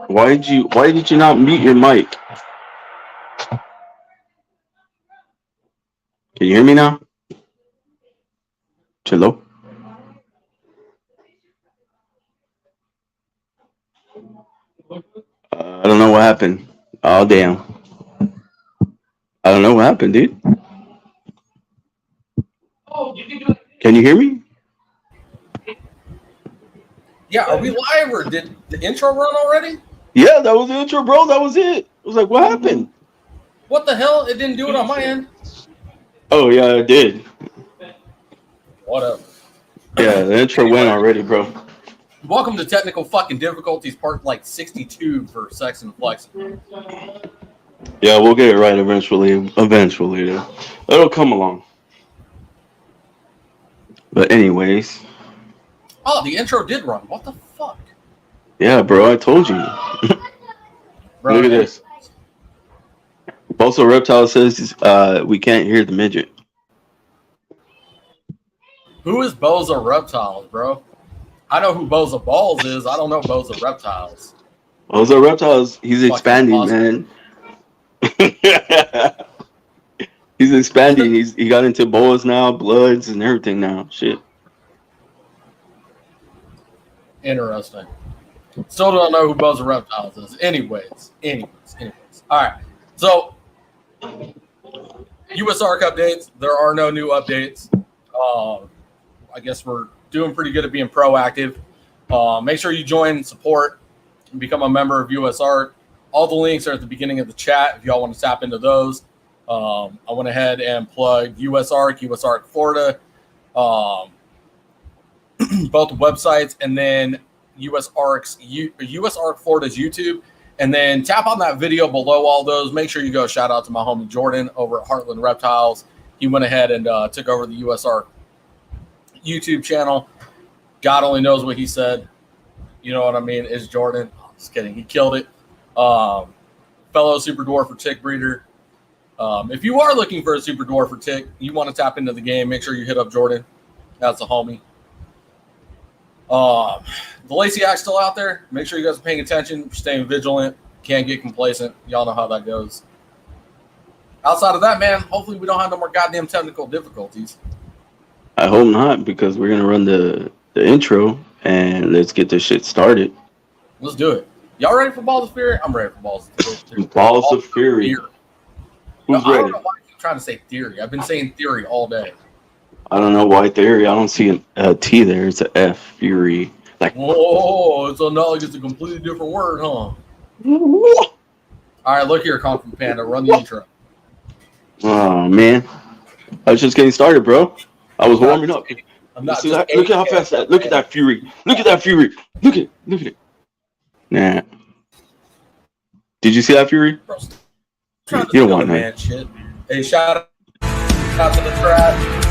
Why did you not mute your mic? Can you hear me now? Hello? I don't know what happened. Oh damn. I don't know what happened, dude. Can you hear me? Yeah, are we live or did the intro run already? Yeah, that was the intro, bro. That was it. I was like, what happened? What the hell? It didn't do it on my end. Oh yeah, it did. Whatever. Yeah, the intro went already, bro. Welcome to Technical Fucking Difficulties, part like 62 for Sexin and Flexin. Yeah, we'll get it right eventually. Eventually, it'll come along. But anyways. Oh, the intro did run. What the fuck? Yeah, bro, I told you. Bro, Look at this. Also, Reptile says we can't hear the midget. Who is Boza Reptiles, bro? I know who Boza Balls is. I don't know Boza Reptiles. Boza Reptiles, he's expanding, man. He's expanding. He got into boas now, bloods, and everything now. Shit. Interesting. Still don't know who Boza Reptiles is. Anyways. All right. So, US ARC updates. There are no new updates. I guess we're doing pretty good at being proactive. Make sure you join, support, and become a member of US ARC. All the links are at the beginning of the chat if y'all want to tap into those. I went ahead and plugged US ARC Florida, both websites, and then US ARC Florida's YouTube. And then tap on that video below all those. Make sure you go shout out to my homie Jordan over at Heartland Reptiles. He went ahead and took over the US ARC YouTube channel. God only knows what he said. You know what I mean? Is Jordan. Just kidding. He killed it. Fellow super dwarf or tick breeder. If you are looking for a super dwarf or tick, you want to tap into the game, make sure you hit up Jordan. That's a homie. The Lacy Act's still out there. Make sure you guys are paying attention, staying vigilant. Can't get complacent. Y'all know how that goes. Outside of that, man, hopefully we don't have no more goddamn technical difficulties. I hope not, because we're gonna run the intro and let's get this shit started. Let's do it. Y'all ready for Balls of Fury? I'm ready for Balls of Fury. Balls of Fury. Who's no, ready? I don't know why I keep trying to say theory. I've been saying theory all day. I don't know why theory. I don't see a T there. It's a F. Fury. Like. Whoa! So now it's a completely different word, huh? All right, look here, Kung Fu Panda. Run the intro. Oh man, I was just getting started, bro. I was warming up. Look at how fast that. Look at that Fury. Look at that Fury. Look at it. Nah. Did you see that Fury? You don't want that shit. Hey, shout out to the trap.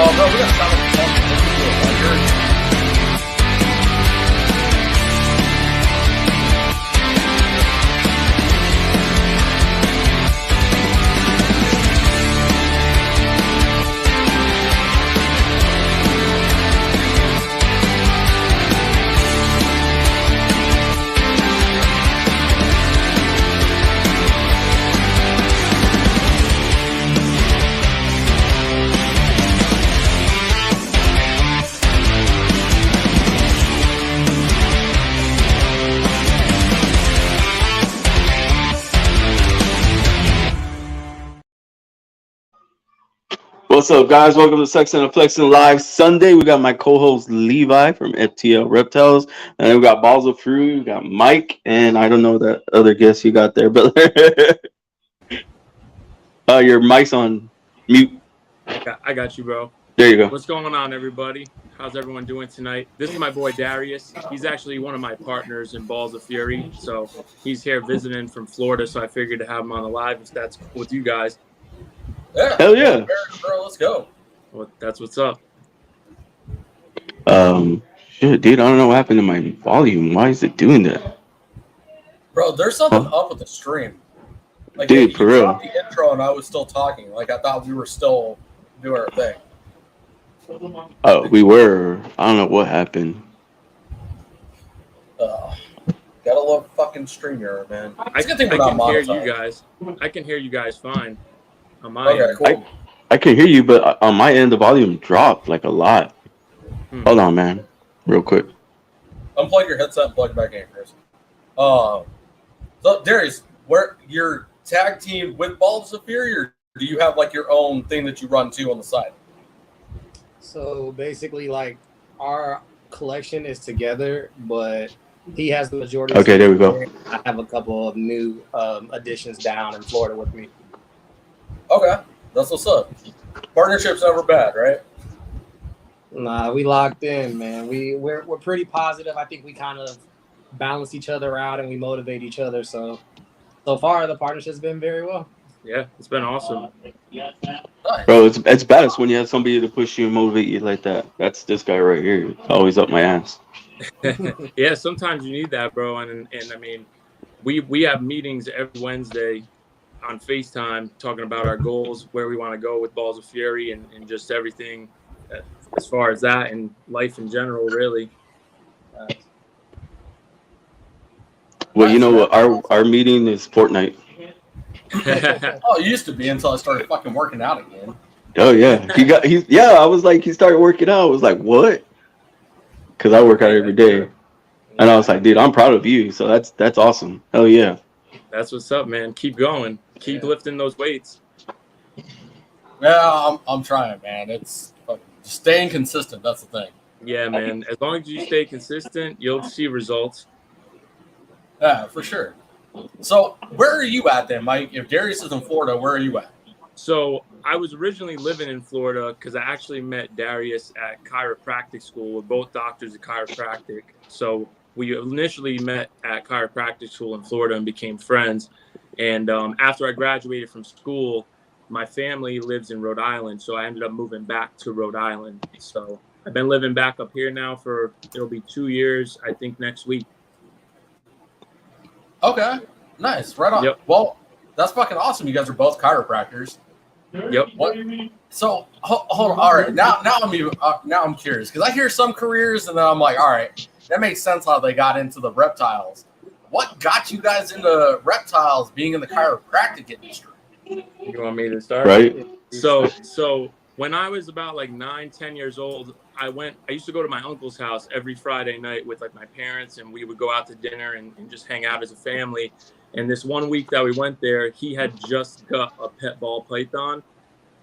Oh, bro, we got to stop with the What's up, guys? Welcome to Sexin and Flexin Live Sunday. We got my co-host Levi from FTL Reptiles, and then we got Balls of Fury. We got Mike, and I don't know that other guest you got there, but your mic's on mute. I got you, bro. There you go. What's going on, everybody? How's everyone doing tonight? This is my boy Darius. He's actually one of my partners in Balls of Fury, so he's here visiting from Florida. So I figured to have him on the live if that's cool with you guys. Yeah. Hell yeah. Bro, let's go. Well, that's what's up. Shit, dude, I don't know what happened to my volume. Why is it doing that? Bro, there's something up with the stream. Like, dude, for real. The intro and I was still talking. Like, I thought we were still doing our thing. Oh, we were. I don't know what happened. Gotta love fucking StreamYard, man. I can hear you guys. I can hear you guys fine on my end. Cool. I can hear you, but on my end, the volume dropped like a lot. Hold on, man. Real quick. Unplug your headset and plug it back in, Chris. So, Darius, where your tag team with Balls of Fury, or do you have like your own thing that you run too on the side? So basically, like, our collection is together, but he has the majority. Okay, there we go. I have a couple of new additions down in Florida with me. Okay, that's what's up. Partnership's never bad, right? Nah, we locked in, man. We're pretty positive. I think we kind of balance each other out and we motivate each other. So far, the partnership's been very well. Yeah, it's been awesome. Nice. Bro, it's best when you have somebody to push you and motivate you like that. That's this guy right here. Always up my ass. Yeah, sometimes you need that, bro. And I mean, we have meetings every Wednesday on FaceTime talking about our goals, where we want to go with Balls of Fury, and just everything as far as that and life in general, really. Well, you know what? Our meeting is Fortnite. Oh, it used to be until I started fucking working out again. Oh yeah, I was like, he started working out. I was like, what? Because I work out every day, and I was like, dude, I'm proud of you. So that's awesome. Hell yeah. That's what's up, man. Keep going. Keep lifting those weights. Yeah, I'm trying, man. It's staying consistent. That's the thing. Yeah, man. As long as you stay consistent, you'll see results. Yeah, for sure. So where are you at then, Mike? If Darius is in Florida, where are you at? So I was originally living in Florida because I actually met Darius at chiropractic school. We're both doctors of chiropractic. So we initially met at chiropractic school in Florida and became friends. And after I graduated from school, my family lives in Rhode Island. So I ended up moving back to Rhode Island. So I've been living back up here now it'll be 2 years, I think, next week. Okay, nice, right on. Yep. Well, that's fucking awesome. You guys are both chiropractors. Yep. What? So hold on. All right, now I'm curious because I hear some careers and then I'm like, all right, that makes sense how they got into the reptiles. What got you guys into reptiles, being in the chiropractic industry? You want me to start? Right. So when I was about like 9-10 years old, I used to go to my uncle's house every Friday night with like my parents, and we would go out to dinner and just hang out as a family. And this one week that we went there, he had just got a pet ball python.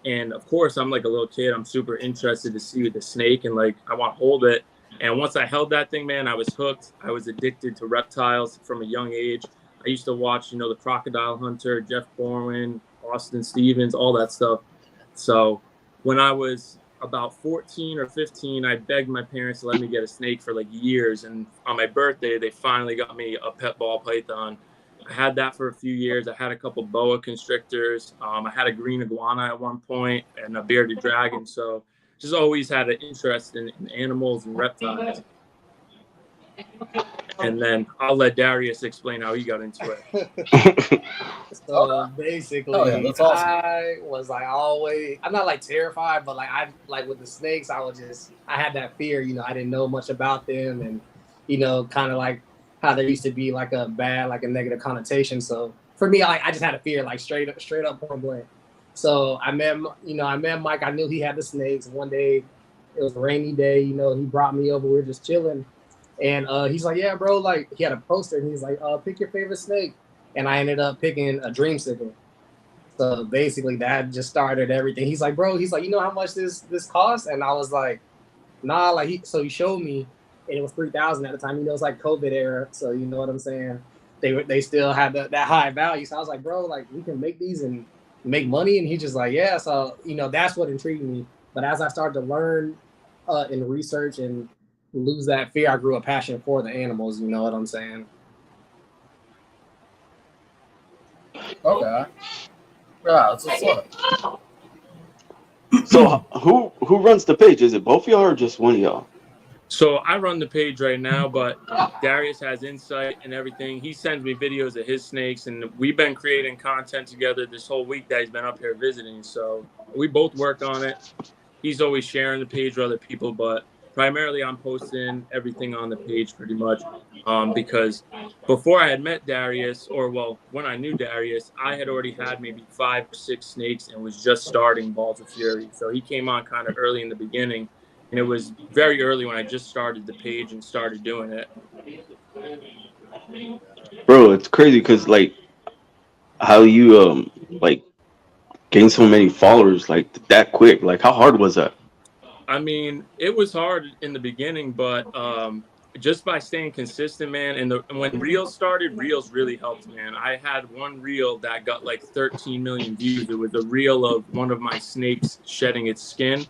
And of course, I'm like a little kid. I'm super interested to see the snake and like I want to hold it. And once I held that thing, man, I was hooked. I was addicted to reptiles from a young age. I used to watch, the Crocodile Hunter, Jeff Borman, Austin Stevens, all that stuff. So when I was about 14 or 15, I begged my parents to let me get a snake for like years. And on my birthday, they finally got me a pet ball python. I had that for a few years. I had a couple boa constrictors. I had a green iguana at one point and a bearded dragon. So just always had an interest in animals and reptiles. And then I'll let Darius explain how he got into it. So basically, that's awesome. I was like I'm not like terrified, but like with the snakes, I had that fear, I didn't know much about them, and kind of like how there used to be like a bad, like a negative connotation. So for me, I just had a fear, like straight up point blank. So I met Mike. I knew he had the snakes. One day, it was a rainy day. He brought me over. We were just chilling. And he's like, yeah, bro, like he had a poster and he's like, pick your favorite snake. And I ended up picking a dreamsicle. So basically that just started everything. He's like, bro, you know how much this costs? And I was like, nah, like he showed me and it was $3,000 at the time. It's like COVID era. So you know what I'm saying? They still had that high value. So I was like, bro, like we can make these and make money. And he's just like, yeah. So, that's what intrigued me. But as I started to learn and research and lose that fear, I grew a passion for the animals. You know what I'm saying? Okay. Yeah, that's what's up. So who runs the page? Is it both of y'all or just one of y'all? So I run the page right now, but Darius has insight and everything. He sends me videos of his snakes, and we've been creating content together this whole week that he's been up here visiting. So we both work on it. He's always sharing the page with other people, but primarily I'm posting everything on the page pretty much, because before I had met Darius, or well, when I knew Darius, I had already had maybe 5 or 6 snakes and was just starting Balls of Fury. So he came on kind of early in the beginning, and it was very early when I just started the page and started doing it. Bro, it's crazy because like how you like gain so many followers like that quick. Like how hard was that? I mean, it was hard in the beginning, but just by staying consistent, man. And when Reels started, Reels really helped, man. I had one reel that got like 13 million views. It was a reel of one of my snakes shedding its skin.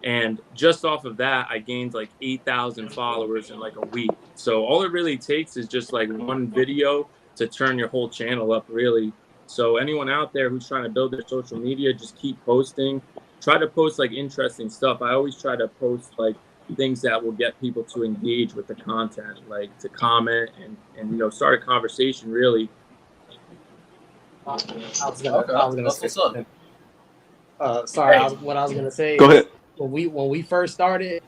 And just off of that, I gained like 8,000 followers in like a week. So all it really takes is just like one video to turn your whole channel up, really. So anyone out there who's trying to build their social media, just keep posting. Try to post like interesting stuff. I always try to post like things that will get people to engage with the content, like to comment and you know, start a conversation really. I was gonna say something. Sorry, what I was gonna say Go is ahead. when we first started,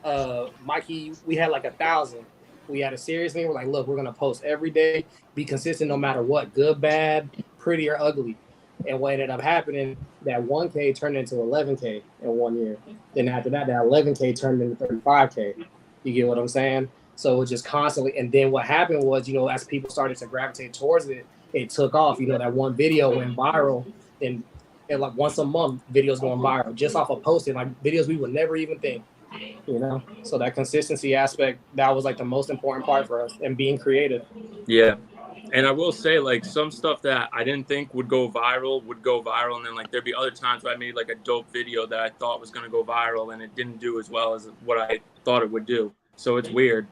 Mikey, we had like 1,000. We had a serious thing. We're like, look, we're gonna post every day, be consistent no matter what, good, bad, pretty or ugly. And what ended up happening, that 1K turned into 11K in 1 year. Then after that, that 11K turned into 35K. You get what I'm saying? So it just constantly. And then what happened was, you know, as people started to gravitate towards it, it took off. You know, that one video went viral. And like once a month, videos going viral just off of posting, like videos we would never even think. You know, so that consistency aspect, that was like the most important part for us, and being creative. Yeah. And I will say, like, some stuff that I didn't think would go viral, and then like there'd be other times where I made like a dope video that I thought was going to go viral and it didn't do as well as what I thought it would do. So it's weird.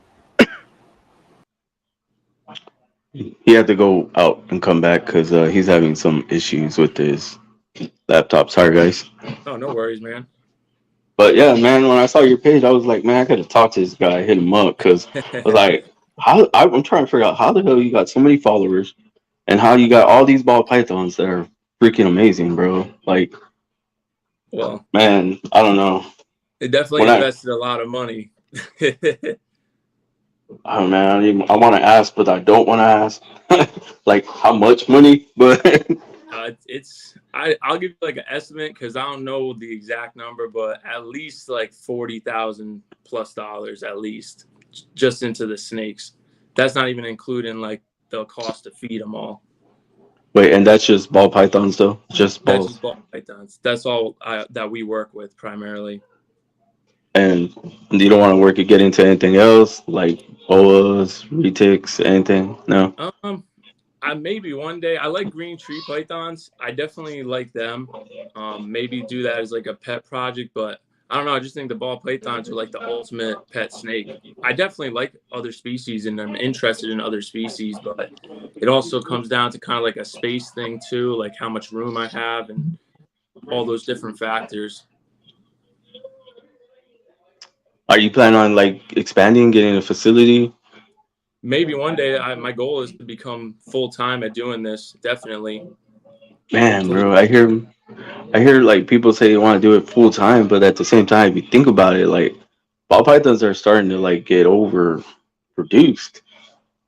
He had to go out and come back because he's having some issues with his laptop. Sorry, guys. Oh, no worries, man. But yeah, man, when I saw your page, I was like, man, I gotta talk to this guy, hit him up, because I was like, I'm trying to figure out how the hell you got so many followers, and how you got all these ball pythons that are freaking amazing, bro. Like, Well, man, I don't know. it definitely invested a lot of money. Oh man, I want to ask, but I don't want to ask. Like how much money? But I'll give you like an estimate because I don't know the exact number, but at least like $40,000+ at least just into the snakes. That's not even including like the cost to feed them all. wait, and that's just ball pythons though? Just balls? That's just ball pythons. That's all that we work with primarily. And you don't want to get into anything else like boas, retics, anything? No. I maybe one day. I like green tree pythons. I definitely like them. Maybe do that as like a pet project, but I don't know. I just think the ball pythons are like the ultimate pet snake. I definitely like other species and I'm interested in other species, but it also comes down to kind of like a space thing too, like how much room I have and all those different factors. Are you planning on like expanding, getting a facility? Maybe one day. My goal is to become full-time at doing this. Definitely. Man, bro, I hear like people say they want to do it full time, but at the same time, if you think about it, like ball pythons are starting to like get overproduced,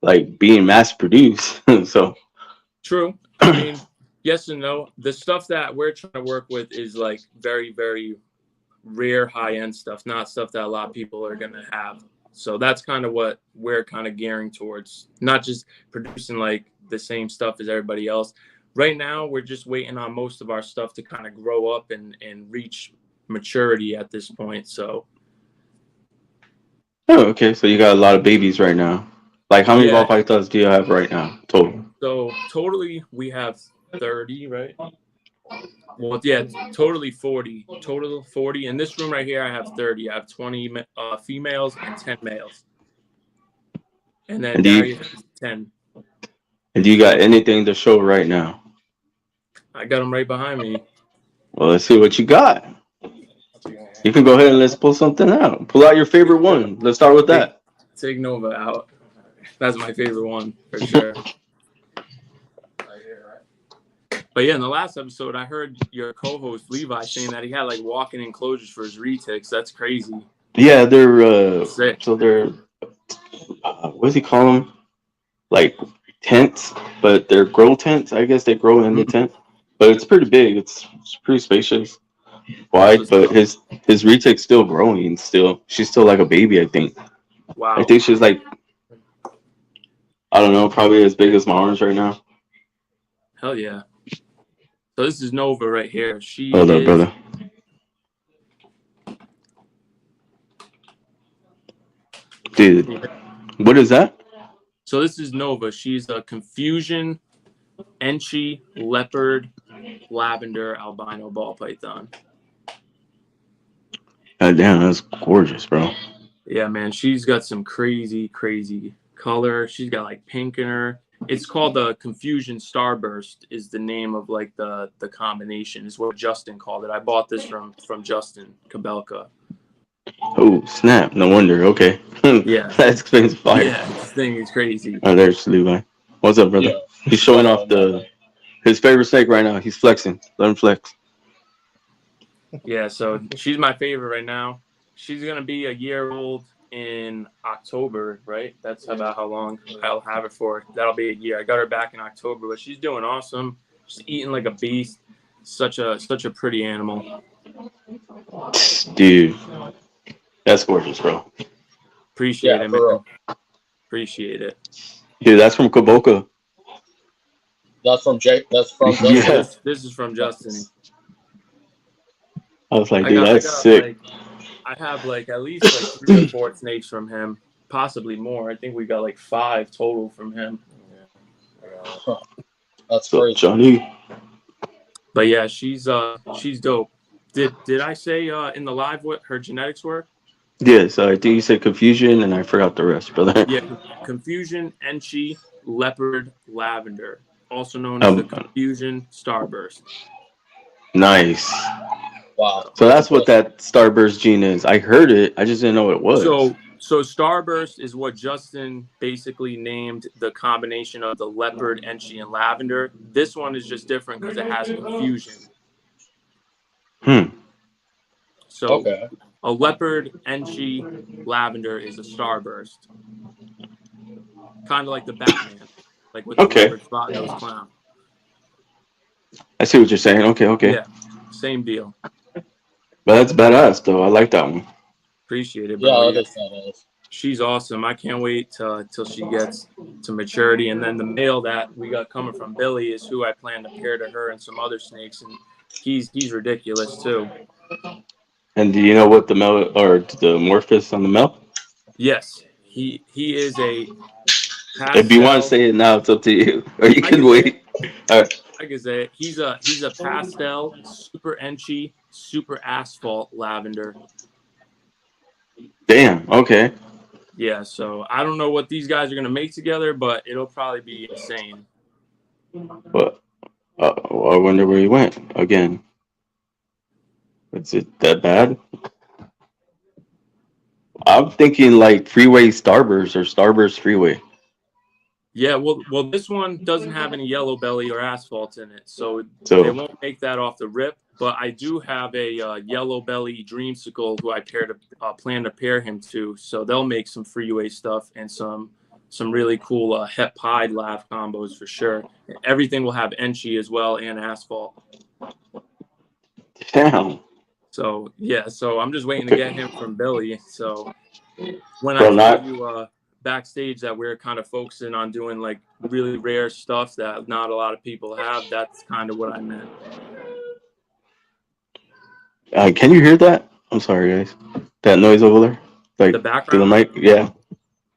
like being mass produced. So true. I mean, yes and no. The stuff that we're trying to work with is like very, very rare high-end stuff, not stuff that a lot of people are going to have. So that's kind of what we're kind of gearing towards, not just producing like the same stuff as everybody else. Right now, we're just waiting on most of our stuff to kind of grow up and reach maturity at this point. So. Oh, okay. So you got a lot of babies right now. Like how many ball pythons do you have right now total? So totally we have 30, right? Well, yeah, totally 40. Total 40. In this room right here, I have 30. I have 20 females and 10 males. And then Darius is 10. And do you got anything to show right now? I got them right behind me. Well, let's see what you got. You can go ahead and let's pull something out. Pull out your favorite one. Let's start with that. Take Nova out. That's my favorite one for sure. But yeah, in the last episode, I heard your co-host Levi saying that he had like walk-in enclosures for his retics. That's crazy. Yeah, they're Sick. so they're what does he call them? Like tents, but they're grow tents. I guess they grow in the tent, but it's pretty big. It's pretty spacious, wide. But his retake's still growing. Still, she's still like a baby. I think. I Wow. think she's like I don't know, probably as big as my arms right now. Hell yeah. So this is Nova right here. She Hold up, is brother. Dude, what is that? so this is Nova. She's a confusion, Enchi, leopard, lavender, albino ball python. God damn, that's gorgeous, bro. Yeah, man. She's got some crazy, crazy color. She's got like pink in her. It's called the Confusion Starburst is the name of like the combination is what Justin called it. I bought this from Justin Kabelka. Oh, snap. No wonder. Okay. Yeah. That explains fire. Yeah, this thing is crazy. Oh, there's Levi. What's up, brother? Yeah. He's showing off his favorite snake right now. He's flexing. Let him flex. Yeah, so she's my favorite right now. She's gonna be a year old in October, right? That's about how long I'll have her for. That'll be a year. I got her back in October, but she's doing awesome. She's eating like a beast. Such a pretty animal. Dude, that's gorgeous, bro. Appreciate Yeah, it, for man. real. Appreciate it. Dude, that's from Kaboka. That's from Jake. That's from Justin. Yeah. This is from Justin. I was like, I dude, got, that's sick. like, I have like at least like 3 or 4 snakes from him, possibly more. I think we got like 5 total from him. That's So, crazy. Johnny. But yeah, she's dope. Did I say in the live what her genetics were? Yes, I think you said confusion, and I forgot the rest, brother. Yeah, Confusion, Enchi, Leopard, Lavender, also known as the Confusion Starburst. Nice. Wow. So that's what that Starburst gene is. I heard it. I just didn't know what it was. So Starburst is what Justin basically named the combination of the Leopard, Enchi, and Lavender. This one is just different because it has Confusion. So Okay. a Leopard, Enchi, Lavender is a Starburst. Kind of like the Batman, like with the leopard spot nose clown. I see what you're saying. Okay. Yeah, same deal. But that's badass, though. I like that one. Appreciate it, Yeah, bro. that is badass. She's awesome. I can't wait till she gets to maturity. And then the male that we got coming from Billy is who I plan to pair to her and some other snakes, and he's ridiculous too. And do you know what the male or the morph is on the male? Yes, he is a. If you want to say it now, it's up to you, or you can wait. All right. I can say it. He's a pastel, super Enchi, super asphalt lavender. Damn. Okay. Yeah, so I don't know what these guys are gonna make together, but it'll probably be insane. But I wonder where he went again. Is it that bad? I'm thinking like Freeway Starburst or Starburst Freeway. Yeah, well, this one doesn't have any yellow belly or asphalt in it, so they won't make that off the rip. But I do have a yellow belly dreamsicle who I plan to pair him to, so they'll make some freeway stuff and some really cool het pied lav combos for sure. Everything will have Enchi as well and asphalt. Damn. So yeah, so I'm just waiting to get him from Billy. So when I told you backstage that we're kind of focusing on doing like really rare stuff that not a lot of people have, that's kind of what I meant. Can you hear that? I'm sorry, guys. That noise over there, like The background, through the mic. Yeah.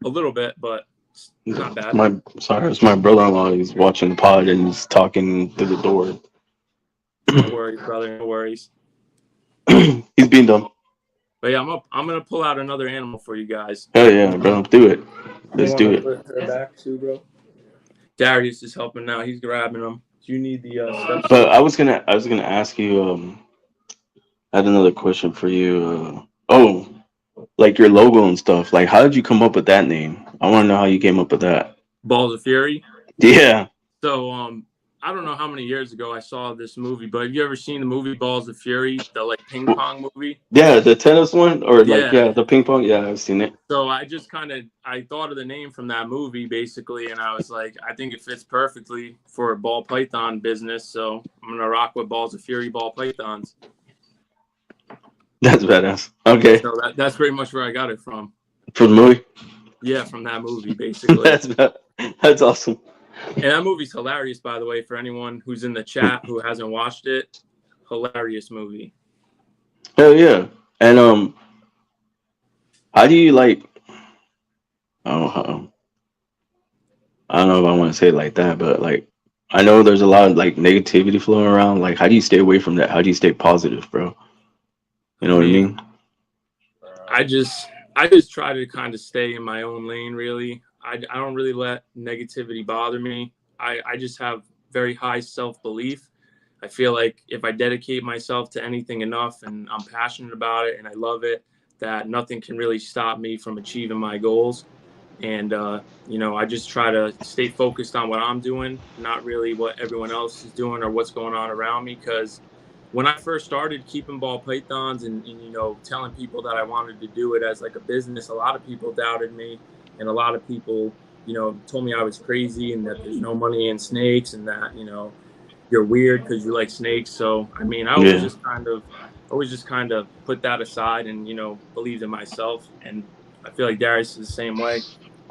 a little bit, but it's not bad. It's my brother-in-law. He's watching the pod and he's talking through the door. No worries, brother. No worries. He's being dumb. But yeah, I'm gonna pull out another animal for you guys. Hell yeah, bro. Do it. Let's do it. Put her back too, bro. Darius is helping now. He's grabbing them. Do you need the steps? But I was gonna ask you. I had another question for you. Like your logo and stuff. Like, how did you come up with that name? I want to know how you came up with that. Balls of Fury. Yeah. So I don't know how many years ago I saw this movie, but have you ever seen the movie Balls of Fury, the like ping pong movie? Yeah, the tennis one, or like Yeah. the ping pong. Yeah, I've seen it. So I just I thought of the name from that movie basically, and I was like, I think it fits perfectly for a ball python business. So I'm gonna rock with Balls of Fury ball pythons. That's badass. Okay, So that's pretty much where I got it from. from the movie. Yeah, from that movie basically. That's awesome. And that movie's hilarious, by the way, for anyone who's in the chat who hasn't watched it. Hilarious movie. Hell yeah. And how do you like? Oh, I don't know if I want to say it like that, but like I know there's a lot of like negativity flowing around. Like, how do you stay away from that? How do you stay positive, bro? You know what I mean? I just try to kind of stay in my own lane, really. I don't really let negativity bother me. I just have very high self-belief. I feel like if I dedicate myself to anything enough and I'm passionate about it and I love it, that nothing can really stop me from achieving my goals. And, I just try to stay focused on what I'm doing, not really what everyone else is doing or what's going on around me. Because when I first started keeping ball pythons and telling people that I wanted to do it as like a business, a lot of people doubted me. And a lot of people, told me I was crazy and that there's no money in snakes and that, you're weird because you like snakes. So, I mean, I always just kind of put that aside and, believed in myself. And I feel like Darius is the same way.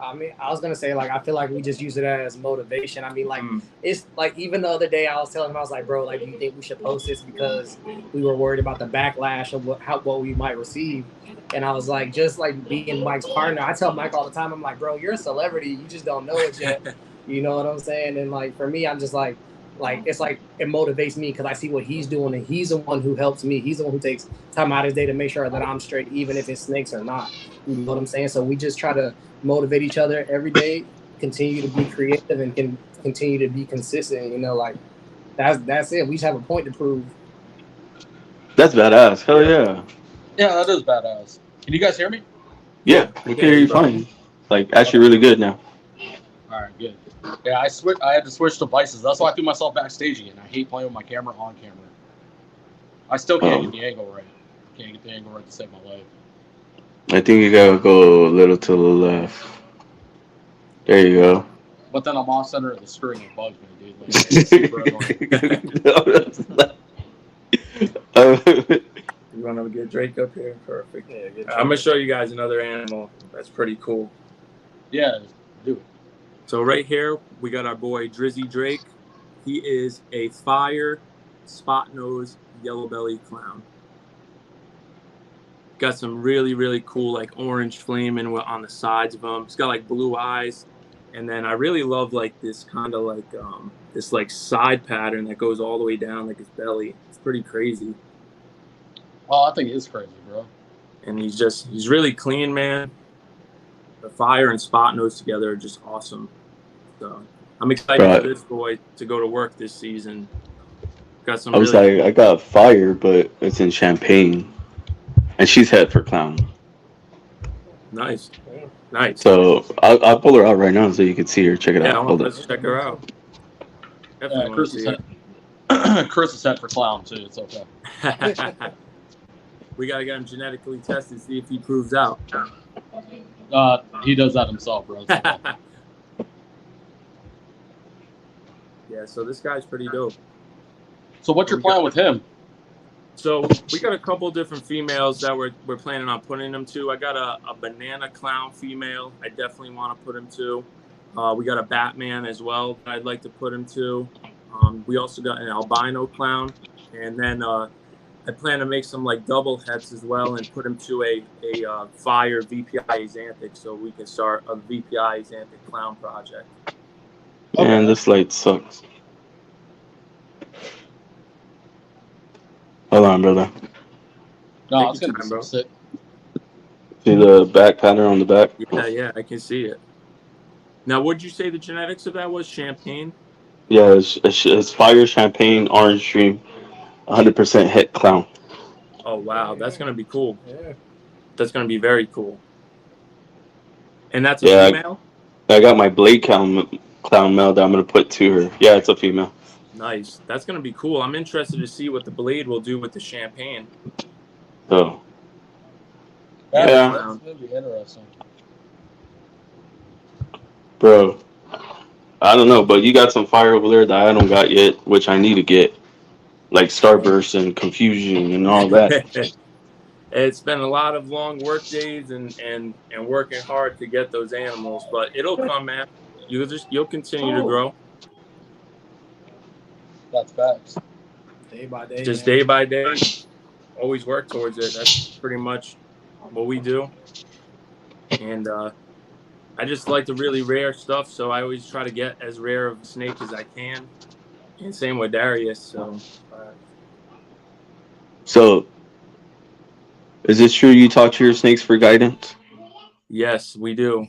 I mean, I was gonna say, like, I feel like we just use it as motivation. I mean, like, it's like even the other day I was telling him, I was like, bro, like, do you think we should post this because we were worried about the backlash of what we might receive? And I was like, just like being Mike's partner, I tell Mike all the time, I'm like, bro, you're a celebrity, you just don't know it yet. You know what I'm saying? And like for me, I'm just like it's like it motivates me because I see what he's doing and he's the one who helps me. He's the one who takes time out of his day to make sure that I'm straight, even if it's snakes or not. You know what I'm saying? So we just try to motivate each other every day, continue to be creative and can continue to be consistent. Like that's it. We just have a point to prove. That's badass. Hell yeah. Yeah, that is badass. Can you guys hear me? Yeah, we can hear you fine. Like actually really good now. All right, good. Yeah, I had to switch devices. That's why I threw myself backstage again. I hate playing with my camera on camera. I still can't get the angle right. Can't get the angle right to save my life. I think you gotta go a little to the left. There you go. But then I'm off center of the screen. It bugs me, dude. Like, it's super annoying. You want to get Drake up here? Perfect. Yeah, I'm gonna show you guys another animal that's pretty cool. Yeah, do it. So right here we got our boy Drizzy Drake. He is a fire spot nose yellow belly clown. Got some really, really cool like orange flaming on the sides of him. He's got like blue eyes. And then I really love like this kind of like this like side pattern that goes all the way down like his belly. It's pretty crazy. Oh, I think it is crazy, bro. And he's really clean, man. The fire and spot nose together are just awesome. So I'm excited for this boy to go to work this season. Got some. I got fire, but it's in Champagne. And she's head for clown. Nice. Nice. So I'll pull her out right now so you can see her. Check it out. Yeah, let's check her out. Yeah, Chris is head for clown too. It's okay. We gotta get him genetically tested, see if he proves out. He does that himself, bro. Yeah, so this guy's pretty dope. So what's your plan with him? So we got a couple different females that we're planning on putting him to. I got a banana clown female. I definitely want to put him to. We got a Batman as well that I'd like to put him to. We also got an albino clown. And then I plan to make some like double heads as well and put him to a fire VPI Axanthic so we can start a VPI Axanthic clown project. Man, this light sucks. Hold on, brother. No, it's gonna be some sick. See the back pattern on the back? Yeah, I can see it. Now, what'd you say the genetics of that was? Champagne? Yeah, it's fire, champagne, orange stream, 100% het clown. Oh, wow. That's going to be cool. Yeah. That's going to be very cool. And that's a female? I got my blade clown male that I'm going to put to her. Yeah, it's a female. Nice. That's gonna be cool. I'm interested to see what the blade will do with the champagne. So, Yeah, yeah, that's gonna be interesting. bro. I don't know, but you got some fire over there that I don't got yet, which I need to get, like Starburst and Confusion and all that. It's been a lot of long work days and working hard to get those animals, but it'll come, man. You'll continue to grow. That's facts. Day by day. Just man. day by day. Always work towards it. That's pretty much what we do. And I just like the really rare stuff, so I always try to get as rare of a snake as I can. And same with Darius. So, is it true you talk to your snakes for guidance? Yes, we do.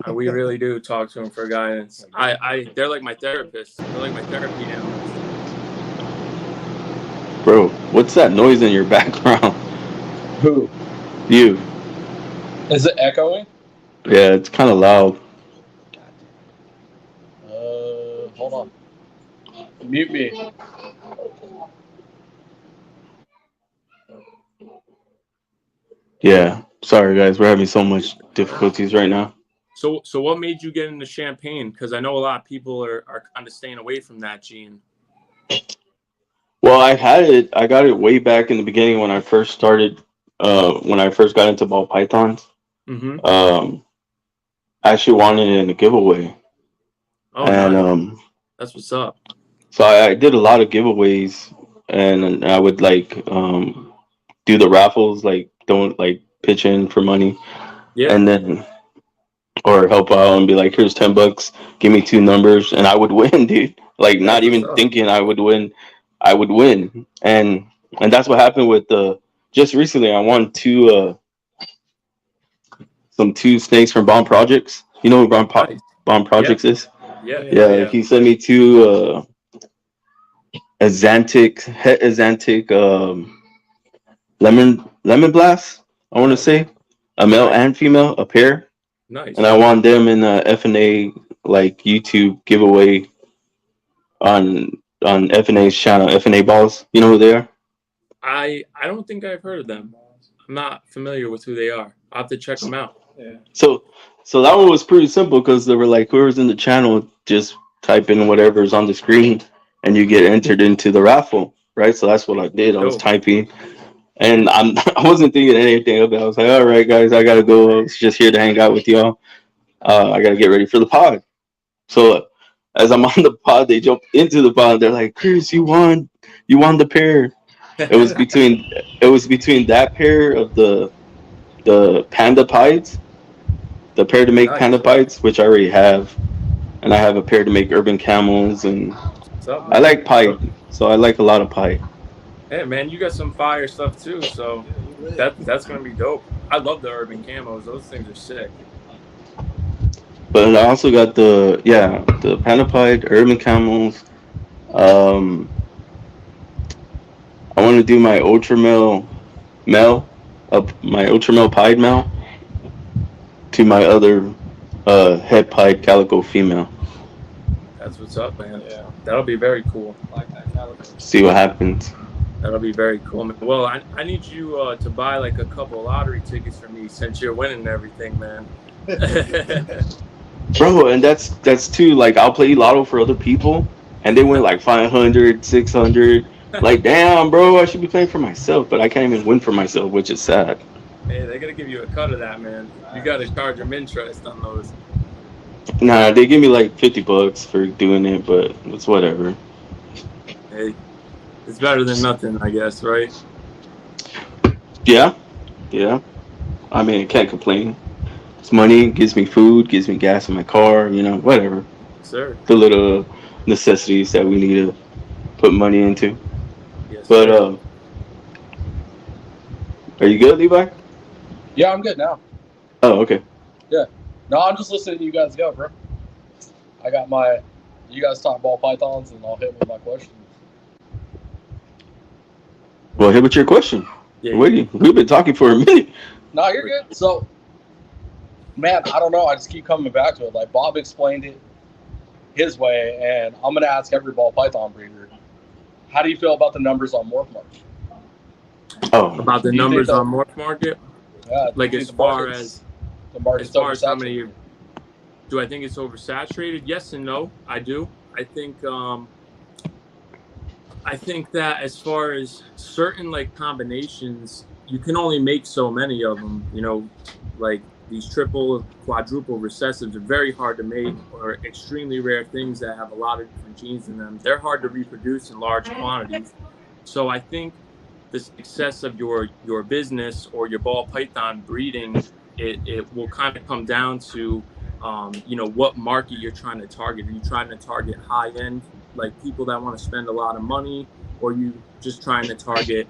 We really do talk to them for guidance. They're like my therapists. They're like my therapy animals. Bro, what's that noise in your background? Who? You. Is it echoing? Yeah, it's kind of loud. Hold on. Mute me. Yeah. Sorry, guys. We're having so much difficulties right now. So what made you get into champagne? Because I know a lot of people are kind of staying away from that gene. Well, I had it. I got it way back in the beginning when I first started. When I first got into ball pythons. Mm-hmm. I actually wanted it in a giveaway. Oh, And nice. That's what's up. so I did a lot of giveaways, and I would like do the raffles, like don't like pitch in for money, Yeah. and then or help out and be like, here's $10, give me 2 numbers, and I would win, dude. Like not even thinking I would win, I would win, and that's what happened with just recently. I won two snakes from Bomb Projects. You know who Bomb Projects is? Yeah. Yeah, he sent me 2 Azantic lemon blast. I want to say a male and female, a pair. Nice. And I won them in a FNA like YouTube giveaway on FNA's channel, FNA Balls. You know who they are? I don't think I've heard of them. I'm not familiar with who they are. I'll have to check them out. Yeah. So that one was pretty simple because they were like, whoever's in the channel, just type in whatever's on the screen and you get entered into the raffle, right? So that's what I did. I was typing, and I wasn't thinking anything of it. I was like, all right, guys, I gotta go. I was just here to hang out with y'all. I gotta get ready for the pod. So as I'm on the pod, they jump into the pod. They're like, Chris, you won the pair. It was between that pair of the panda pieds, the pair to make panda pieds, which I already have, and I have a pair to make urban camels, and I like pie, so I like a lot of pie. Hey man, you got some fire stuff too, so that's gonna be dope. I love the urban camos; those things are sick. But I also got the panda pied urban camels. I want to do my ultra male pied male to my other head pied calico female. That's what's up, man. Yeah, that'll be very cool. I like that calico. See what happens. That'll be very cool, man. Well, I need you to buy like a couple lottery tickets for me since you're winning everything, man. Bro, and that's too, like, I'll play lotto for other people and they win like 500, 600. Like, damn, bro, I should be playing for myself, but I can't even win for myself, which is sad. Hey, they're gonna give you a cut of that, man. You gotta charge them interest on those. Nah, they give me like $50 for doing it, but it's whatever. Hey, it's better than nothing, I guess, right? Yeah. I mean, I can't complain. It's money, gives me food, gives me gas in my car, whatever. Sir. The little necessities that we need to put money into. Yes, but sir. Are you good, Levi? Yeah, I'm good now. Oh, okay. Yeah. No, I'm just listening to you guys go, bro. I got you guys talk ball pythons, and I'll hit with my questions. Well, hit with your question. Yeah, waiting. We've been talking for a minute. No, you're good. So, man, I don't know. I just keep coming back to it. Like, Bob explained it his way, and I'm going to ask every ball python breeder. How do you feel about the numbers on Morph Market? About the numbers on Morph Market? Yeah, like as far as how many, oversaturated? do I think it's oversaturated? Yes and no, I do. I think that as far as certain like combinations, you can only make so many of them. You know, like these triple, quadruple recessives are very hard to make, or extremely rare things that have a lot of different genes in them. They're hard to reproduce in large quantities. So I think the success of your business or your ball python breeding, it will kind of come down to you know, what market you're trying to target. Are you trying to target high end, like people that want to spend a lot of money, or are you just trying to target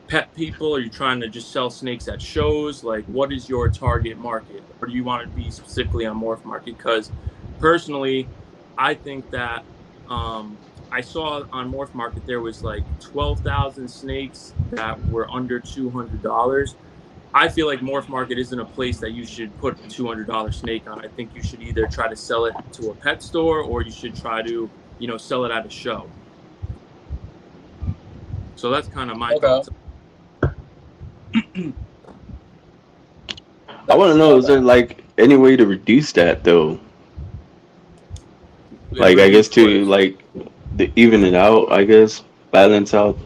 pet people? Are you trying to just sell snakes at shows? Like, what is your target market, or do you want to be specifically on Morph Market? Because personally, I think that I saw on Morph Market there was like 12,000 snakes that were under $200. I feel like Morph Market isn't a place that you should put a $200 snake on. I think you should either try to sell it to a pet store, or you should try to, you know, sell it at a show. So that's kind of my thoughts. I want to know, is there like any way to reduce that though? Like, I guess to like even it out, I guess balance out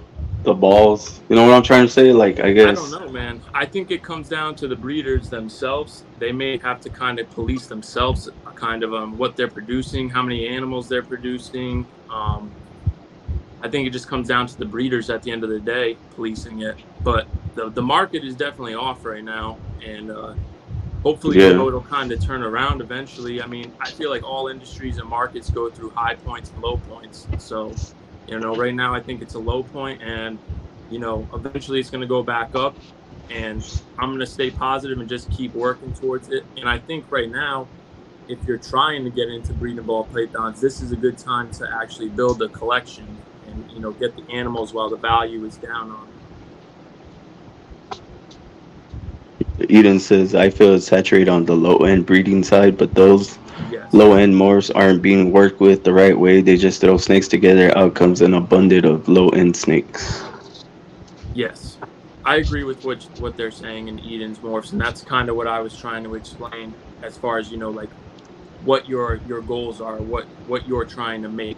the balls. You know what I'm trying to say? Like, I guess. I don't know, man. I think it comes down to the breeders themselves. They may have to kind of police themselves, kind of what they're producing, how many animals they're producing. I think it just comes down to the breeders at the end of the day policing it. But the market is definitely off right now, and hopefully, you know, it'll kind of turn around eventually. I mean, I feel like all industries and markets go through high points and low points. So, you know, right now I think it's a low point, and you know, eventually it's going to go back up, and I'm going to stay positive and just keep working towards it. And I think right now, if you're trying to get into breeding ball pythons, this is a good time to actually build a collection and, you know, get the animals while the value is down on it. Eden says, I feel it's saturated on the low end breeding side, but those low end morphs aren't being worked with the right way. They just throw snakes together. Out comes an abundance of low end snakes. Yes, I agree with what they're saying in Eden's morphs, and that's kind of what I was trying to explain as far as, you know, like what your goals are, what you're trying to make.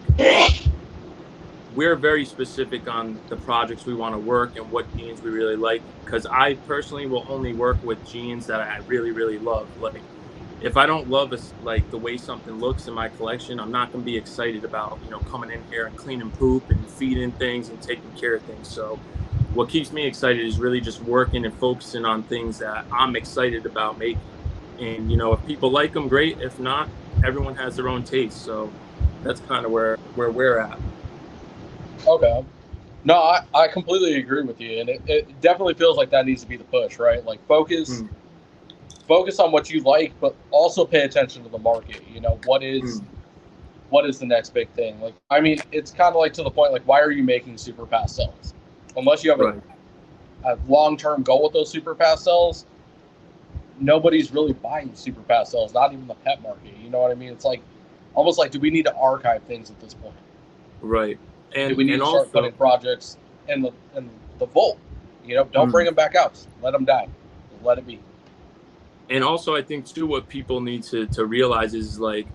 We're very specific on the projects we want to work and what genes we really like, because I personally will only work with genes that I really, really love. Like, if I don't love like the way something looks in my collection, I'm not going to be excited about, you know, coming in here and cleaning poop and feeding things and taking care of things. So what keeps me excited is really just working and focusing on things that I'm excited about making. And, you know, if people like them, great. If not, everyone has their own taste. So that's kind of where we're at. Okay. No, I completely agree with you. And it definitely feels like that needs to be the push, right? Like focus on what you like, but also pay attention to the market. You know, what is the next big thing? Like, I mean, it's kind of like to the point, like, why are you making super pass cells? Unless you have a long-term goal with those super pass cells, nobody's really buying super pass cells, not even the pet market. You know what I mean? It's like almost like, do we need to archive things at this point? Right. And do we need to start putting projects in the vault? You know, don't bring them back out. Just let them die. Just let it be. And also, I think too, what people need to realize is like,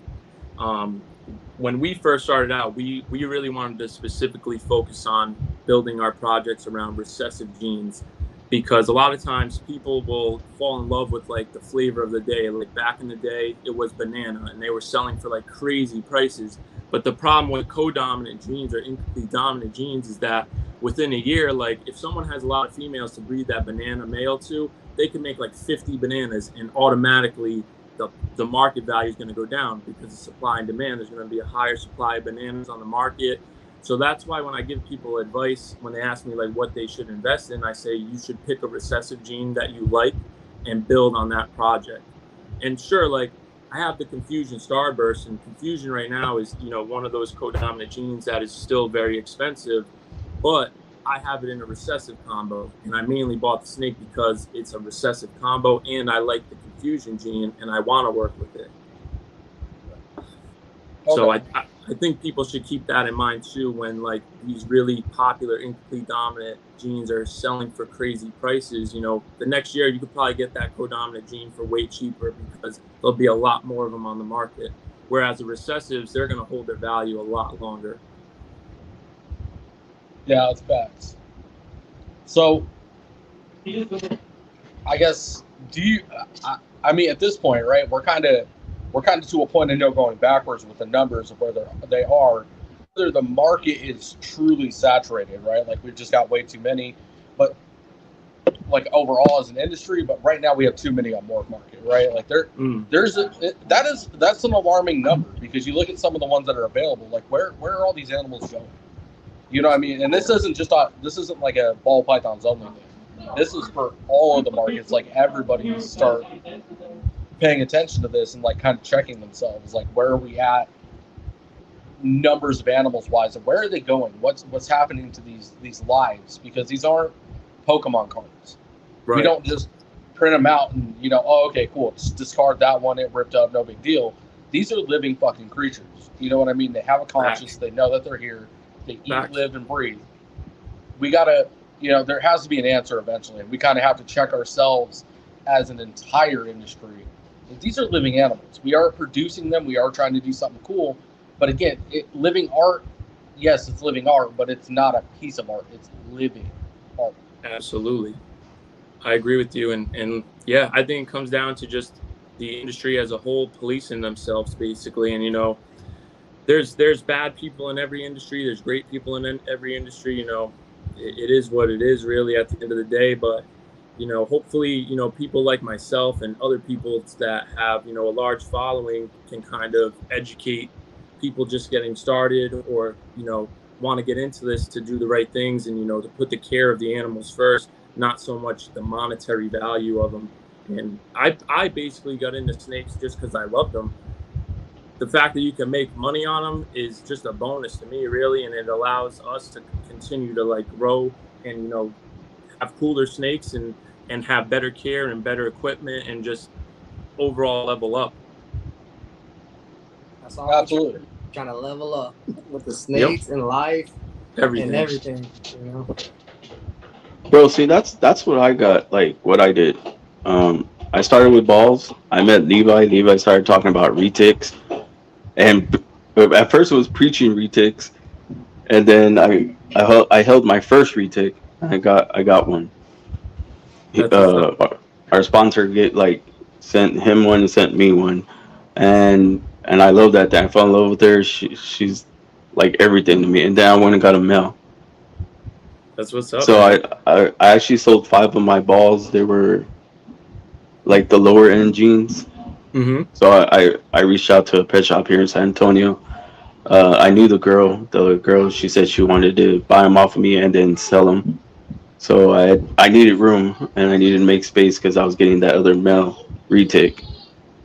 when we first started out, we really wanted to specifically focus on building our projects around recessive genes, because a lot of times people will fall in love with like the flavor of the day. Like back in the day, it was banana, and they were selling for like crazy prices. But the problem with co-dominant genes or incomplete dominant genes is that within a year, like if someone has a lot of females to breed that banana male to, they can make like 50 bananas, and automatically the market value is going to go down because of supply and demand. There's going to be a higher supply of bananas on the market. So that's why when I give people advice, when they ask me like what they should invest in, I say you should pick a recessive gene that you like and build on that project. And sure, like I have the Confusion Starburst, and Confusion right now is, you know, one of those co-dominant genes that is still very expensive, but I have it in a recessive combo, and I mainly bought the snake because it's a recessive combo, and I like the Confusion gene, and I want to work with it. Okay. So I think people should keep that in mind too when like these really popular incomplete dominant genes are selling for crazy prices. You know, the next year you could probably get that co-dominant gene for way cheaper because there'll be a lot more of them on the market. Whereas the recessives, they're going to hold their value a lot longer. Yeah, it's facts. So, I guess I mean, at this point, right? We're kind of to a point of no going backwards with the numbers of where they are. Whether the market is truly saturated, right? Like we've just got way too many, but like overall as an industry. But right now we have too many on morph market, right? Like that's an alarming number because you look at some of the ones that are available. Like where are all these animals going? You know what I mean? And this isn't like a ball pythons only thing. This is for all of the markets. Like everybody needs to start paying attention to this and like kind of checking themselves. Like where are we at numbers of animals wise, and where are they going? What's happening to these lives? Because these aren't Pokemon cards. Right. We don't just print them out and oh okay cool, just discard that one, it ripped up, no big deal. These are living fucking creatures. You know what I mean? They have a conscience. They know that they're here. They eat, live, and breathe. We gotta, there has to be an answer eventually. And we kind of have to check ourselves as an entire industry. These are living animals. We are producing them. We are trying to do something cool. But again, living art, yes, it's living art, but it's not a piece of art. It's living art. Absolutely. I agree with you. And yeah, I think it comes down to just the industry as a whole policing themselves, basically. And, there's bad people in every industry. There's great people in every industry. It is what it is really at the end of the day. But, hopefully, people like myself and other people that have, a large following can kind of educate people just getting started or, want to get into this to do the right things and, to put the care of the animals first, not so much the monetary value of them. And I basically got into snakes just because I loved them. The fact that you can make money on them is just a bonus to me, really, and it allows us to continue to like grow and have cooler snakes and have better care and better equipment and just overall level up. That's all. Absolutely, trying to level up with the snakes and life, everything. Bro, see, that's what I got. Like what I did. I started with balls. I met Levi. Levi started talking about retics. And at first it was preaching retics, and then I held my first retic. I got one. Our sponsor sent him one and sent me one, and I love that. I fell in love with her. She's like everything to me. And then I went and got a male. That's what's up. So I actually sold 5 of my balls. They were like the lower end jeans. Mm-hmm. So I reached out to a pet shop here in San Antonio. I knew the girl. The girl, she said she wanted to buy them off of me and then sell them. So I needed room and I needed to make space because I was getting that other male retic,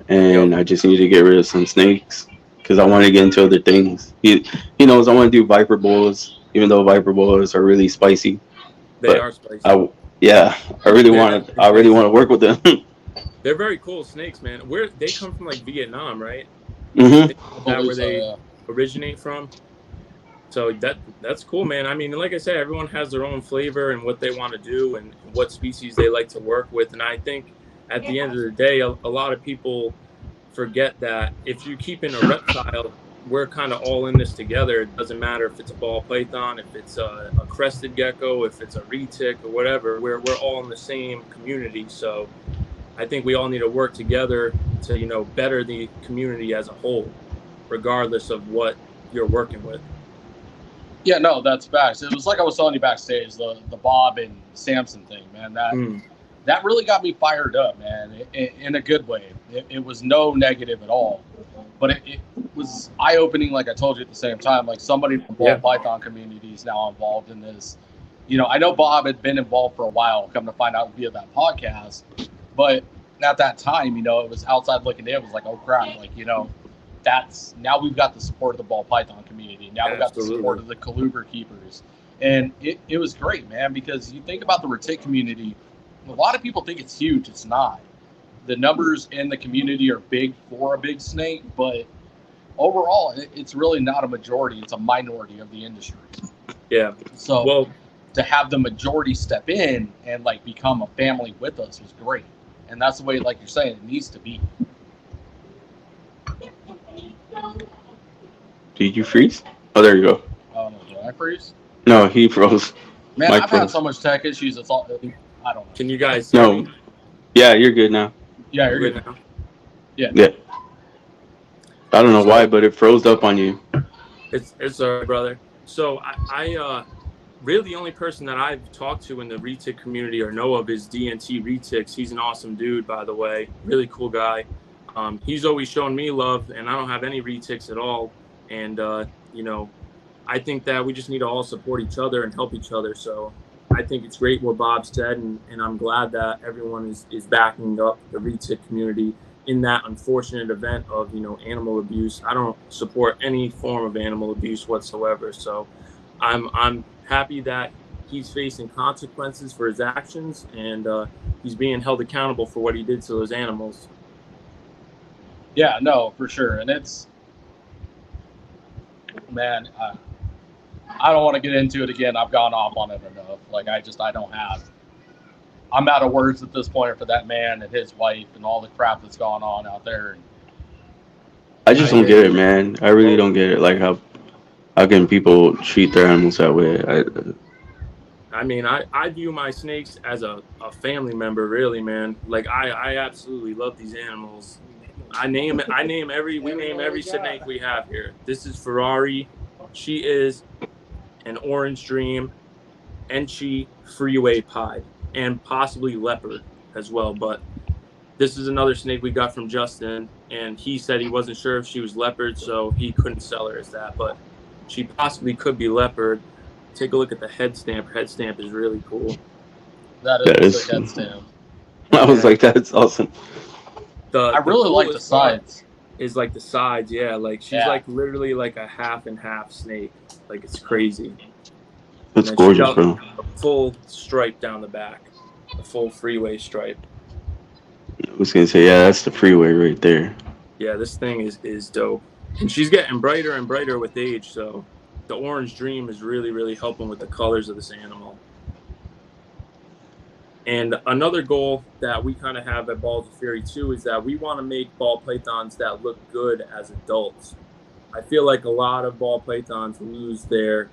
and I just needed to get rid of some snakes because I wanted to get into other things. He knows I want to do viper boas, even though viper boas are really spicy. They are spicy. I really want to work with them. They're very cool snakes, man. They come from like Vietnam, right? Mm-hmm. That's where they originate from. So that's cool, man. I mean, like I said, everyone has their own flavor and what they want to do and what species they like to work with. And I think at the end of the day, a lot of people forget that if you're keeping a reptile, we're kind of all in this together. It doesn't matter if it's a ball python, if it's a crested gecko, if it's a retic or whatever. We're all in the same community. So I think we all need to work together to, better the community as a whole, regardless of what you're working with. Yeah, no, that's facts. It was like I was telling you backstage, the Bob and Samson thing, man. That really got me fired up, man, in a good way. It was no negative at all. But it was eye-opening, like I told you at the same time. Like somebody from the ball python community is now involved in this. I know Bob had been involved for a while, come to find out via that podcast. But at that time, it was outside looking in. It was like, oh crap, like, that's now we've got the support of the ball python community. Now we've got the support of the Coluber keepers. And it was great, man, because you think about the retic community, a lot of people think it's huge. It's not. The numbers in the community are big for a big snake, but overall, it's really not a majority; it's a minority of the industry. Yeah. So, Well, to have the majority step in and like become a family with us was great, and that's the way, like you're saying, it needs to be. Did you freeze? Oh, there you go. Oh no, did I freeze? No, he froze. Man, Mike I've had froze. so much tech issues. It's all I don't know. can you guys hear No. me? Yeah, you're good now. Yeah, We're you're good good. now. Yeah. I don't know why, but it froze up on you. It's all right, brother. So I really the only person that I've talked to in the retic community or know of is DNT Retics. He's an awesome dude, by the way. Really cool guy. He's always shown me love, and I don't have any retics at all. And you know, I think that we just need to all support each other and help each other. So I think it's great what Bob said, and I'm glad that everyone is backing up the retic community in that unfortunate event of, you know, animal abuse. I don't support any form of animal abuse whatsoever. So I'm happy that he's facing consequences for his actions, and he's being held accountable for what he did to those animals. Yeah, no, for sure, and it's, man, I don't want to get into it again. I've gone off on it enough. Like I don't have. I'm out of words at this point for that man and his wife and all the crap that's gone on out there. I just don't get it, man. I really don't get it. Like how can people treat their animals that way? I mean, I view my snakes as a family member, really, man. Like I absolutely love these animals. We name every snake we have here. This is Ferrari. She is an Orange Dream, Enchi, Freeway Pied, and possibly Leopard as well. But this is another snake we got from Justin, and he said he wasn't sure if she was Leopard, so he couldn't sell her as that. But she possibly could be Leopard. Take a look at the head stamp. Her head stamp is really cool. That is a head stamp. I was like, that's awesome. I really like the sides. Is like the sides, yeah. Like she's like literally like a half and half snake. Like it's crazy. That's gorgeous, bro. A full stripe down the back, a full freeway stripe. I was gonna say, yeah, that's the freeway right there. Yeah, this thing is dope, and she's getting brighter and brighter with age. So the Orange Dream is really helping with the colors of this animal. And another goal that we kind of have at Balls of Fury too is that we want to make ball pythons that look good as adults. I feel like a lot of ball pythons lose their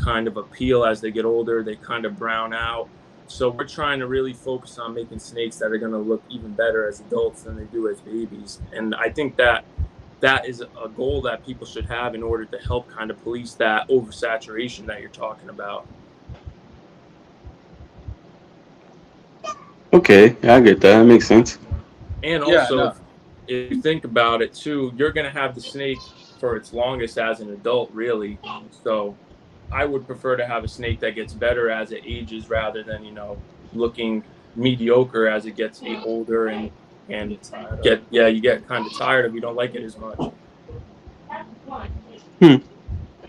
kind of appeal as they get older. They kind of brown out. So we're trying to really focus on making snakes that are going to look even better as adults than they do as babies. And I think that is a goal that people should have in order to help kind of police that oversaturation that you're talking about. Okay, I get that. That makes sense. And also, if you think about it too, you're going to have the snake for its longest as an adult, really. So I would prefer to have a snake that gets better as it ages rather than, you know, looking mediocre as it gets older and you get kind of tired of, you don't like it as much.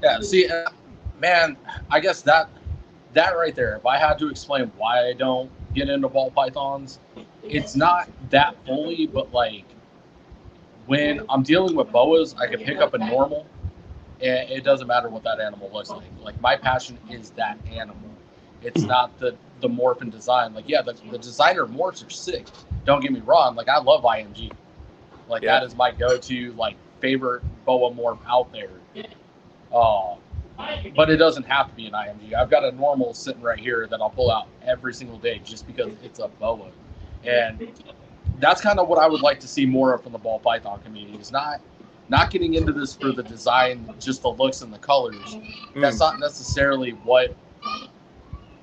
Yeah, see, man, I guess that right there, if I had to explain why I don't get into ball pythons, it's not that fully, but like when I'm dealing with boas, I can pick up a normal and it doesn't matter what that animal looks like. Like my passion is that animal. It's not the morph and design. Like, yeah, the designer morphs are sick. Don't get me wrong. Like I love IMG. Like that is my go-to like favorite boa morph out there. But it doesn't have to be an IMG. I've got a normal sitting right here that I'll pull out every single day just because it's a boa. And that's kind of what I would like to see more of from the ball python community. Is not getting into this for the design, just the looks and the colors. That's not necessarily what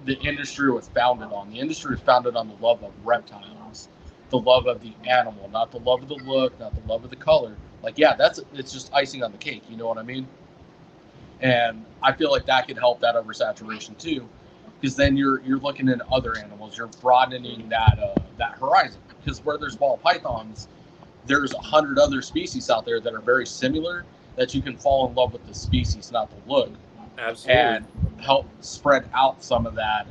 the industry was founded on. The industry was founded on the love of reptiles, the love of the animal, not the love of the look, not the love of the color. Like, yeah, it's just icing on the cake. You know what I mean? And I feel like that could help that oversaturation too, because then you're looking at other animals. You're broadening that horizon. Because where there's ball pythons, there's 100 other species out there that are very similar that you can fall in love with the species, not the look. Absolutely. And help spread out some of that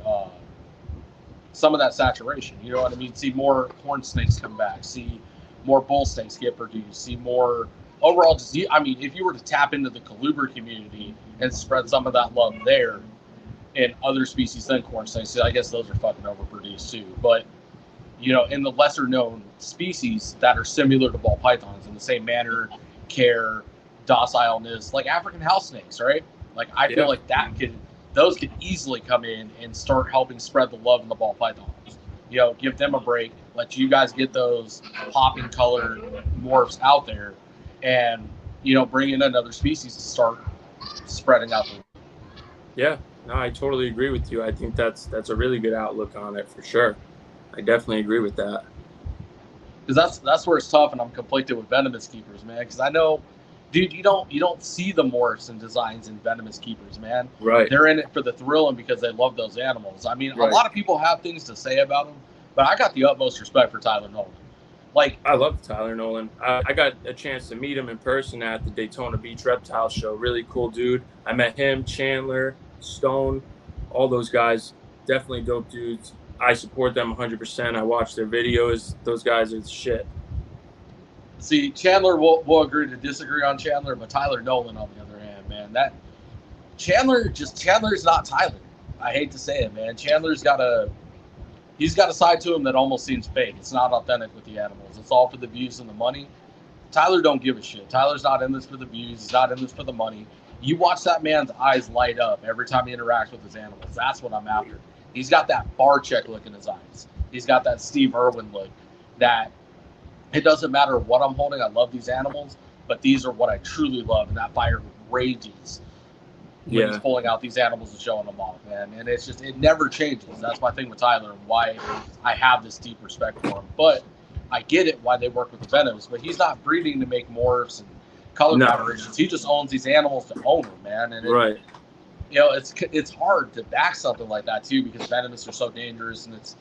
saturation. You know what I mean? See more horn snakes come back. See more bull snakes get produced. See more overall, just if you were to tap into the colubrid community and spread some of that love there, and other species than corn snakes, I guess those are fucking overproduced too. But in the lesser known species that are similar to ball pythons in the same manner, care, docileness, like African house snakes, right? Like I feel like those could easily come in and start helping spread the love in the ball pythons. Give them a break, let you guys get those popping color morphs out there, and bring in another species to start spreading out. Yeah, no, I totally agree with you. I think that's a really good outlook on it for sure. I definitely agree with that. Because that's where it's tough, and I'm conflicted with venomous keepers, man. Because I know, dude, you don't see the morphs and designs in venomous keepers, man. Right. They're in it for the thrill and because they love those animals. I mean, a lot of people have things to say about them, but I got the utmost respect for Tyler Nolan. Like, I love Tyler Nolan. I got a chance to meet him in person at the Daytona Beach Reptile Show. Really cool dude. I met him, Chandler, Stone, all those guys. Definitely dope dudes. I support them 100%. I watch their videos. Those guys are shit. See, Chandler will agree to disagree on Chandler, but Tyler Nolan, on the other hand, man, that Chandler's not Tyler. I hate to say it, man. He's got a side to him that almost seems fake. It's not authentic with the animals. It's all for the views and the money. Tyler don't give a shit. Tyler's not in this for the views. He's not in this for the money. You watch that man's eyes light up every time he interacts with his animals. That's what I'm after. He's got that bar check look in his eyes. He's got that Steve Irwin look that it doesn't matter what I'm holding. I love these animals, but these are what I truly love. And that fire rages when he's pulling out these animals and showing them off, man. And it's just, it never changes. That's my thing with Tyler and why I have this deep respect for him. But I get it why they work with the venoms, but he's not breeding to make morphs and color combinations. He just owns these animals to own them, man. And it's hard to back something like that too, because venomous are so dangerous, and it's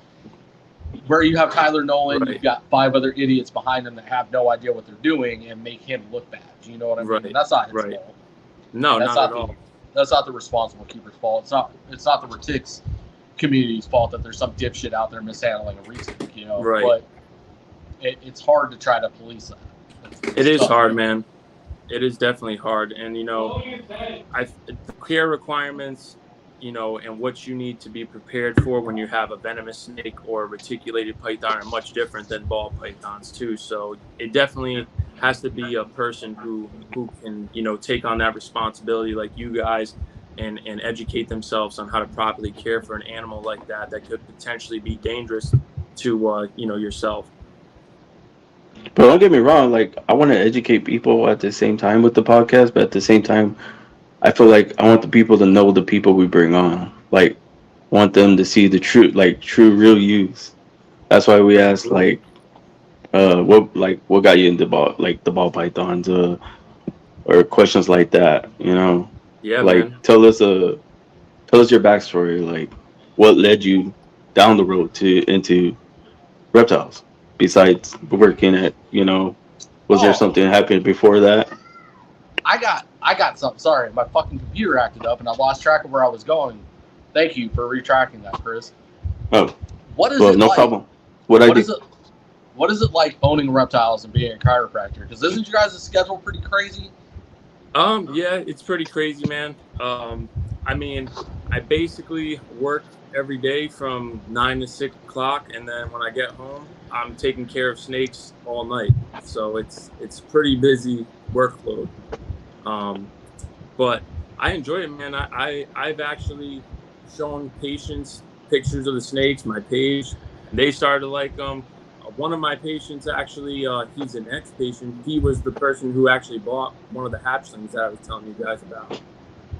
where you have Tyler Nolan, you've got 5 other idiots behind him that have no idea what they're doing and make him look bad. You know what I mean? And that's not his fault. No, that's not at all. That's not the responsible keeper's fault. It's not the Retix community's fault that there's some dipshit out there mishandling a retake, Right. But it's hard to try to police that. It is hard, man. It is definitely hard. And, the care requirements, and what you need to be prepared for when you have a venomous snake or a reticulated python are much different than ball pythons too. So it definitely has to be a person who can, take on that responsibility like you guys and educate themselves on how to properly care for an animal like that could potentially be dangerous to, yourself. But don't get me wrong, like, I want to educate people at the same time with the podcast, but at the same time, I feel like I want the people to know the people we bring on. Like, want them to see the true real use. That's why we asked, like, what got you into the ball pythons, or questions like that, Yeah, like, man. tell us your backstory, like, what led you down the road into reptiles besides working at, was there something that happened before that? I got something. Sorry, my fucking computer acted up and I lost track of where I was going. Thank you for retracting that, Chris. Oh, what is it no like? problem. What is it like owning reptiles and being a chiropractor? Because isn't you guys' schedule pretty crazy? Yeah, it's pretty crazy, man. I basically work every day from 9 to 6 o'clock, and then when I get home, I'm taking care of snakes all night. So it's pretty busy workload. But I enjoy it, man. I've actually shown patients pictures of the snakes, my page. They started to like them. One of my patients actually, he's an ex-patient. He was the person who actually bought one of the hatchlings that I was telling you guys about.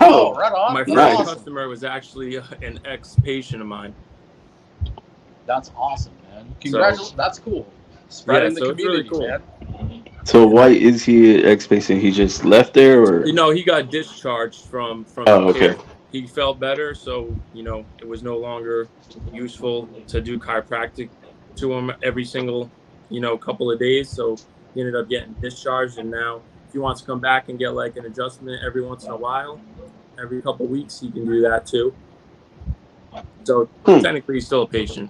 Oh, right on. My first customer was actually an ex-patient of mine. That's awesome, man. Congratulations. That's cool. Spreading the community, really cool. Man. So why is he an ex-patient? He just left there, or? He got discharged from okay. He felt better, so, it was no longer useful to do chiropractic to him every single, couple of days. So he ended up getting discharged, and now if he wants to come back and get like an adjustment every once in a while, every couple of weeks, he can do that too. So technically he's still a patient.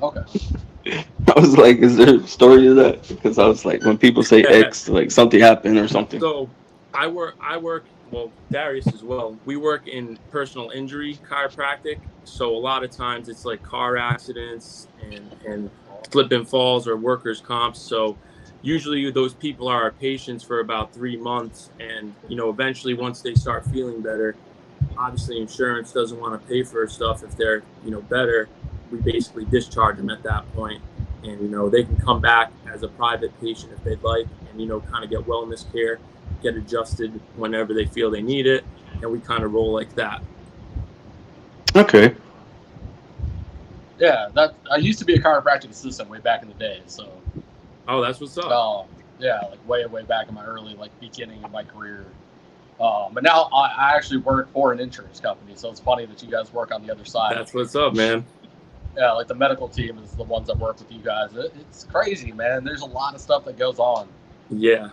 Okay. I was like, is there a story to that? Because I was like, when people say X, like something happened or something. So I work, well, Darius as well. We work in personal injury chiropractic. So a lot of times it's like car accidents and slip and falls or workers' comps. So usually those people are our patients for about 3 months. And, eventually once they start feeling better, obviously insurance doesn't want to pay for stuff if they're, better. We basically discharge them at that point. And, they can come back as a private patient if they'd like and, kind of get wellness care, get adjusted whenever they feel they need it. And we kind of roll like that. Okay. Yeah, that I used to be a chiropractic assistant way back in the day. So. Oh, that's what's up. Yeah, like way back in my early beginning of my career. But now I actually work for an insurance company, so it's funny that you guys work on the other side. That's what's up, man. Yeah, like the medical team is the ones that work with you guys. It's crazy, man. There's a lot of stuff that goes on. Yeah,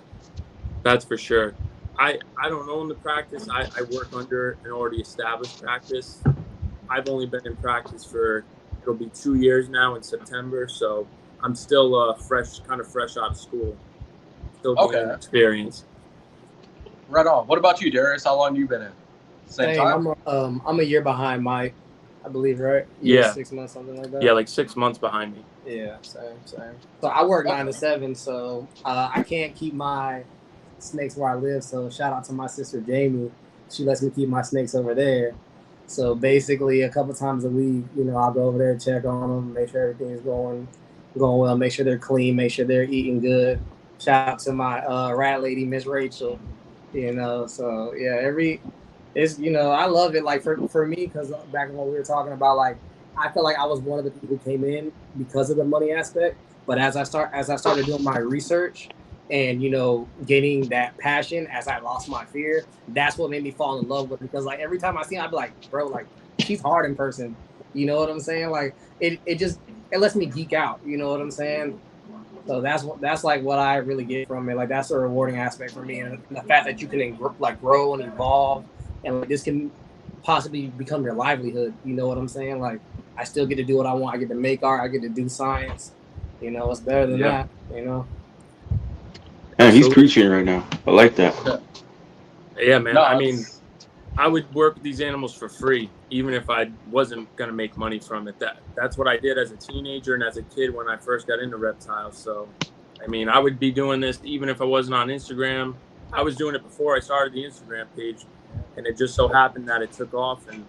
that's for sure. I don't own the practice. I work under an already established practice. I've only been in practice for, it'll be 2 years now in September, so I'm still fresh out of school. Still gaining experience. Right on. What about you, Darius? How long have you been in? Same time? I'm a year behind Mike, I believe, right? Yeah. 6 months, something like that. Yeah, like 6 months behind me. Yeah, same. So I work 9 to 7, so I can't keep my snakes where I live. So shout out to my sister Jamie. She lets me keep my snakes over there. So basically, a couple times a week, I'll go over there, check on them, make sure everything is going well, make sure they're clean, make sure they're eating good. Shout out to my rat lady, Miss Rachel. So yeah, I love it. Like for me, because back when we were talking about, like, I feel like I was one of the people who came in because of the money aspect. But as I started doing my research and gaining that passion, as I lost my fear, that's what made me fall in love with it. Because like every time I see her, I'd be like, bro, like she's hard in person. You know what I'm saying? Like it lets me geek out. You know what I'm saying? So that's like what I really get from it. Like that's a rewarding aspect for me, and the fact that you can grow and evolve, and like this can possibly become your livelihood. You know what I'm saying? Like I still get to do what I want. I get to make art. I get to do science. It's better than that. Yeah, he's preaching right now. I like that. Yeah, man. I mean, I would work with these animals for free, even if I wasn't going to make money from it. That's what I did as a teenager and as a kid when I first got into reptiles. So, I mean, I would be doing this even if I wasn't on Instagram. I was doing it before I started the Instagram page, and it just so happened that it took off. And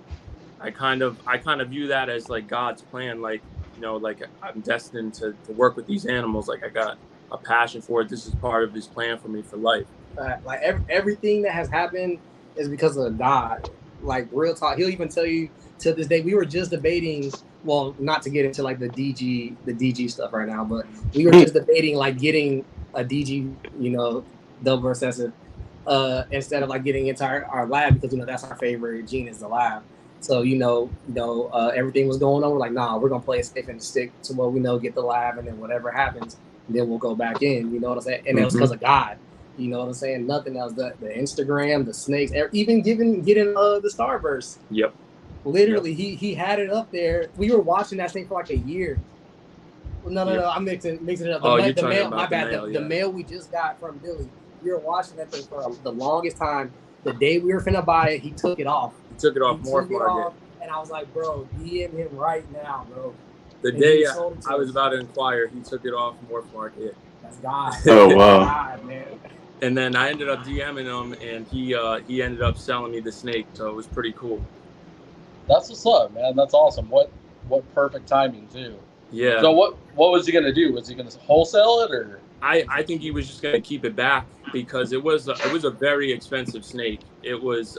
I kind of view that as like God's plan. Like, like I'm destined to work with these animals. Like I got a passion for it. This is part of his plan for me for life. Like everything that has happened is because of God. Like real talk, he'll even tell you to this day. We were just debating, well, not to get into like the DG stuff right now, but we were just debating like getting a DG, double recessive, instead of like getting into our lab, because that's our favorite gene is the lab. So everything was going on. We're like, nah, we're gonna play it safe and stick to what we know, get the lab, and then whatever happens, then we'll go back in. You know what I'm saying? And it was because of God. You know what I'm saying? Nothing else. The Instagram, the snakes, even getting the Starburst. Yep. Literally, he had it up there. We were watching that thing for like a year. No. I'm mixing it up. The mail. My bad. The mail we just got from Billy. We were watching that thing for the longest time. The day we were finna buy it, he took it off. He took it off Morph Market. And I was like, bro, DM him right now, bro. The day I was about to inquire, he took it off Morph Market. That's God. Oh wow. God, man. And then I ended up DMing him, and he ended up selling me the snake, so it was pretty cool. That's what's up, man. That's awesome. What perfect timing too. Yeah. So what was he gonna do? Was he gonna wholesale it, or? I think he was just gonna keep it back because it was a very expensive snake. It was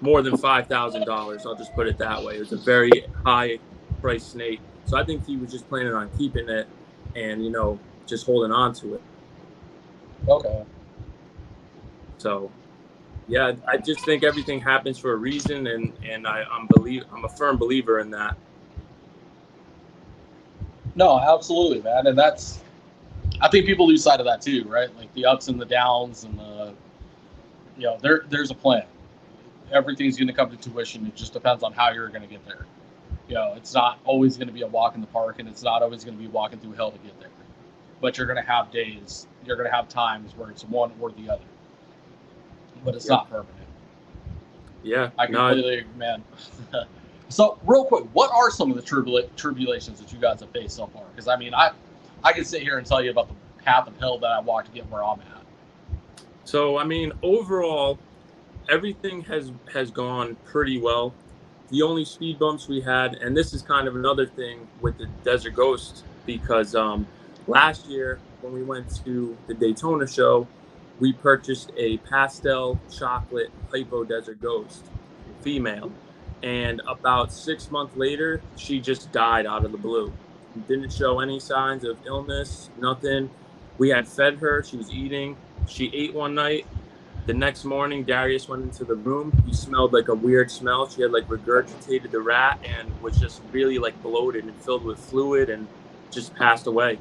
more than $5,000. I'll just put it that way. It was a very high price snake. So I think he was just planning on keeping it and just holding on to it. Okay. So, yeah, I just think everything happens for a reason, and I'm a firm believer in that. No, absolutely, man, and I think people lose sight of that too, right? Like the ups and the downs, and there's a plan. Everything's going to come to tuition. It just depends on how you're going to get there. It's not always going to be a walk in the park, and it's not always going to be walking through hell to get there. But you're going to have days, you're going to have times where it's one or the other. But it's not permanent. Yeah. I completely agree, man. So, real quick, what are some of the tribulations that you guys have faced so far? Because, I mean, I can sit here and tell you about the path of hell that I walked to get where I'm at. So, I mean, overall, everything has gone pretty well. The only speed bumps we had, and this is kind of another thing with the Desert Ghost, because last year when we went to the Daytona show, we purchased a pastel chocolate hypo Desert Ghost female. And about 6 months later, she just died out of the blue. Didn't show any signs of illness, nothing. We had fed her. She was eating. She ate one night. The next morning, Darius went into the room. He smelled like a weird smell. She had like regurgitated the rat and was just really like bloated and filled with fluid and just passed away.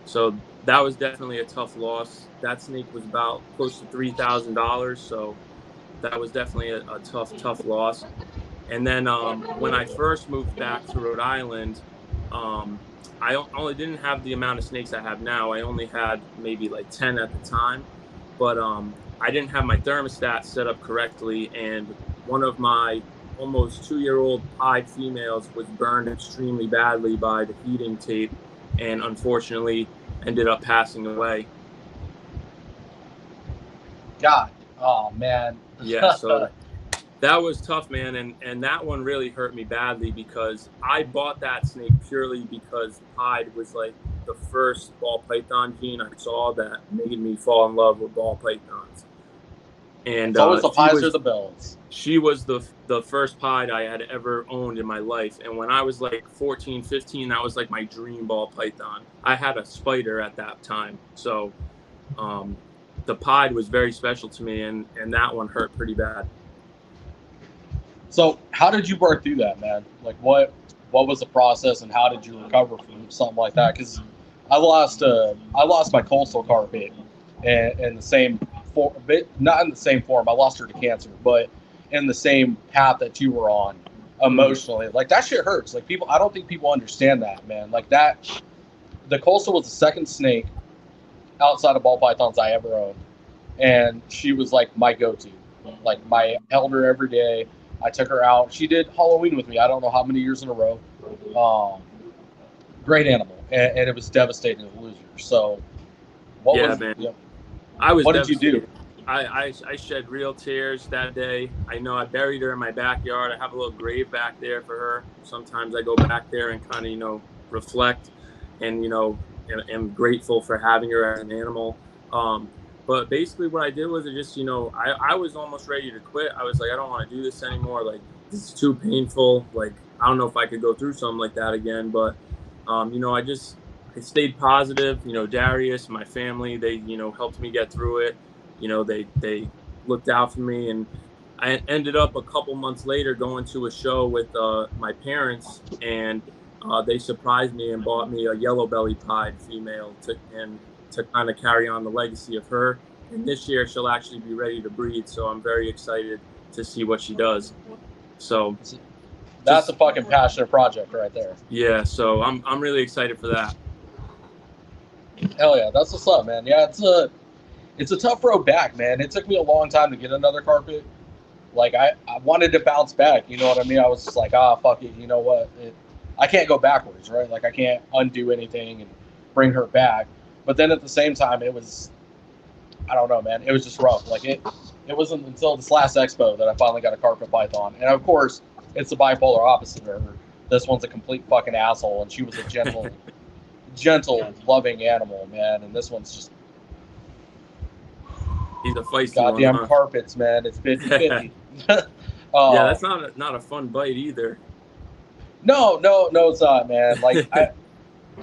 So that was definitely a tough loss. That snake was about close to $3,000. So that was definitely a tough loss. And then when I first moved back to Rhode Island, I only didn't have the amount of snakes I have now. I only had maybe like 10 at the time. But I didn't have my thermostat set up correctly, and one of my almost 2-year-old pied females was burned extremely badly by the heating tape and unfortunately ended up passing away. God, oh man. Yeah, so that was tough, man, and that one really hurt me badly because I bought that snake purely because pied was like the first ball python gene I saw that made me fall in love with ball pythons. And it's always the pies or the bells. She was the first pied I had ever owned in my life. And when I was like 14, 15, that was like my dream ball python. I had a spider at that time. So the pied was very special to me, and that one hurt pretty bad. So how did you work through that, man? Like what was the process and how did you recover from something like that? Because I lost my coastal carpet in the same form, not in the same form. I lost her to cancer, but in the same path that you were on emotionally. Like that shit hurts. Like I don't think people understand that, man. Like that, the coastal was the second snake outside of ball pythons I ever owned, and she was like my go-to. Like I held her every day. I took her out. She did Halloween with me. I don't know how many years in a row. Great animal, and it was devastating to lose her. So, what did you do? I shed real tears that day. I know I buried her in my backyard. I have a little grave back there for her. Sometimes I go back there and kind of, reflect and, am grateful for having her as an animal. But basically what I did was I was almost ready to quit. I was like, I don't want to do this anymore. Like, this is too painful. Like, I don't know if I could go through something like that again. But, I stayed positive. Darius, my family, they, helped me get through it. They looked out for me. And I ended up a couple months later going to a show with my parents. And they surprised me and bought me a yellow belly pied female to kind of carry on the legacy of her. And this year she'll actually be ready to breed. So I'm very excited to see what she does. So that's a fucking passionate project right there. Yeah. So I'm really excited for that. Hell yeah. That's what's up, man. Yeah. It's a tough road back, man. It took me a long time to get another carpet. Like I wanted to bounce back. You know what I mean? I was just like, fuck it. You know what? I can't go backwards, right? Like I can't undo anything and bring her back. But then at the same time, it was, I don't know, man. It was just rough. Like it wasn't until this last expo that I finally got a carpet python. And of course, it's the bipolar opposite of her. This one's a complete fucking asshole, and she was a gentle, loving animal, man. And this one's just, he's a feisty goddamn one, huh? Carpets, man. It's 50-50. Yeah, that's not a fun bite either. No, it's not, man. Like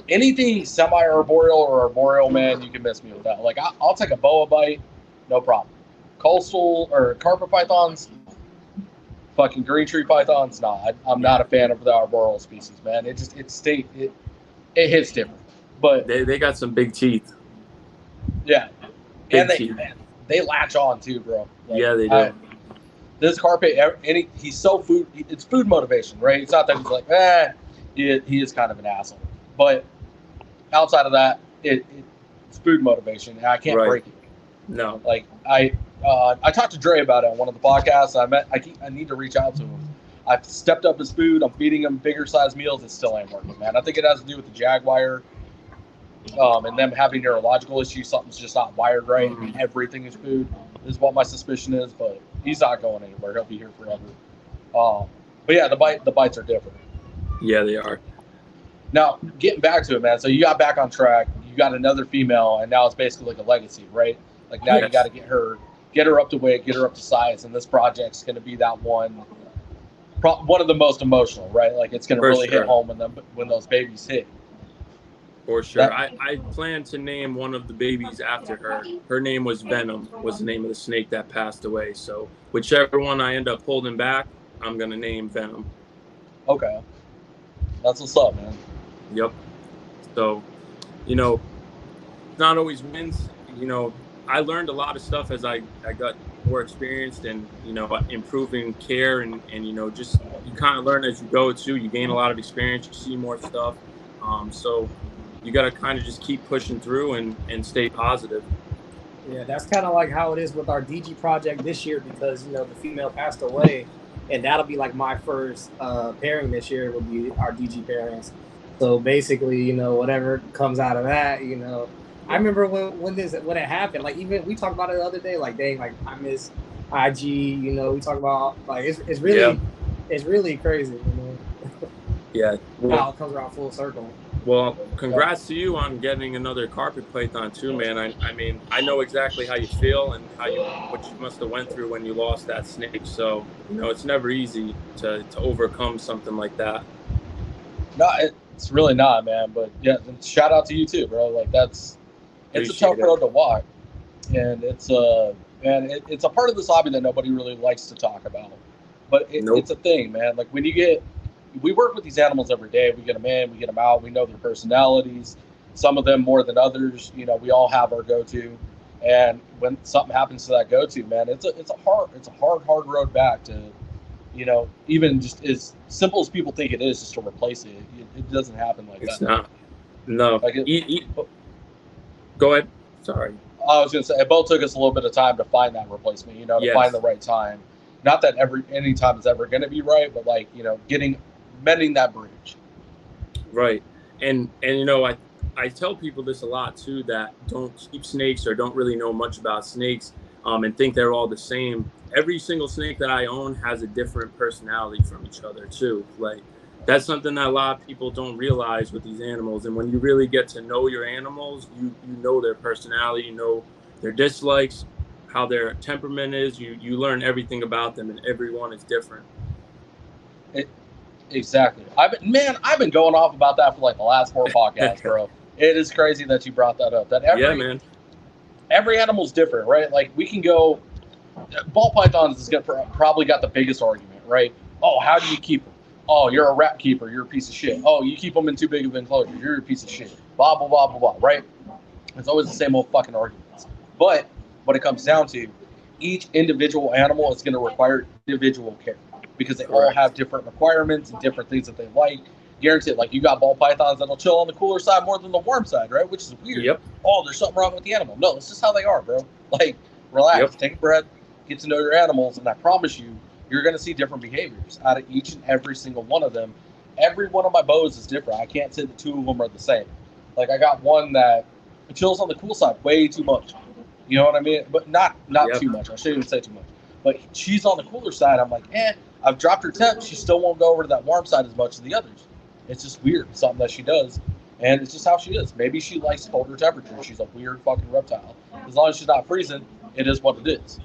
anything semi-arboreal or arboreal, man, you can miss me with that. Like, I'll take a boa bite, no problem. Coastal or carpet pythons, fucking green tree pythons, nah. I'm not a fan of the arboreal species, man. It hits different. But they got some big teeth. Yeah, big and teeth. they latch on too, bro. Like, yeah, they do. this carpet, he's so food. It's food motivation, right? It's not that he's like, he is kind of an asshole. But outside of that, it's food motivation, and I can't break it. No, like I talked to Dre about it on one of the podcasts. I need to reach out to him. I've stepped up his food. I'm feeding him bigger size meals. It still ain't working, man. I think it has to do with the Jaguar, and them having neurological issues. Something's just not wired right. Mm-hmm. Everything is food is what my suspicion is, but he's not going anywhere. He'll be here forever. But yeah, the bites are different. Yeah, they are. Now, getting back to it, man. So you got back on track. You got another female, and now it's basically like a legacy, right? Like now you got to get her up to weight, get her up to size, and this project's going to be that one of the most emotional, right? Like it's going to really hit home when those babies hit. For sure. I plan to name one of the babies after her. Her name was Venom, was the name of the snake that passed away. So whichever one I end up holding back, I'm going to name Venom. Okay. That's what's up, man. Yep. So, not always wins. I learned a lot of stuff as I got more experienced and, improving care and just you kind of learn as you go too. You gain a lot of experience, you see more stuff. So you got to kind of just keep pushing through and stay positive. Yeah, that's kind of like how it is with our DG project this year because, the female passed away. And that'll be like my first pairing this year will be our DG pairings. So basically, whatever comes out of that, I remember when it happened, like even we talked about it the other day, like dang, like I miss IG, we talk about like it's really crazy, Yeah. How it comes around full circle. Well, congrats to you on getting another carpet python too, man. I mean, I know exactly how you feel and what you must have went through when you lost that snake. So, it's never easy to overcome something like that. No, it's really not, man. But yeah, shout out to you too, bro. Like it's a tough road to walk, and it's a part of this hobby that nobody really likes to talk about. But it's a thing, man. Like we work with these animals every day. We get them in, we get them out. We know their personalities. Some of them more than others. We all have our go-to. And when something happens to that go-to, man, it's a hard road back to, even just as simple as people think it is, just to replace it. It doesn't happen like that. It's not. No. Go ahead. Sorry. I was gonna say it both took us a little bit of time to find that replacement. To find the right time. Not that any time is ever going to be right, but mending that bridge. Right. And I tell people this a lot too, that don't keep snakes or don't really know much about snakes and think they're all the same. Every single snake that I own has a different personality from each other too. Like that's something that a lot of people don't realize with these animals. And when you really get to know your animals, you know their personality, their dislikes, how their temperament is. You learn everything about them, and everyone is different. Exactly. I've been going off about that for like the last 4 podcasts, bro. It is crazy that you brought that up. Every animal's different, right? Like we can go. Ball pythons is probably got the biggest argument, right? Oh, how do you keep them? Oh, you're a rat keeper. You're a piece of shit. Oh, you keep them in too big of an enclosure. You're a piece of shit. Blah blah blah blah blah. Right? It's always the same old fucking arguments. But what it comes down to, each individual animal is going to require individual care. Because they all have different requirements and different things that they like. Guaranteed, like you got ball pythons that'll chill on the cooler side more than the warm side, right? Which is weird. Yep. Oh, there's something wrong with the animal. No, it's just how they are, bro. Like, relax, take a breath, get to know your animals, and I promise you, you're going to see different behaviors out of each and every single one of them. Every one of my bows is different. I can't say the 2 of them are the same. Like, I got one that chills on the cool side way too much. You know what I mean? But not too much. I shouldn't even say too much. But she's on the cooler side. I'm like, I've dropped her temp. She still won't go over to that warm side as much as the others. It's just weird. It's something that she does. And it's just how she is. Maybe she likes colder temperature. She's a weird fucking reptile. As long as she's not freezing, it is what it is.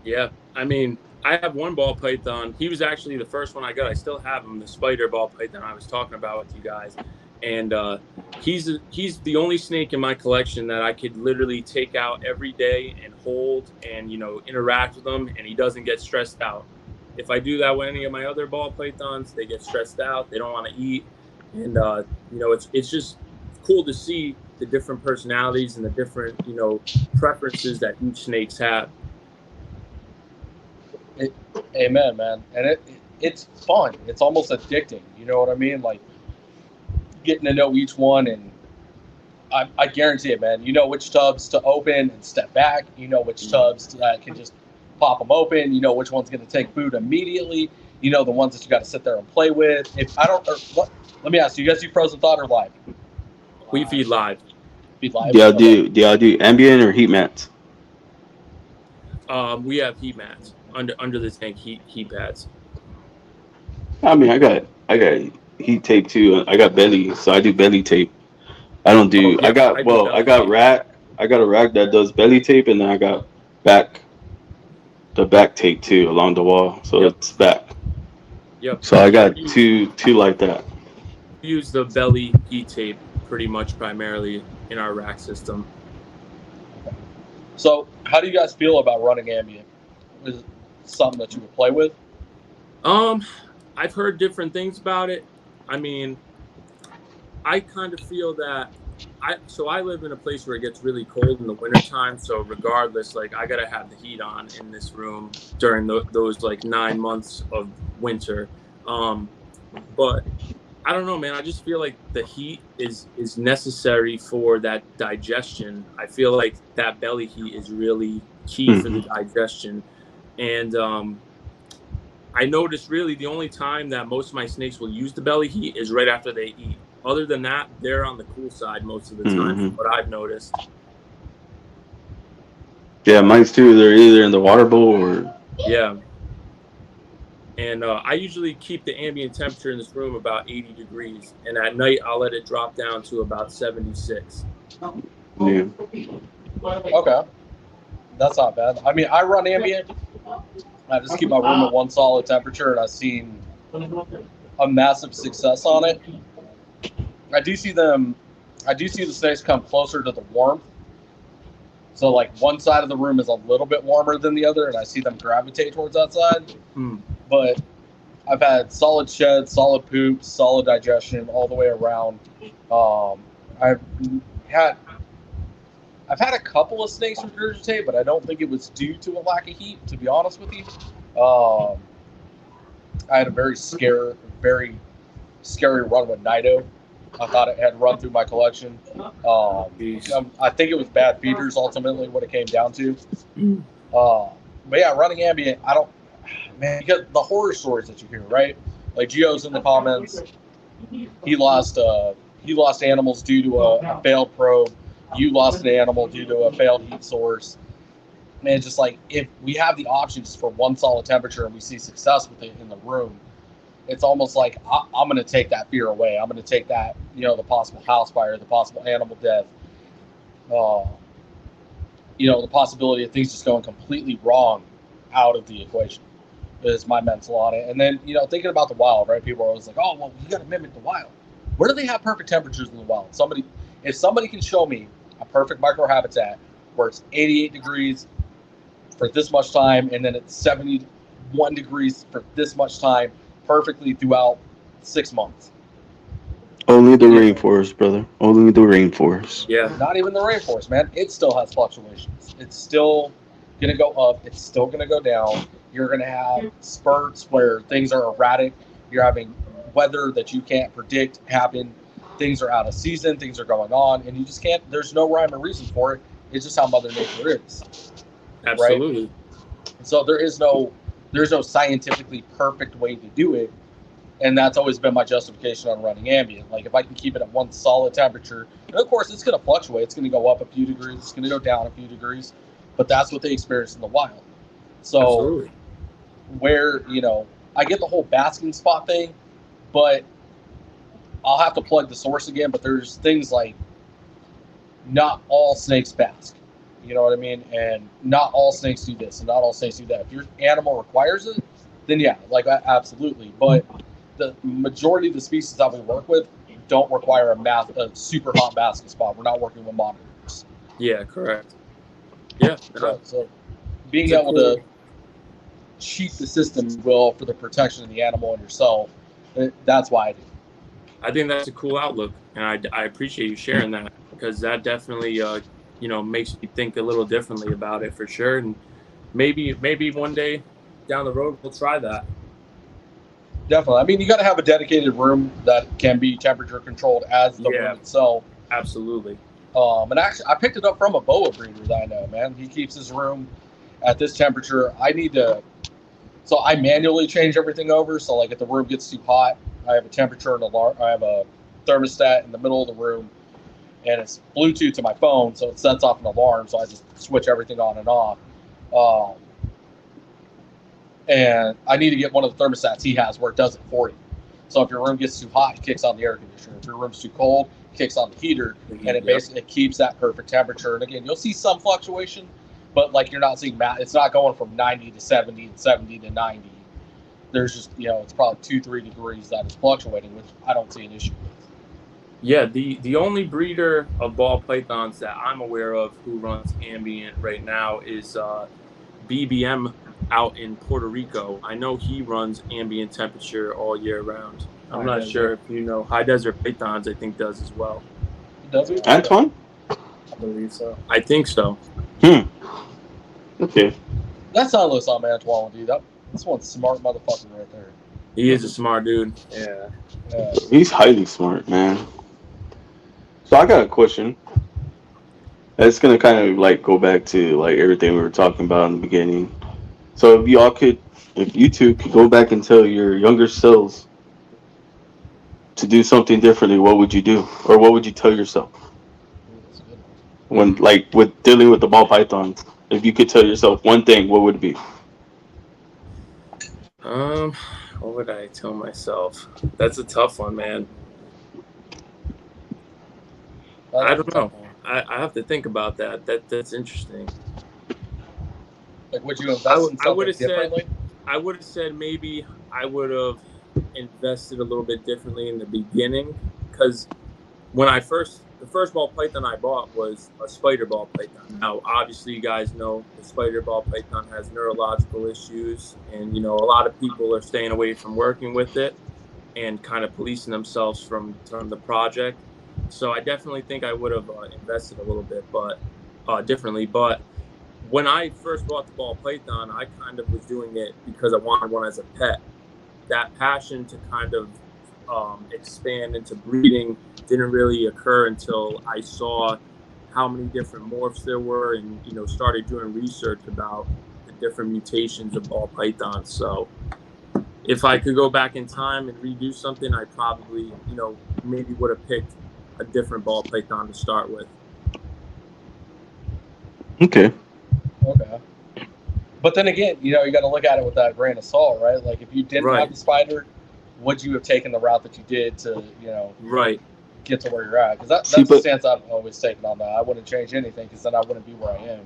Yeah. I mean, I have one ball python. He was actually the first one I got. I still have him, the spider ball python I was talking about with you guys. And he's the only snake in my collection that I could literally take out every day and hold and, interact with him, and he doesn't get stressed out. If I do that with any of my other ball pythons, they get stressed out. They don't want to eat. And, it's just cool to see the different personalities and the different, preferences that each snakes have. Amen, man. And it's fun. It's almost addicting. You know what I mean? Like getting to know each one, and I guarantee it, man. You know which tubs to open and step back. You know which tubs that can just pop them open. You know which one's going to take food immediately. You know the ones that you got to sit there and play with. If I don't, let me ask you guys: do frozen thought or live? We feed live. Feed live. Yeah, I do ambient or heat mats. We have heat mats under the tank heat pads. I mean, I got heat tape too. I got belly, so I do belly tape. I don't do. Oh, yeah, I got rack. I got a rack that does belly tape, and then I got the back tape too along the wall, so it's back. Yep. So I got two like that. We use the belly heat tape pretty much primarily in our rack system. So, how do you guys feel about running ambient? Is it something that you would play with? I've heard different things about it. I mean, I kind of feel that I live in a place where it gets really cold in the wintertime. So regardless, like I gotta have the heat on in this room during those like 9 months of winter. But I don't know, man. I just feel like the heat is necessary for that digestion. I feel like that belly heat is really key for the digestion. And I noticed really the only time that most of my snakes will use the belly heat is right after they eat. Other than that, they're on the cool side most of the time, from what I've noticed. Yeah, mine's too. They're either in the water bowl or... Yeah. And I usually keep the ambient temperature in this room about 80 degrees. And at night, I'll let it drop down to about 76. Yeah. Okay. That's not bad. I mean, I run ambient. I just keep my room at one solid temperature, and I've seen a massive success on it. I do see the snakes come closer to the warmth. So, like, one side of the room is a little bit warmer than the other, and I see them gravitate towards that side. But I've had solid sheds, solid poops, solid digestion all the way around. I've had a couple of snakes regurgitate, but I don't think it was due to a lack of heat, to be honest with you. I had a very scary run with Nido. I thought it had run through my collection. I think it was bad feeders ultimately what it came down to. But yeah, running ambient, because the horror stories that you hear, right? Like Gio's in the comments, he lost animals due to a failed probe. You lost an animal due to a failed heat source. Man, just like if we have the options for one solid temperature and we see success with it in the room, it's almost like I'm going to take that fear away. I'm going to take that, the possible house fire, the possible animal death, the possibility of things just going completely wrong out of the equation is my mental on it. And then, thinking about the wild, right? People are always like, oh, well, you got to mimic the wild. Where do they have perfect temperatures in the wild? If somebody can show me a perfect microhabitat where it's 88 degrees for this much time and then it's 71 degrees for this much time perfectly throughout 6 months. Only the rainforest, brother. Only the rainforest. Yeah. Not even the rainforest, man. It still has fluctuations. It's still going to go up. It's still going to go down. You're going to have spurts where things are erratic. You're having weather that you can't predict happen. Things are out of season. Things are going on. And you just can't. There's no rhyme or reason for it. It's just how Mother Nature is. Absolutely. Right? So there's no scientifically perfect way to do it. And that's always been my justification on running ambient. Like if I can keep it at one solid temperature, and of course it's going to fluctuate. It's going to go up a few degrees. It's going to go down a few degrees. But that's what they experience in the wild. So Absolutely. Where, I get the whole basking spot thing, but I'll have to plug the source again. But there's things like not all snakes bask. You know what I mean? And not all snakes do this and not all snakes do that. If your animal requires it, then yeah, like absolutely. But the majority of the species that we work with don't require a super hot basking spot. We're not working with monitors. Yeah, correct. Yeah. So being able to cheat the system, will, for the protection of the animal and yourself, that's why I do. I think that's a cool outlook, and I appreciate you sharing that, because that definitely makes me think a little differently about it for sure. And maybe one day down the road we'll try that. Definitely. I mean, you got to have a dedicated room that can be temperature controlled as the room itself. Absolutely. And actually, I picked it up from a boa breeder that I know, man. He keeps his room at this temperature. So I manually change everything over. So like if the room gets too hot, I have a temperature and I have a thermostat in the middle of the room, and it's Bluetooth to my phone, so it sets off an alarm. So I just switch everything on and off. And I need to get one of the thermostats he has where it does it for you. So if your room gets too hot, it kicks on the air conditioner. If your room's too cold, it kicks on the heater, and it basically keeps that perfect temperature. And again, you'll see some fluctuation, but like you're not seeing it's not going from 90 to 70 and 70 to 90. There's just, it's probably 2-3 degrees that is fluctuating, which I don't see an issue with. Yeah, the only breeder of ball pythons that I'm aware of who runs ambient right now is BBM out in Puerto Rico. I know he runs ambient temperature all year round. I'm not sure if you know. High Desert Pythons, I think, does as well. Does he? Antoine? I believe so. I think so. Okay. That's not Louis on Antoine, dude. This one's smart motherfucker right there. He is a smart dude. Yeah. He's highly smart, man. So I got a question. It's gonna kind of like go back to like everything we were talking about in the beginning. So if you two could go back and tell your younger selves to do something differently, what would you do, or what would you tell yourself when like with dealing with the ball pythons? If you could tell yourself one thing, what would it be? What would I tell myself? That's a tough one, man. I don't know. I have to think about that. That's interesting. Like, would you invest in something differently? I would have said maybe I would have invested a little bit differently in the beginning, because when the first ball python I bought was a spider ball python. Now, obviously, you guys know the spider ball python has neurological issues, and a lot of people are staying away from working with it and kind of policing themselves from the project. So I definitely think I would have invested a little bit, but differently. But when I first bought the ball python, I kind of was doing it because I wanted one as a pet. That passion to kind of expand into breeding didn't really occur until I saw how many different morphs there were, and started doing research about the different mutations of ball pythons. So if I could go back in time and redo something, I probably maybe would have picked a different ball python to start with. Okay. But then again, you got to look at it with that grain of salt, right? Like, if you didn't have the spider, would you have taken the route that you did to, get to where you're at? Because that's the stance I've always taken on that. I wouldn't change anything, because then I wouldn't be where I am.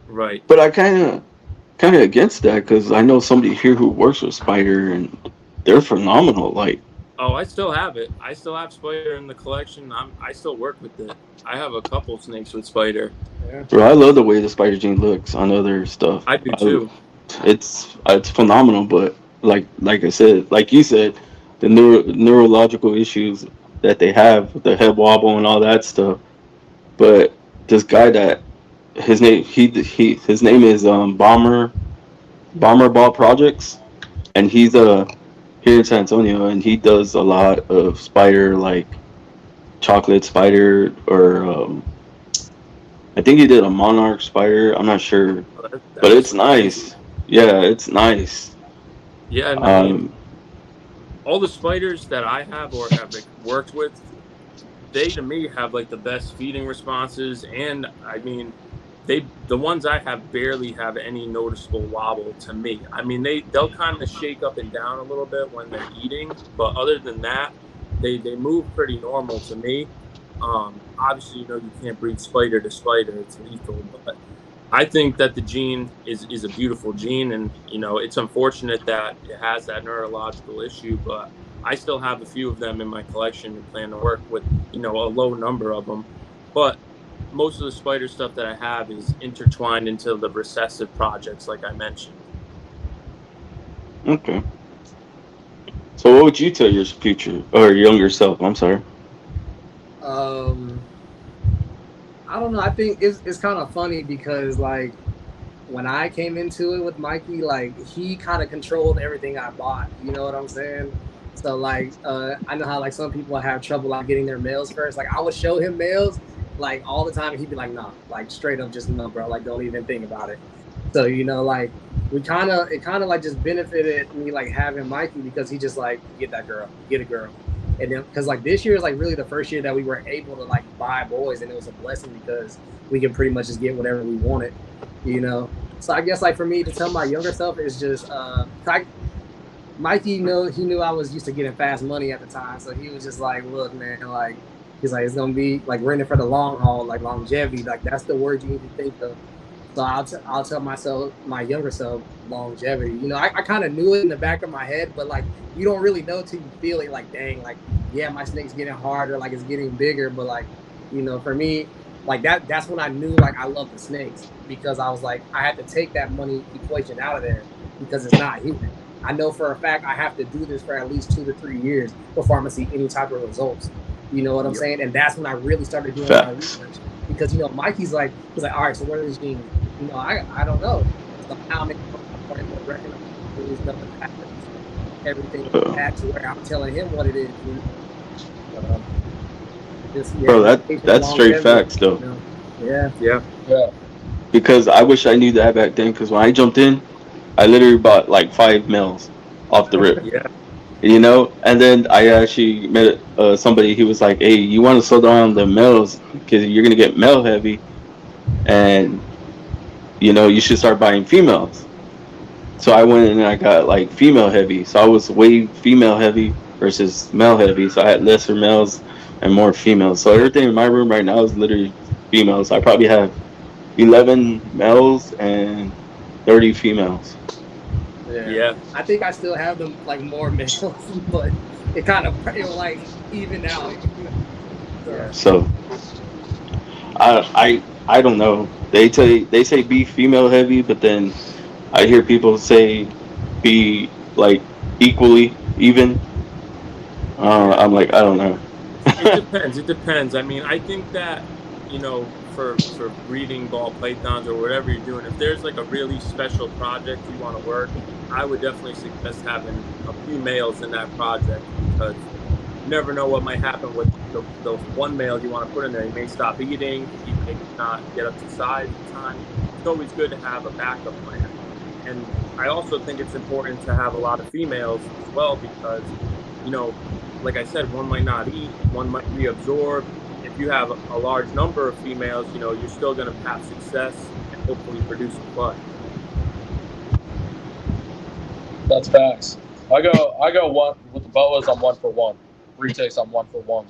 Right. But I kind of against that, because I know somebody here who works with spider, and they're phenomenal. Like, oh, I still have it. I still have spider in the collection. I still work with it. I have a couple snakes with spider. Yeah. Bro, I love the way the spider gene looks on other stuff. I do too. It's phenomenal, but like I said, like you said, the neurological issues that they have, the head wobble and all that stuff. But this guy that his name is Bomber Ball Projects, and he's here in San Antonio, and he does a lot of spider, like chocolate spider, or I think he did a monarch spider. I'm not sure, but it's nice. Yeah, it's nice. Yeah, and I mean, all the spiders that I have or have worked with, they to me have like the best feeding responses, and I mean, the ones I have barely have any noticeable wobble to me. I mean, they'll kind of shake up and down a little bit when they're eating, but other than that, they move pretty normal to me. Obviously, you can't breed spider to spider; it's lethal. But I think that the gene is a beautiful gene, and it's unfortunate that it has that neurological issue. But I still have a few of them in my collection and plan to work with a low number of them. But most of the spider stuff that I have is intertwined into the recessive projects, like I mentioned. Okay. So what would you tell your future or younger self? I'm sorry. I don't know. I think it's kind of funny because, like, when I came into it with Mikey, like he kind of controlled everything I bought. You know what I'm saying? So like, I know how like some people have trouble like getting their males first. Like I would show him males like all the time, and he'd be like, "Nah, like straight up, just no, bro. Like don't even think about it." So like it kind of like just benefited me like having Mikey because he just like get that girl, get a girl, and then because like this year is like really the first year that we were able to like buy boys, and it was a blessing because we can pretty much just get whatever we wanted. So I guess like for me to tell my younger self is just Mikey knew I was used to getting fast money at the time, so he was just like, look, man, like he's like it's gonna be like renting for the long haul, like longevity, like that's the word you need to think of. So I'll tell my younger self longevity. I kind of knew it in the back of my head, but like you don't really know till you feel it. Like dang, like yeah, my snake's getting harder, like it's getting bigger, but like for me. Like that's when I knew like I love the snakes because I was like I had to take that money equation out of there because it's not human. I know for a fact I have to do this for at least 2 to 3 years before I'm gonna see any type of results. You know what I'm saying? And that's when I really started doing my research because Mikey's like he's like all right, so what are these genes? I don't know. So now I'm recognize nothing happens. Everything back to where I'm telling him what it is. Bro, that's straight facts though. Yeah. Because I wish I knew that back then. Because when I jumped in, I literally bought like 5 males off the rip. And then I actually met somebody. He was like, "Hey, you want to slow down the males because you're gonna get male heavy, and you should start buying females." So I went and I got like female heavy. So I was way female heavy versus male heavy. So I had lesser males and more females. So everything in my room right now is literally females. I probably have 11 males and 30 females. Yeah. I think I still have them like more males, but it will like even out. So I don't know. They say be female heavy, but then I hear people say be like equally even. I'm like, I don't know. It depends. I mean, I think that for breeding ball pythons or whatever you're doing, if there's like a really special project you want to work, I would definitely suggest having a few males in that project because you never know what might happen with the one male you want to put in there. He may stop eating, he may not get up to size in time. It's always good to have a backup plan. And I also think it's important to have a lot of females as well because, like I said, one might not eat, one might reabsorb. If you have a large number of females, you're still going to have success and hopefully produce a bud. That's facts. I go one with the boas. I'm 1 for 1. Retakes. I'm 1 for 1.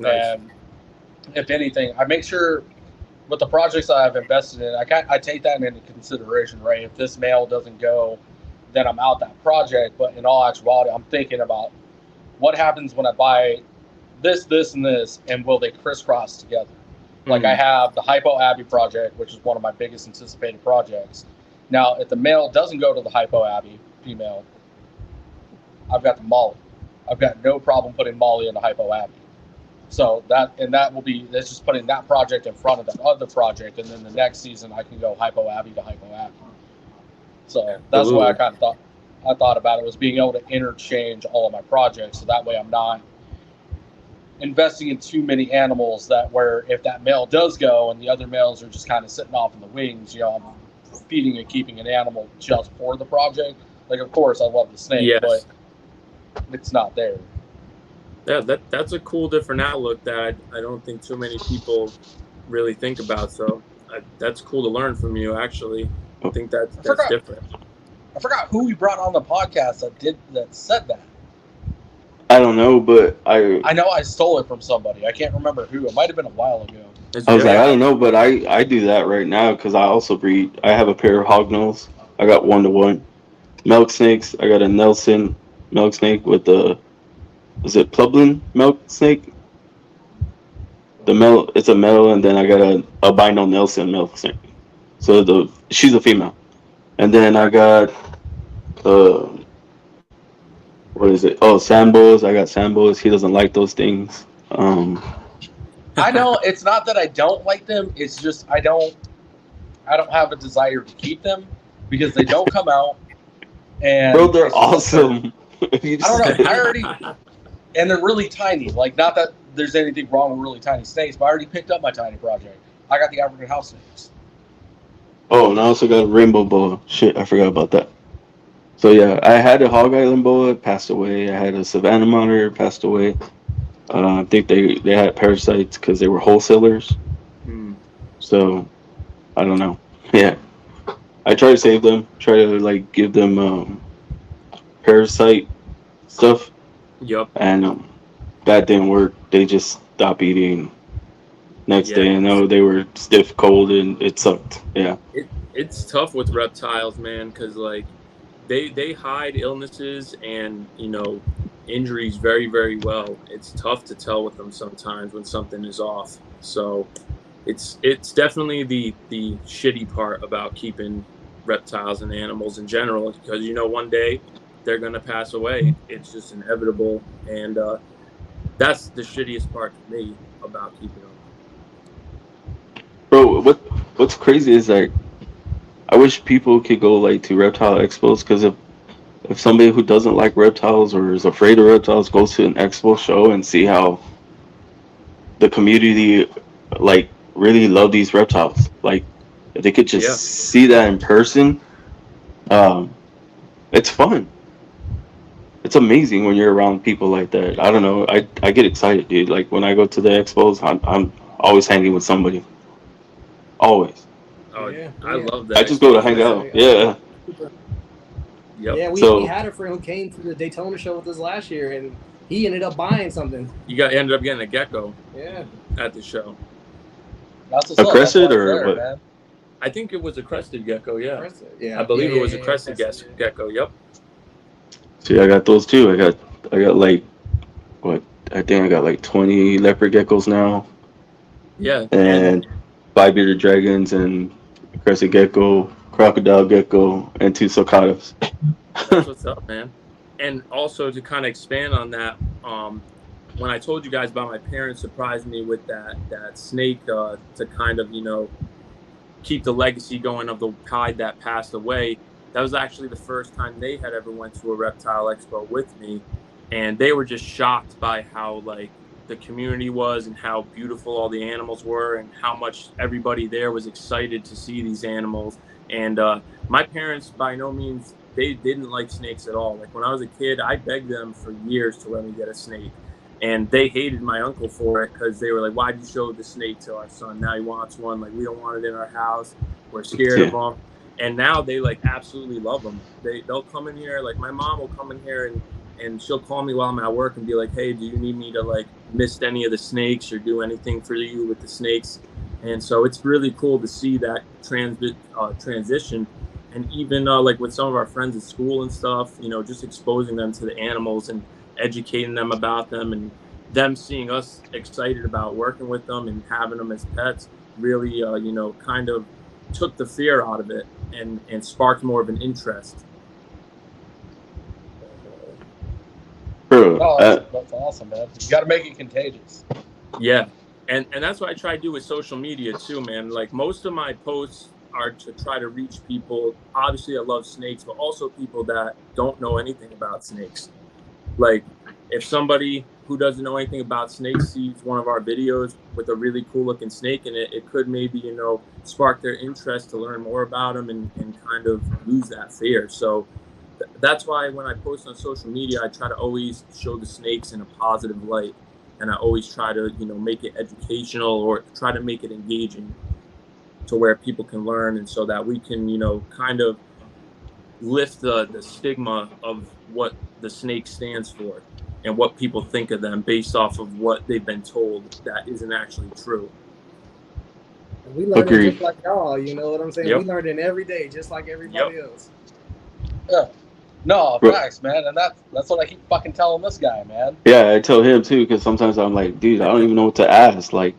Nice. And if anything, I make sure with the projects I've invested in, I take that into consideration. Right, if this male doesn't go, then I'm out that project. But in all actuality, I'm thinking about what happens when I buy this, and this, and will they crisscross together? Like I have the Hypo Abbey project, which is one of my biggest anticipated projects. Now, if the male doesn't go to the Hypo Abbey female, I've got the Molly. I've got no problem putting Molly in the Hypo Abbey. So that's just putting that project in front of that other project, and then the next season I can go Hypo Abbey to Hypo Abbey. So that's why I kind of thought about it was being able to interchange all of my projects, so that way I'm not investing in too many animals that where if that male does go and the other males are just kind of sitting off in the wings, I'm feeding and keeping an animal just for the project. Like, of course, I love the snake, but it's not there. Yeah, that's a cool different outlook that I don't think too many people really think about. So that's cool to learn from you, actually. I think that's different. I forgot who we brought on the podcast that said that. I don't know, but I know I stole it from somebody. I can't remember who. It might have been a while ago. I was like, I don't know, but I do that right now because I also breed. I have a pair of hognose. I got 1-to-1 milk snakes. I got a Nelson milk snake with is it Plublin milk snake? It's a male, and then I got a albino Nelson milk snake. So she's a female, and then I got what is it? Oh, Sambos. I got Sambos. He doesn't like those things. I know it's not that I don't like them. It's just I don't I don't have a desire to keep them because they don't come out. And Bro, they're awesome. I don't know. I already, and they're really tiny. Like, not that there's anything wrong with really tiny snakes, but I already picked up my tiny project. I got the African house snakes. Oh, and I also got a rainbow boa. Shit, I forgot about that. So yeah, I had a hog island boa, passed away. I had a savannah monitor, passed away. I think they had parasites because they were wholesalers. So I don't know. Yeah, I try to save them. Try to like give them parasite stuff. Yep. And that didn't work. They just stopped eating. Next day, I know they were stiff, cold, and it sucked. Yeah. It's tough with reptiles, man, because like they hide illnesses and injuries very, very well. It's tough to tell with them sometimes when something is off. So it's definitely the shitty part about keeping reptiles and animals in general, because one day they're gonna pass away. It's just inevitable, and that's the shittiest part to me about keeping them. Bro, what's crazy is like, I wish people could go like to reptile expos, because if somebody who doesn't like reptiles or is afraid of reptiles goes to an expo show and see how the community like really love these reptiles, like if they could just see that in person, it's fun. It's amazing when you're around people like that. I don't know. I get excited, dude. Like when I go to the expos, I'm always hanging with somebody. Always. Oh yeah, I love that. I just go to hang out. Yeah. Yep. Yeah, we had a friend who came to the Daytona show with us last year, and he ended up buying something. Ended up getting a gecko. Yeah. At the show. That's a crested or what? Man. I think it was a crested gecko. Yeah. Crested. Yeah. I believe it was a crested gecko. Yep. See, I got those too. I got like what? I think I got like 20 leopard geckos now. Yeah. And 5-bearded dragons and crested gecko, crocodile gecko, and 2 sulcatas. That's what's up, man. And also to kind of expand on that, when I told you guys about my parents surprised me with that snake to kind of keep the legacy going of the tide that passed away. That was actually the first time they had ever went to a reptile expo with me, and they were just shocked by how like the community was and how beautiful all the animals were and how much everybody there was excited to see these animals. And my parents, by no means, they didn't like snakes at all. Like when I was a kid, I begged them for years to let me get a snake, and they hated my uncle for it because they were like, "Why'd you show the snake to our son? Now he wants one. Like we don't want it in our house. We're scared of them." And now they like absolutely love them. They'll come in here. Like my mom will come in here and she'll call me while I'm at work and be like, "Hey, do you need me to like mist any of the snakes or do anything for you with the snakes?" And so it's really cool to see that transition. And even like with some of our friends at school and stuff, just exposing them to the animals and educating them about them, and them seeing us excited about working with them and having them as pets really, kind of took the fear out of it and sparked more of an interest. Oh, that's awesome, man. You got to make it contagious. Yeah. And that's what I try to do with social media too, man. Like most of my posts are to try to reach people. Obviously, I love snakes, but also people that don't know anything about snakes. Like if somebody who doesn't know anything about snakes sees one of our videos with a really cool looking snake in it, it could maybe, spark their interest to learn more about them and kind of lose that fear. So that's why when I post on social media, I try to always show the snakes in a positive light. And I always try to, make it educational or try to make it engaging to where people can learn, and so that we can, kind of lift the stigma of what the snake stands for and what people think of them based off of what they've been told that isn't actually true. We learn it just like y'all, you know what I'm saying? Yep. We learn it every day, just like everybody else. Yeah. No, facts, man, and that's what I keep fucking telling this guy, man. Yeah, I tell him too, because sometimes I'm like, dude, I don't even know what to ask. Like,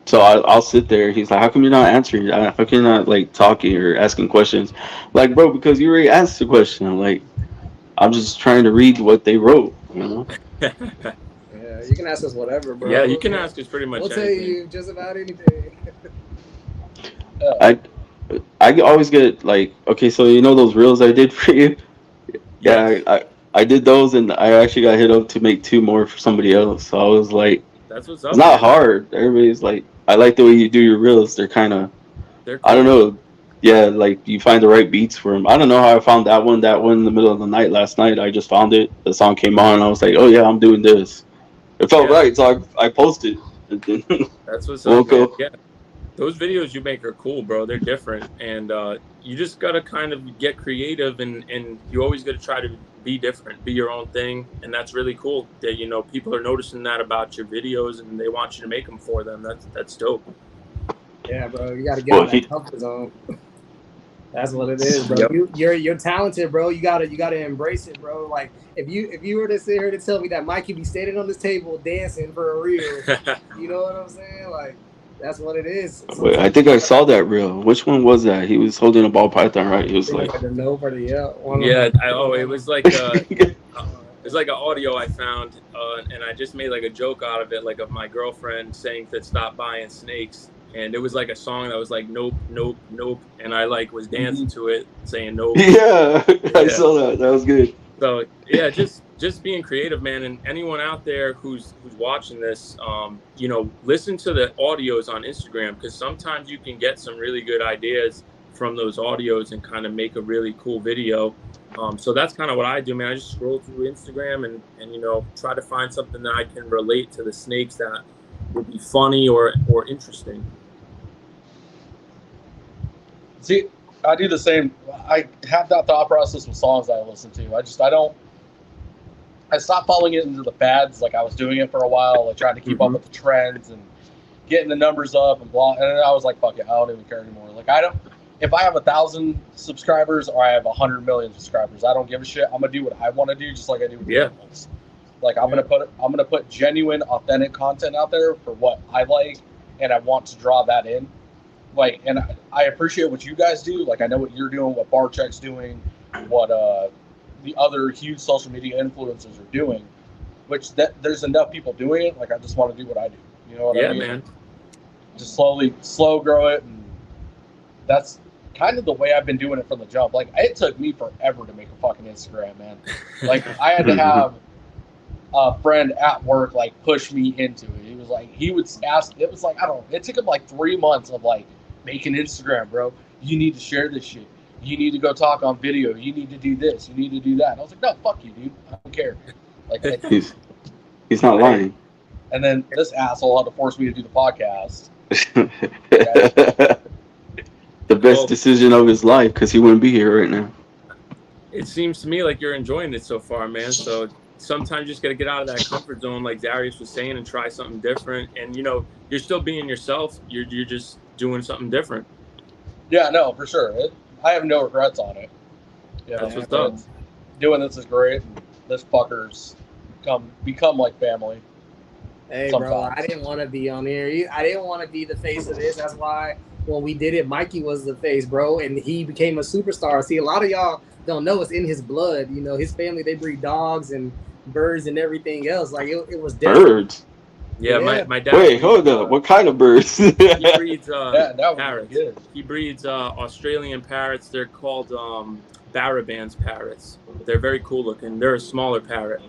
so I'll sit there. He's like, how come you're not answering? How come you're not like talking or asking questions? Like, bro, because you already asked the question. I'm like, I'm just trying to read what they wrote, Yeah, you can ask us whatever, bro. Yeah, you can ask us pretty much anything. We'll tell you just about anything. I always get like, okay, so you know those reels I did for you? Yes, Yeah, I did those, and I actually got hit up to make 2 more for somebody else. So I was like, that's what's it's up, not man. hard. Everybody's like, I like the way you do your reels. They're kind of, They're I don't cool. know, yeah, like you find the right beats for them. I don't know how I found that one. That one in the middle of the night last night. I just found it. The song came on, and I was like, oh yeah, I'm doing this. It felt Yeah, right, so I posted. And then that's what's up, woke man. up. Yeah, those videos you make are cool, bro. They're different, and you just gotta kind of get creative, and you always gotta try to be different, be your own thing, and that's really cool. That people are noticing that about your videos, and they want you to make them for them. That's dope. Yeah, bro, you got to get out Well, of that comfort zone. That's what it is, bro. Yep. You're talented, bro. You gotta embrace it, bro. Like if you were to sit here to tell me that Mikey be standing on this table dancing for a reel, you know what I'm saying? Like that's what it is. wait, I Sometimes think I saw that reel. Which one was that? He was holding a ball python, right? He was it's like, like the no for the yeah. One of Yeah, them. it was like it's like an audio I found, and I just made like a joke out of it, like of my girlfriend saying to stop buying snakes, and it was like a song that was like nope, nope, nope, and I like was dancing to it, saying nope. yeah, I Yeah. saw that. That was good. So yeah, just being creative, man. And anyone out there who's watching this, listen to the audios on Instagram, because sometimes you can get some really good ideas from those audios and kind of make a really cool video. So that's kind of what I do, man. I just scroll through Instagram and try to find something that I can relate to the snakes that would be funny or interesting. See, I do the same. I have that thought process with songs that I listen to. I stopped following it into the fads. Like I was doing it for a while, like trying to keep up with the trends and getting the numbers up and blah. And then I was like, fuck it, I don't even care anymore. Like if I have 1,000 subscribers or I have 100 million subscribers, I don't give a shit. I'm gonna do what I want to do, just like I do with the animals. Like I'm gonna put genuine, authentic content out there for what I like, and I want to draw that in. Like, and I appreciate what you guys do. Like, I know what you're doing, what Barcheck's doing, what the other huge social media influencers are doing. Which there's enough people doing it. Like, I just want to do what I do. You know what I mean? Yeah, man. Just slow grow it, and that's kind of the way I've been doing it from the jump. Like, it took me forever to make a fucking Instagram, man. Like, I had to have a friend at work like push me into it. He was like, he would ask. It was like, I don't know. It took him like 3 months of like, make an Instagram, bro. You need to share this shit. You need to go talk on video. You need to do this. You need to do that. And I was like, no, fuck you, dude. I don't care. Like, He's not lying. and then this asshole had to force me to do the podcast. The best decision of his life, because he wouldn't be here right now. It seems to me like you're enjoying it so far, man. So sometimes you just got to get out of that comfort zone, like Darius was saying, and try something different. And you're still being yourself. You're just doing something different. Yeah, no, for sure. I have no regrets on it. Yeah, that's what's up. Doing this is great. This fucker's become like family. Hey, bro, I didn't want to be on here. I didn't want to be the face of this. That's why when we did it, Mikey was the face, bro, and he became a superstar. See, a lot of y'all don't know it's in his blood. His family, they breed dogs and birds and everything else. Like, it was birds. Yeah, my dad. Wait, hold up. What kind of birds? He breeds parrots. Good. He breeds Australian parrots. They're called Barabans parrots. They're very cool looking. They're a smaller parrot.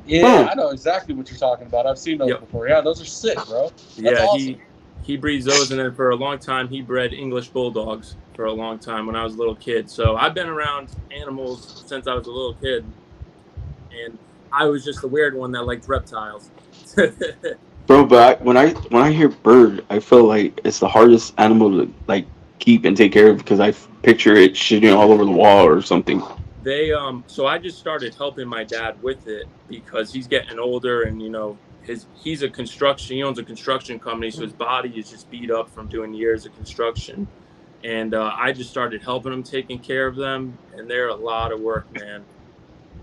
Yeah, I know exactly what you're talking about. I've seen those before. Yeah, those are sick, bro. That's awesome. He breeds those, and then for a long time he bred English bulldogs for a long time when I was a little kid. So I've been around animals since I was a little kid, and I was just the weird one that liked reptiles. Bro, but when I hear bird, I feel like it's the hardest animal to like keep and take care of, because I picture it shitting all over the wall or something. So I just started helping my dad with it because he's getting older, and he owns a construction company, so his body is just beat up from doing years of construction. And I just started helping him, taking care of them, and they're a lot of work, man.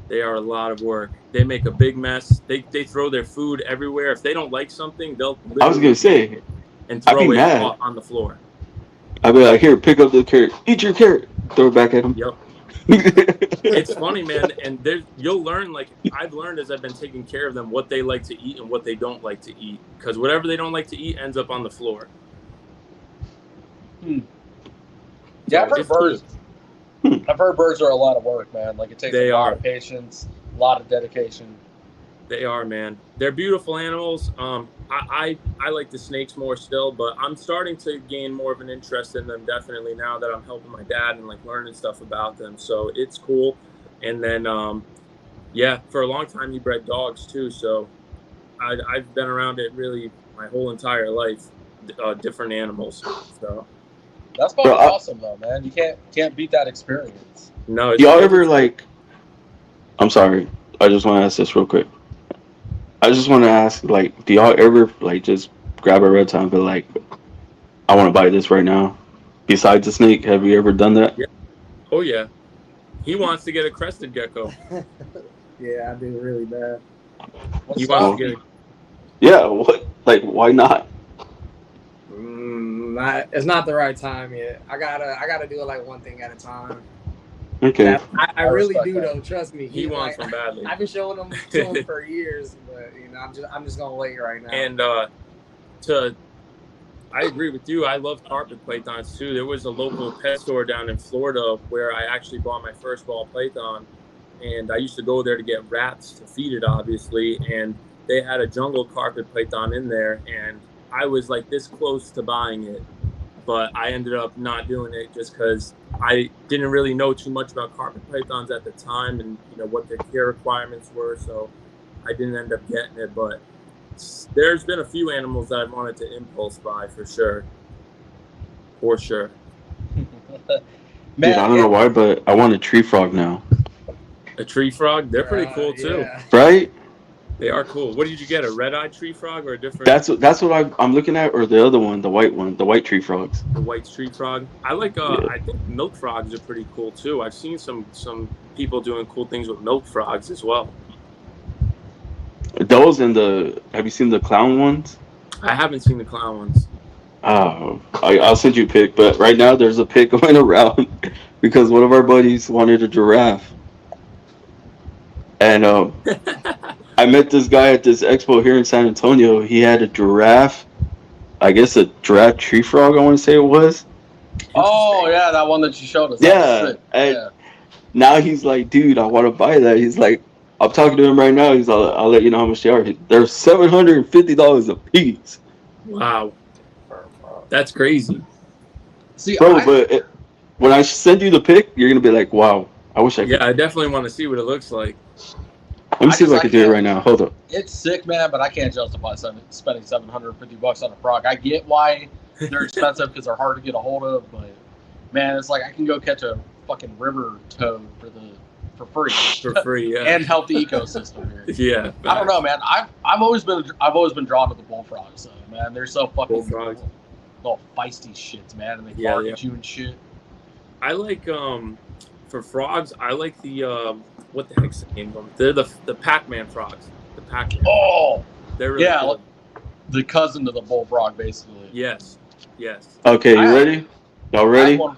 They are a lot of work. They make a big mess. They throw their food everywhere. If they don't like something, they'll I was gonna say, and throw it mad on the floor. I'd be like, here, pick up the carrot, eat your carrot, throw it back at him. Yep. It's funny, man, and you'll learn. Like, I've learned as I've been taking care of them what they like to eat and what they don't like to eat, because whatever they don't like to eat ends up on the floor. Yeah, I've So heard it's cool. birds. I've heard birds are a lot of work, man. Like it takes They a lot are. of patience, a lot of dedication. They are, man. They're beautiful animals. I like the snakes more still, but I'm starting to gain more of an interest in them definitely now that I'm helping my dad and like learning stuff about them. So it's cool. And then yeah, for a long time he bred dogs too. So I've been around it really my whole entire life, different animals. So That's fucking awesome, though, man. You can't beat that experience. no, Y'all ever like? I'm sorry. I just want to ask this real quick. I just want to ask, like, do y'all ever like just grab a reptile and be like, I want to buy this right now? Besides the snake, have you ever done that? Yeah. Oh yeah. He wants to get a crested gecko. Yeah, I do really bad. He wants to get. Yeah. What? Like, why not? It's not the right time yet. I gotta do it like one thing at a time. Okay. I really do though. Trust me. He wants them badly. I've been showing them to him for years, but you know, I'm just gonna wait right now. And I agree with you. I love carpet pythons too. There was a local pet store down in Florida where I actually bought my first ball python, and I used to go there to get rats to feed it, obviously. And they had a jungle carpet python in there, and I was like this close to buying it, but I ended up not doing it just because I didn't really know too much about carpet pythons at the time, and you know what their care requirements were. So I didn't end up getting it, but there's been a few animals that I've wanted to impulse buy for sure. For sure. Man, Dude, I don't know why, but I want a tree frog now. A tree frog? They're pretty cool too. Yeah. Right? They are cool. What did you get? A red-eyed tree frog or a different? That's what I'm looking at, or the other one, the white tree frogs. The white tree frog. I like. I think milk frogs are pretty cool too. I've seen some people doing cool things with milk frogs as well. Those and have you seen the clown ones? I haven't seen the clown ones. I'll send you a pic, but right now there's a pic going around because one of our buddies wanted a giraffe. And I met this guy at this expo here in San Antonio. He had a giraffe, I guess a giraffe tree frog, I want to say it was. Oh, yeah, that one that you showed us. Yeah. And now he's like, dude, I want to buy that. He's like, I'm talking to him right now. He's like, I'll let you know how much they are. They're $750 a piece. Wow. That's crazy. See, bro, but when I send you the pic, you're going to be like, wow, I wish I could. Yeah, I definitely want to see what it looks like. Let me see if I can do it right now. Hold up. It's sick, man, but I can't justify spending $750 on a frog. I get why they're expensive because they're hard to get a hold of, but man, it's like I can go catch a fucking river toad for free. For free, yeah. And help the ecosystem here. Yeah. I don't know, man. I've always been drawn to the bullfrogs, so man, they're so fucking bullfrogs. Little feisty shits, man, and they bark at you and shit. I like for frogs, I like the what the heck's the name of them? They're the Pac-Man frogs. The Pac-Man. Oh, they're really cool. like the cousin to the bullfrog, basically. Yes. Okay, you ready? Y'all ready? Yeah,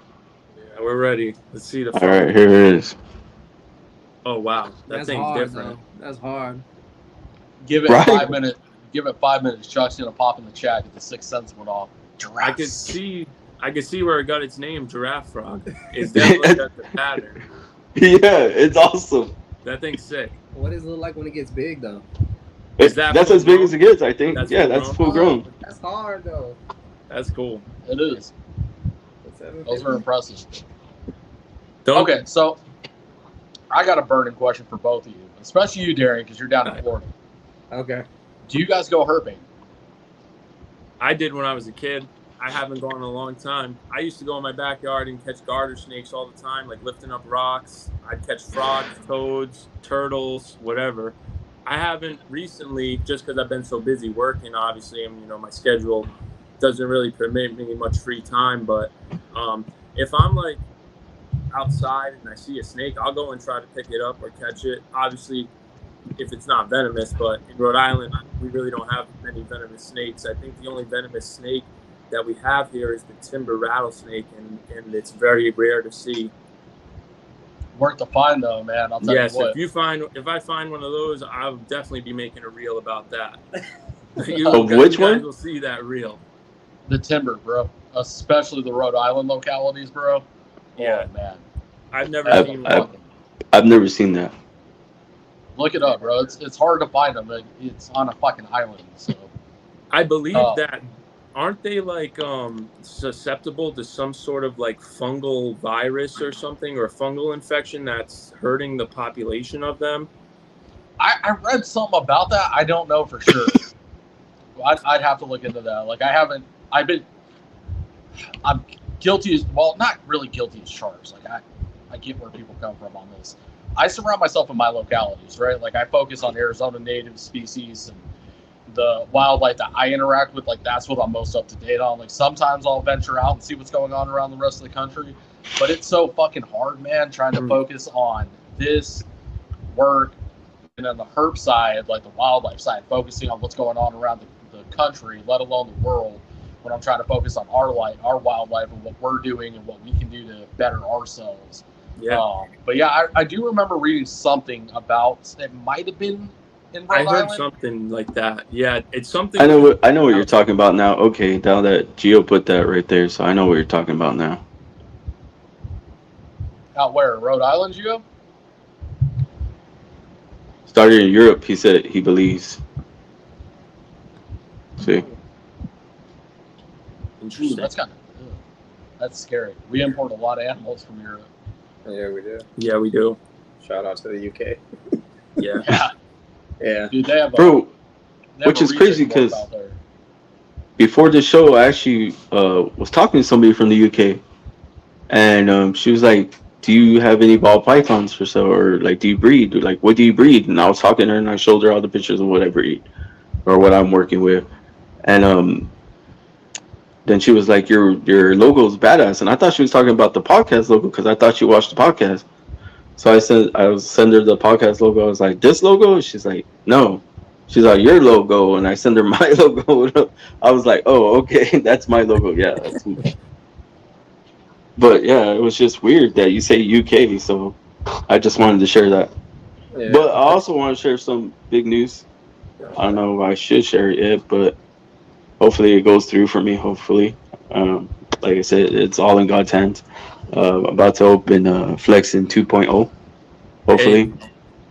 we're ready. Let's see the. All right, here it is. Oh wow, that thing's hard, different. Though. That's hard. Give it 5 minutes. Give it 5 minutes. Chuck's gonna pop in the chat. Get the sixth sense went off. I could see where it got its name, giraffe frog. It's definitely got the pattern. Yeah, it's awesome. That thing's sick. What does it look like when it gets big, though? That's as big as it gets, I think. That's full grown. That's hard, though. That's cool. It is. Those are impressive. Okay, so I got a burning question for both of you, especially you, Darian, because you're down in Florida. Okay. Do you guys go herping? I did when I was a kid. I haven't gone in a long time. I used to go in my backyard and catch garter snakes all the time, like lifting up rocks. I'd catch frogs, toads, turtles, whatever. I haven't recently, just because I've been so busy working, obviously, and my schedule doesn't really permit me much free time. But if I'm like outside and I see a snake, I'll go and try to pick it up or catch it. Obviously, if it's not venomous, but in Rhode Island, we really don't have many venomous snakes. I think the only venomous snake that we have here is the timber rattlesnake, and it's very rare to see. Worth to find, though, man. I'll tell you what. If I find one of those, I'll definitely be making a reel about that. Which one? Will see that reel. The timber, bro. Especially the Rhode Island localities, bro. Yeah, Oh, man. I've never I've- seen I've- one. I've never seen that. Look it up, bro. It's hard to find them. It's on a fucking island. So I believe Oh. that aren't they like susceptible to some sort of like fungal virus or something, or fungal infection that's hurting the population of them? I read something about that. I don't know for sure. I'd have to look into that. Like I'm guilty as well, not really guilty as charged. Like I get where people come from on this. I surround myself in my localities, right? Like I focus on Arizona native species and the wildlife that I interact with. Like that's what I'm most up to date on. Like sometimes I'll venture out and see what's going on around the rest of the country, but it's so fucking hard, man, trying to focus on this work and then the herp side, like the wildlife side, focusing on what's going on around the country, let alone the world, when I'm trying to focus on our wildlife and what we're doing and what we can do to better ourselves. Yeah, But yeah, I do remember reading something about, it might have been in Rhode I heard Island. something like that. Yeah, it's something. I know what you're talking about now. Okay, now that Gio put that right there, so I know what you're talking about now. Out where? Rhode Island, you go? Started in Europe, he said he believes. See? Interesting. That's scary. We import a lot of animals from Europe. Yeah, we do. Yeah, we do. Shout out to the UK. Yeah. Yeah. Yeah. Dude, they have Bro, they have which a is crazy research warp 'cause- out there. before the show, I actually was talking to somebody from the UK, and she was like, "Do you have any ball pythons for sale, or like, do you breed? Like, what do you breed?" And I was talking to her, and I showed her all the pictures of what I breed or what I'm working with, and then she was like, "Your logo is badass," and I thought she was talking about the podcast logo because I thought she watched the podcast. So I was send her the podcast logo. I was like, "This logo?" She's like, "No." She's like, "Your logo," and I send her my logo. I was like, "Oh, okay, that's my logo." Yeah, that's me. But yeah, it was just weird that you say UK. So I just wanted to share that. Yeah. But I also want to share some big news. I don't know if I should share it yet, but hopefully it goes through for me. Hopefully, like I said, it's all in God's hands. About to open Flexin 2.0. Hopefully.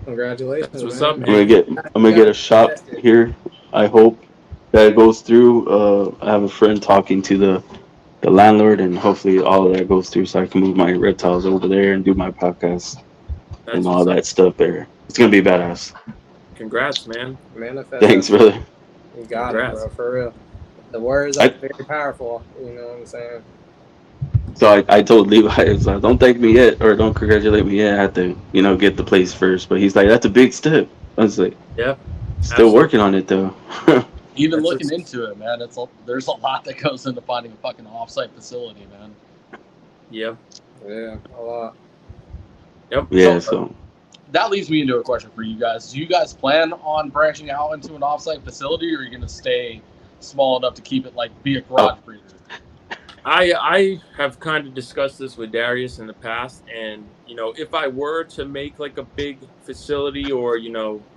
Congratulations. That's what's man. up, I'm gonna get a shop here. I hope that it goes through. I have a friend talking to the landlord, and hopefully all of that goes through, so I can move my reptiles over there and do my podcast That's and all what's up. that stuff there. It's gonna be badass. Congrats, man. Manifest. Thanks, brother. You got Congrats. it, bro. For real. The words are very powerful. You know what I'm saying? So I told Levi, I was like, "Don't thank me yet, or don't congratulate me yet. I have to, get the place first." But he's like, "That's a big step." I was like, Yeah. "Still working on it though." Even That's looking into it, man, there's a lot that goes into finding a fucking offsite facility, man. Yep. Yeah, a lot. Yep. Yeah. So- So That leads me into a question for you guys. Do you guys plan on branching out into an offsite facility, or are you going to stay small enough to keep it like be a garage breeder? I have kind of discussed this with Darius in the past, and if I were to make like a big facility or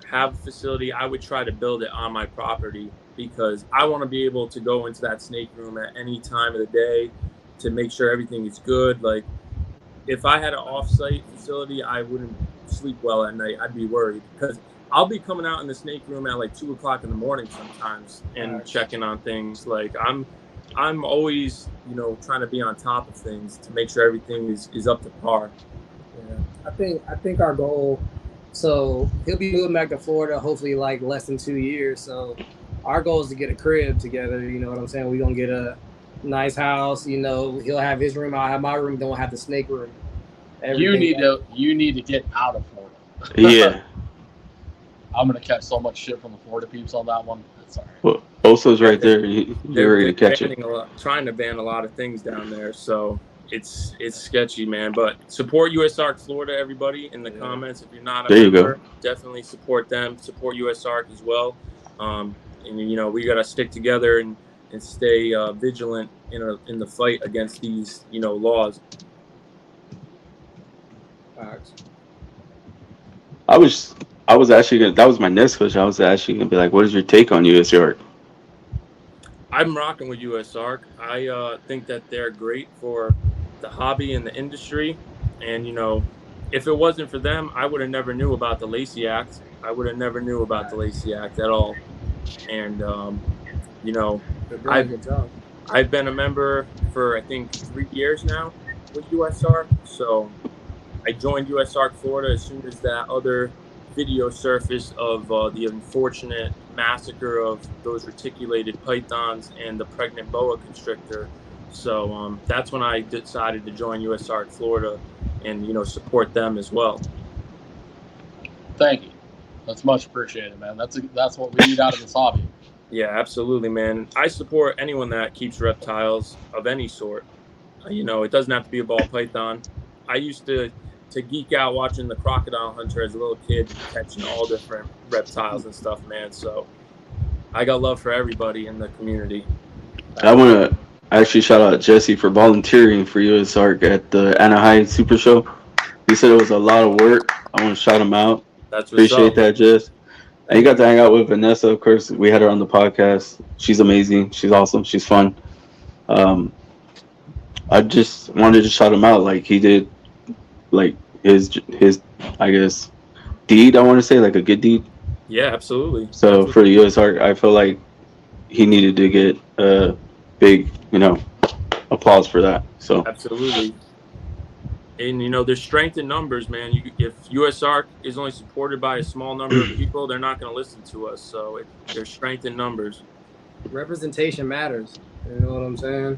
have a facility, I would try to build it on my property because I want to be able to go into that snake room at any time of the day to make sure everything is good. Like if I had an off-site facility, I wouldn't sleep well at night. I'd be worried because I'll be coming out in the snake room at like 2:00 in the morning sometimes and checking on things. Like I'm always, trying to be on top of things to make sure everything is up to par. Yeah, I think our goal. So he'll be moving back to Florida, hopefully like less than 2 years. So our goal is to get a crib together. You know what I'm saying? We're gonna get a nice house. He'll have his room. I'll have my room. Don't have the snake room. You need to get out of Florida. yeah. I'm gonna catch so much shit from the Florida peeps on that one. It's all right. Well, Oso's right there. You're ready to catch it. Trying to ban a lot of things down there, so it's sketchy, man. But support USARK Florida, everybody in the comments. If you're not a member, definitely support them. Support USARK as well. And we gotta stick together and stay vigilant in the fight against these laws. I was actually that was my next question. I was actually gonna be like, "What is your take on USARK?" I'm rocking with USARK. I think that they're great for the hobby and the industry. And, you know, if it wasn't for them, I would have never knew about the Lacey Act. I would have never knew about the Lacey Act at all. And, you know, I've been a member for, I think, 3 years now with USARC. So I joined USARC Florida as soon as that other video surfaced of the unfortunate massacre of those reticulated pythons and the pregnant boa constrictor. So that's when I decided to join USARC Florida and, you know, support them as well. Thank you. That's much appreciated, man. That's what we need out of this hobby. Yeah, absolutely, man. I support anyone that keeps reptiles of any sort. You know, it doesn't have to be a ball python. I used to geek out watching The Crocodile Hunter as a little kid, catching all different reptiles and stuff, man. So I got love for everybody in the community. I want to actually shout out Jesse for volunteering for USARC at the Anaheim Super Show. He said it was a lot of work. I want to shout him out. That's what's Appreciate up. that, Jess. And you got to hang out with Vanessa, of course. We had her on the podcast. She's amazing. She's awesome. She's fun. I just wanted to shout him out. Like, he did, like, his I guess, deed, I want to say, like a good deed. Yeah, absolutely. So for the USARC, I feel like he needed to get a big, you know, applause for that. So absolutely. And, you know, there's strength in numbers, man. If USARC is only supported by a small number of people, they're not going to listen to us. So there's strength in numbers. Representation matters. You know what I'm saying?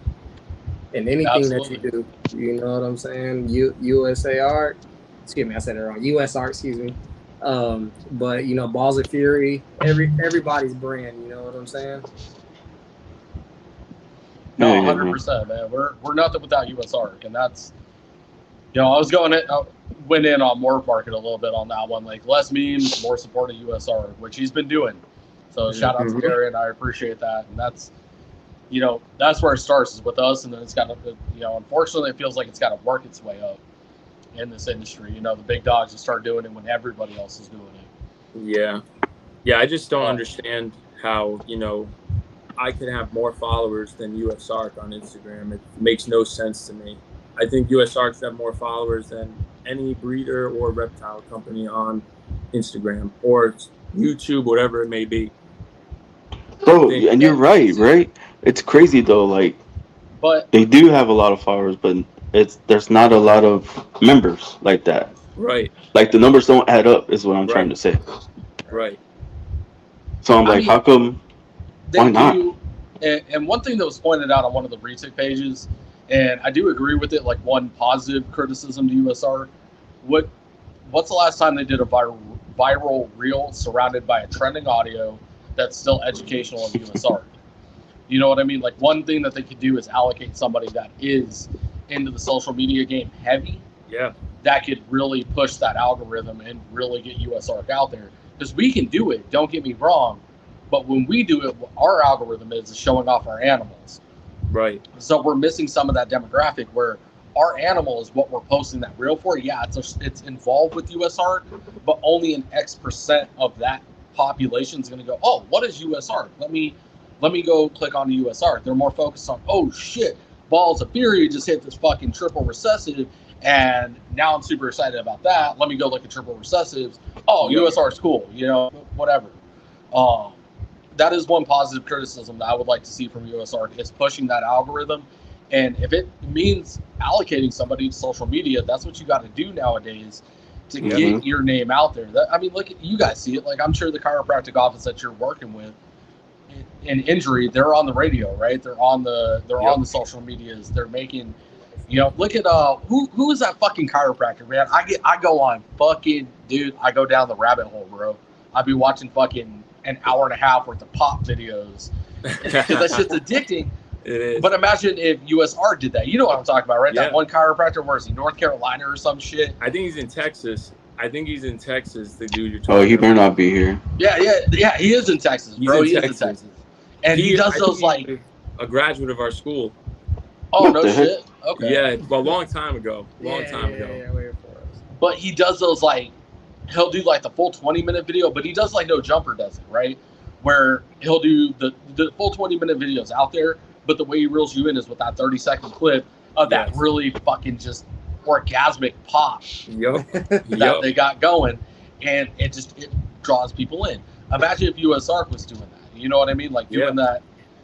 In anything that you do, you know what I'm saying? USARC, excuse me, I said it wrong. USARC, excuse me. But, you know, Balls of Fury, everybody's brand, you know what I'm saying? No, 100%, man. We're nothing without USARC, and that's, you know, I went in on Morph Market a little bit on that one, like less memes, more support of USARC, which he's been doing. So shout out to Darren, I appreciate that, and that's, you know, that's where it starts is with us, and then it's got to, you know, unfortunately, it feels like it's got to work its way up in this industry. You know, the big dogs will start doing it when everybody else is doing it. Yeah, I just don't understand how, you know, I can have more followers than USARC on Instagram. It makes no sense to me. I think USARC should have more followers than any breeder or reptile company on Instagram or YouTube, whatever it may be. Bro, and you're right? It's crazy though. Like, but they do have a lot of followers, but there's not a lot of members like that. Right. Like the numbers don't add up, is what I'm trying to say. Right. So I'm like, how come? Why not? And one thing that was pointed out on one of the retic pages, and I do agree with it. Like one positive criticism to USARC, what's the last time they did a viral reel surrounded by a trending audio that's still educational on USARC? You know what I mean? Like one thing that they could do is allocate somebody that is into the social media game heavy. Yeah. That could really push that algorithm and really get USARC out there. Because we can do it, don't get me wrong. But when we do it, our algorithm is showing off our animals. Right. So we're missing some of that demographic where our animal is what we're posting that reel for. Yeah, it's involved with USARC, but only an X% of that population is going to go, oh, what is USARC? Let me go click on the USARC. They're more focused on, oh shit, Balls of Fury just hit this fucking triple recessive, and now I'm super excited about that. Let me go look at triple recessives. Oh, USARC's cool, you know, whatever. That is one positive criticism that I would like to see from USARC is pushing that algorithm. And if it means allocating somebody to social media, that's what you got to do nowadays to get your name out there. I mean, look, you guys see it. Like, I'm sure the chiropractic office that you're working with in injury, they're on the radio, right? They're on the social medias. They're making, you know, look at who is that fucking chiropractor, man? I go on fucking, dude, I go down the rabbit hole, bro. I'd be watching fucking an hour and a half worth of pop videos. That's just addicting. It is. But imagine if USR did that. You know what I'm talking about, right? Yeah. That one chiropractor, where is he? North Carolina or some shit? I think he's in Texas. The dude you're talking about. Oh, he better not be here. Yeah, he is in Texas, bro. He is in Texas. And he does those like a graduate of our school. Oh, no shit. Okay. Yeah, well, a long time ago. But he does those like, he'll do like the full 20-minute video, but he does like No Jumper does it, right? Where he'll do the full 20-minute videos out there, but the way he reels you in is with that 30-second clip, of that really fucking just orgasmic pop that they got going, and it draws people in. Imagine if USARK was doing that. You know what I mean? Like doing that,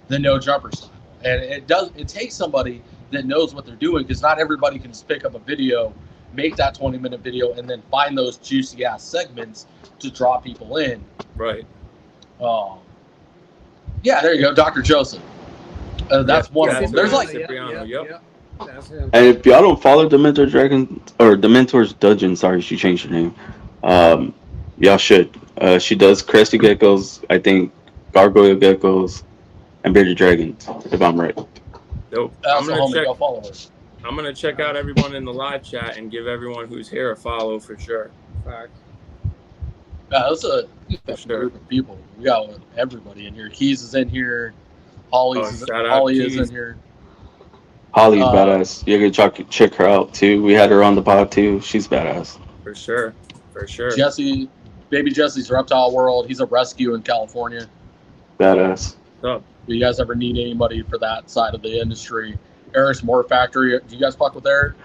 the no jumper style. And it takes somebody that knows what they're doing, because not everybody can just pick up a video, make that 20-minute video, and then find those juicy ass segments to draw people in. Right. Yeah, there you go, Dr. Joseph. That's one of them. There's like, That's him. And if y'all don't follow the Mentor Dragon or the Mentor's Dungeon, sorry, she changed her name. Y'all should. She does cresty geckos, I think gargoyle geckos, and bearded dragons, if I'm right. Dope. I'm gonna check out everyone in the live chat and give everyone who's here a follow for sure. Fact. That's a group of people. We got everybody in here. Keys is in here. Holly is in here. Holly's badass. You can check her out too. We had her on the pod too. She's badass. For sure. Jesse, baby Jesse's Reptile World. He's a rescue in California. Badass. Oh. If you guys ever need anybody for that side of the industry, Eric's More Factory. Do you guys fuck with Eric?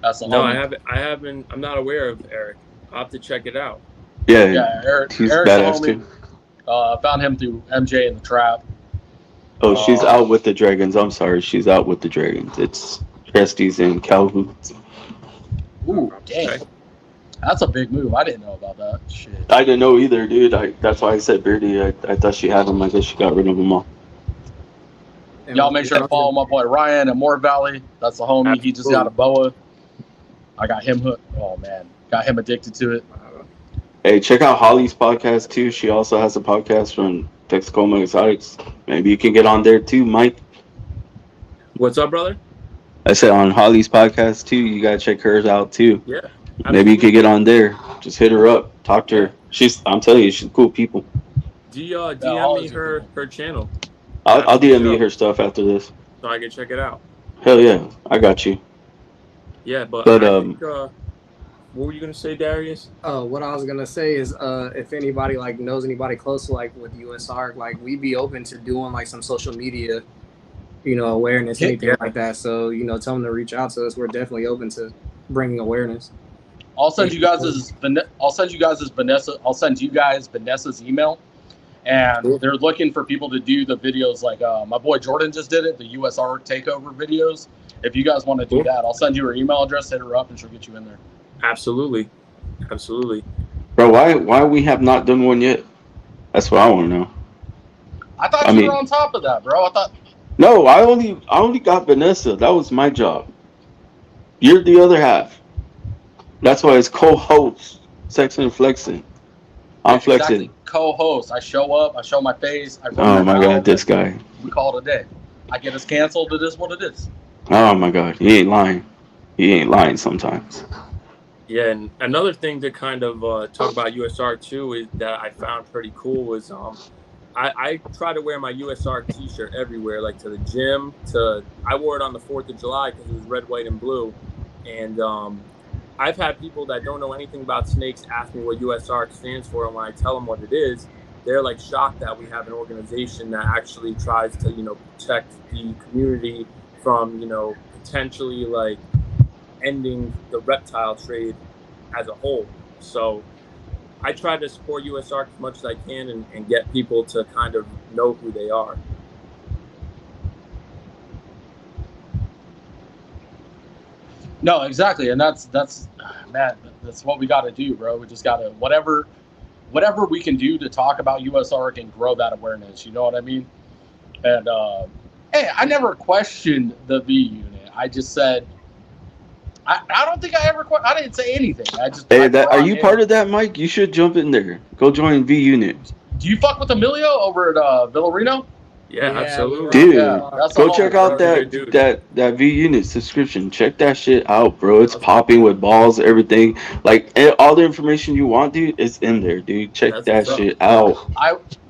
That's the homie. I haven't. I'm not aware of Eric. I'll have to check it out. Yeah, Eric's badass too. Found him through MJ in the Trap. Oh, she's out with the dragons. I'm sorry, she's out with the dragons. It's Tresties and Calhoots. Ooh, dang. That's a big move. I didn't know about that. Shit. I didn't know either, dude. That's why I said Beardy. I thought she had them. I guess she got rid of them all. Y'all make sure to follow my boy Ryan at Moore Valley. That's the homie. Absolutely. He just got a boa. I got him hooked. Oh, man. Got him addicted to it. Hey, check out Holly's podcast, too. She also has a podcast from Texacoma Exotics. Maybe you can get on there, too, Mike. What's up, brother? I said on Holly's podcast, too. You got to check hers out, too. Yeah. Absolutely. Maybe you could get on there. Just hit her up. Talk to her. I'm telling you, she's cool people. DM me her channel. I'll DM you her stuff after this. So I can check it out. Hell yeah. I got you. Yeah, but I think, what were you gonna say, Darius? What I was gonna say is, if anybody knows anybody close to with USARK, we'd be open to doing some social media, awareness, anything like that. So tell them to reach out to us. We're definitely open to bringing awareness. I'll send you guys Vanessa's email, and they're looking for people to do the videos like my boy Jordan just did it, the USARK takeover videos. If you guys want to do that, I'll send you her email address, hit her up, and she'll get you in there. Absolutely. Bro, why we have not done one yet? That's what I want to know. I thought you were on top of that, bro. No, I only got Vanessa. That was my job. You're the other half. That's why it's co-host Sexin and Flexin. I'm Flexin. Exactly. Co-host. I show up. I show my face. Oh my god, this guy. We call it a day. I get us canceled. It is what it is. Oh my god, he ain't lying. He ain't lying sometimes. Yeah, and another thing to kind of talk about USARK too is that I found pretty cool was I try to wear my USARK t-shirt everywhere, like to the gym. I wore it on the 4th of July because it was red, white, and blue. And I've had people that don't know anything about snakes ask me what USARK stands for, and when I tell them what it is, they're shocked that we have an organization that actually tries to protect the community from potentially ending the reptile trade as a whole. So I try to support USARK as much as I can and get people to kind of know who they are. No, exactly. And that's Matt, that's what we got to do, bro. We just got to, whatever we can do to talk about USARK and grow that awareness. You know what I mean? And, hey, I never questioned the V unit. I just said, I don't think I didn't say anything. Are you part of that, Mike? You should jump in there. Go join V Unit. Do you fuck with Emilio over at Villarino? Yeah, absolutely. Dude, go check out that V Unit subscription. Check that shit out, bro. It's popping with balls, everything. All the information you want, dude, it's in there, dude. Check that shit out.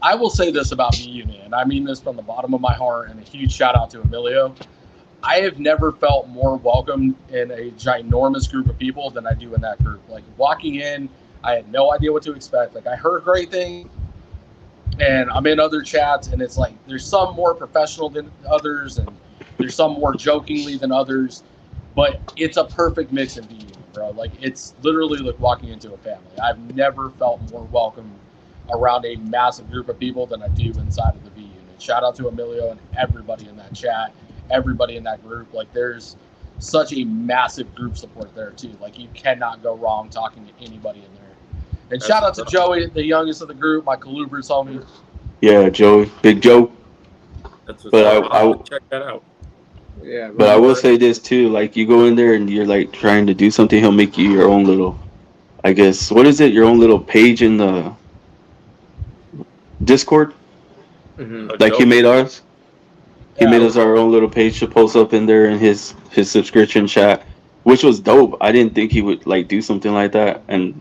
I will say this about V Unit, and I mean this from the bottom of my heart, and a huge shout out to Emilio. I have never felt more welcome in a ginormous group of people than I do in that group. Walking in, I had no idea what to expect. I heard great things, and I'm in other chats, and it's there's some more professional than others, and There's some more jokingly than others, but it's a perfect mix in VU, bro. Like, it's literally like walking into a family. I've never felt more welcome around a massive group of people than I do inside of the VU. And shout out to Emilio and everybody in that chat, everybody in that group. Like, there's such a massive group support there too. Like, you cannot go wrong talking to anybody in there. And shout out to Joey, the youngest of the group, my Colubers homie. Yeah, Joey, Big Joe. That's what's But I check that out. Yeah, But I will say this too, like you go in there and you're like trying to do something, he'll make you your own little, I guess, what is it? Your own little page in the Discord? Like he made ours. He made us our own little page to post up in there in his subscription chat, which was dope. I didn't think he would like do something like that, and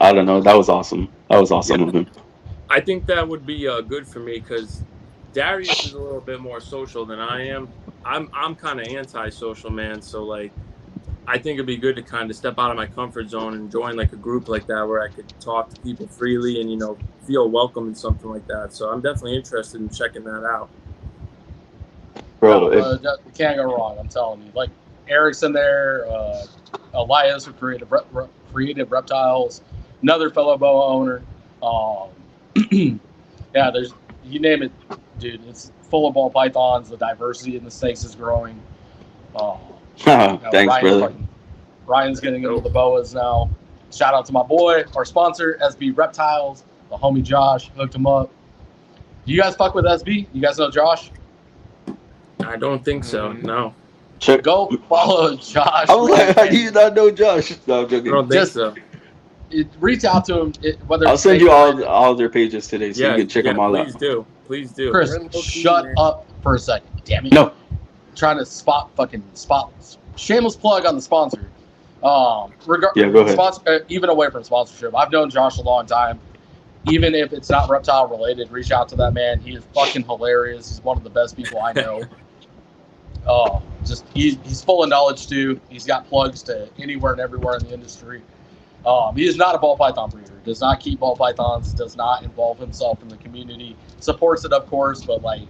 I don't know, that was awesome. That was awesome of him. I think that would be good for me because Darius is a little bit more social than I am. I'm kind of anti-social, man. So like, I think it'd be good to kind of step out of my comfort zone and join like a group like that where I could talk to people freely and feel welcome in something like that. So I'm definitely interested in checking that out. Bro, you can't go wrong. I'm telling you. Like Eric's in there, Elias who created Reptiles, another fellow boa owner. Yeah, there's you name it, dude. It's full of ball pythons. The diversity in the snakes is growing. Thanks, brother. Ryan's getting into the boas now. Shout out to my boy, our sponsor, SB Reptiles. The homie Josh hooked him up. Do you guys fuck with SB? You guys know Josh? I don't think so. No. Go follow Josh. I was like, how do you not know Josh? No, I'm joking. I don't think so. Reach out to him. I'll send you all their pages today so you can check them all please out. Please do. Chris, shut up for a second. Damn it. No. Trying to spot. Shameless plug on the sponsor. Go ahead. Even away from sponsorship, I've known Josh a long time. Even if it's not reptile related, reach out to that man. He is fucking hilarious. He's one of the best people I know. He's full of knowledge too. He's got plugs to anywhere and everywhere in the industry. He is not a ball python breeder. Does not keep ball pythons. Does not involve himself in the community. Supports it, of course, but like,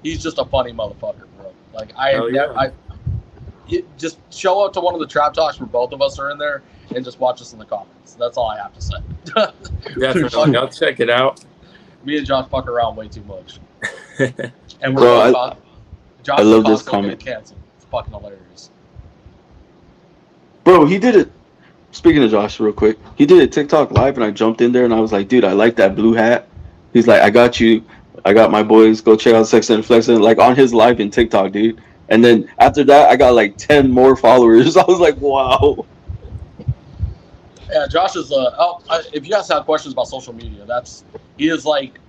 he's just a funny motherfucker, bro. Like just show up to one of the trap talks where both of us are in there and just watch us in the comments. That's all I have to say. Definitely, I'll check it out. Me and Josh fuck around way too much. And Josh I love this comment. It's fucking hilarious. Bro, he did it. Speaking of Josh, real quick, he did a TikTok live, and I jumped in there, and I was like, dude, I like that blue hat. He's like, I got you. I got my boys. Go check out Sexin and Flexin. Like, on his live in TikTok, dude. And then after that, I got like 10 more followers. I was like, wow. Yeah, Josh is, if you guys have questions about social media, he is like,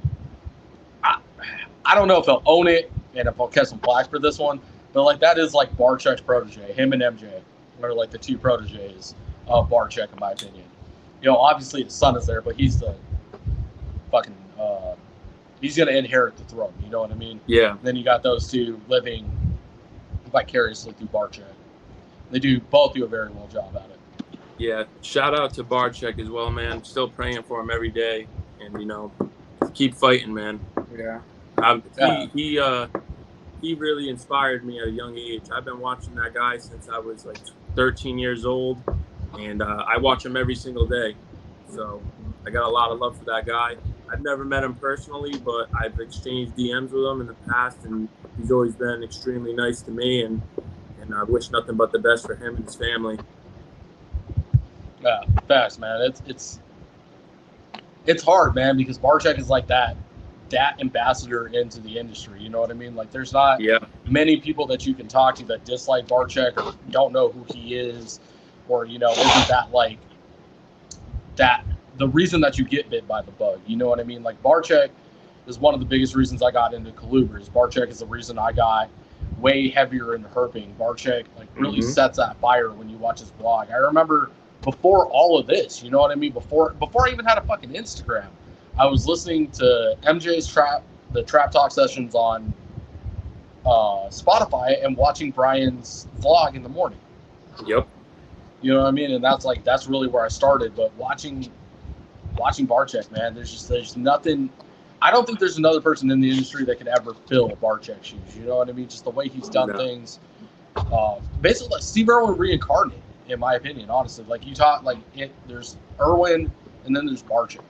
I don't know if he'll own it and if I'll catch some flack for this one, but like, that is like Barchek's protege. Him and MJ are like the two proteges of Barchek, in my opinion. Obviously his son is there, but he's the fucking, he's going to inherit the throne. You know what I mean? Yeah. Then you got those two living vicariously through Barchek. They both do a very well job at it. Yeah, shout out to Barchek as well, man. Still praying for him every day, and keep fighting, man. Yeah. He really inspired me at a young age. I've been watching that guy since I was like 13 years old, and I watch him every single day. So I got a lot of love for that guy. I've never met him personally, but I've exchanged DMs with him in the past, and he's always been extremely nice to me, and I wish nothing but the best for him and his family. Yeah, facts, man. It's hard, man, because Barchek is like that ambassador into the industry. You know what I mean? Like, there's not many people that you can talk to that dislike Barchek or don't know who he is, or isn't that like that the reason that you get bit by the bug. You know what I mean? Like, Barchek is one of the biggest reasons I got into colubers. Barchek is the reason I got way heavier in herping. Barchek really sets that fire when you watch his vlog. I remember before all of this, you know what I mean? Before I even had a fucking Instagram, I was listening to MJ's the Trap Talk sessions on Spotify and watching Brian's vlog in the morning. Yep. You know what I mean? And that's really where I started. But watching Barchek, man, there's nothing I don't think there's another person in the industry that could ever fill Barczyk's shoes. You know what I mean? Just the way he's done things. Basically, like Steve Irwin reincarnated, in my opinion, honestly. Like you talk, like there's Irwin and then there's Barczyk.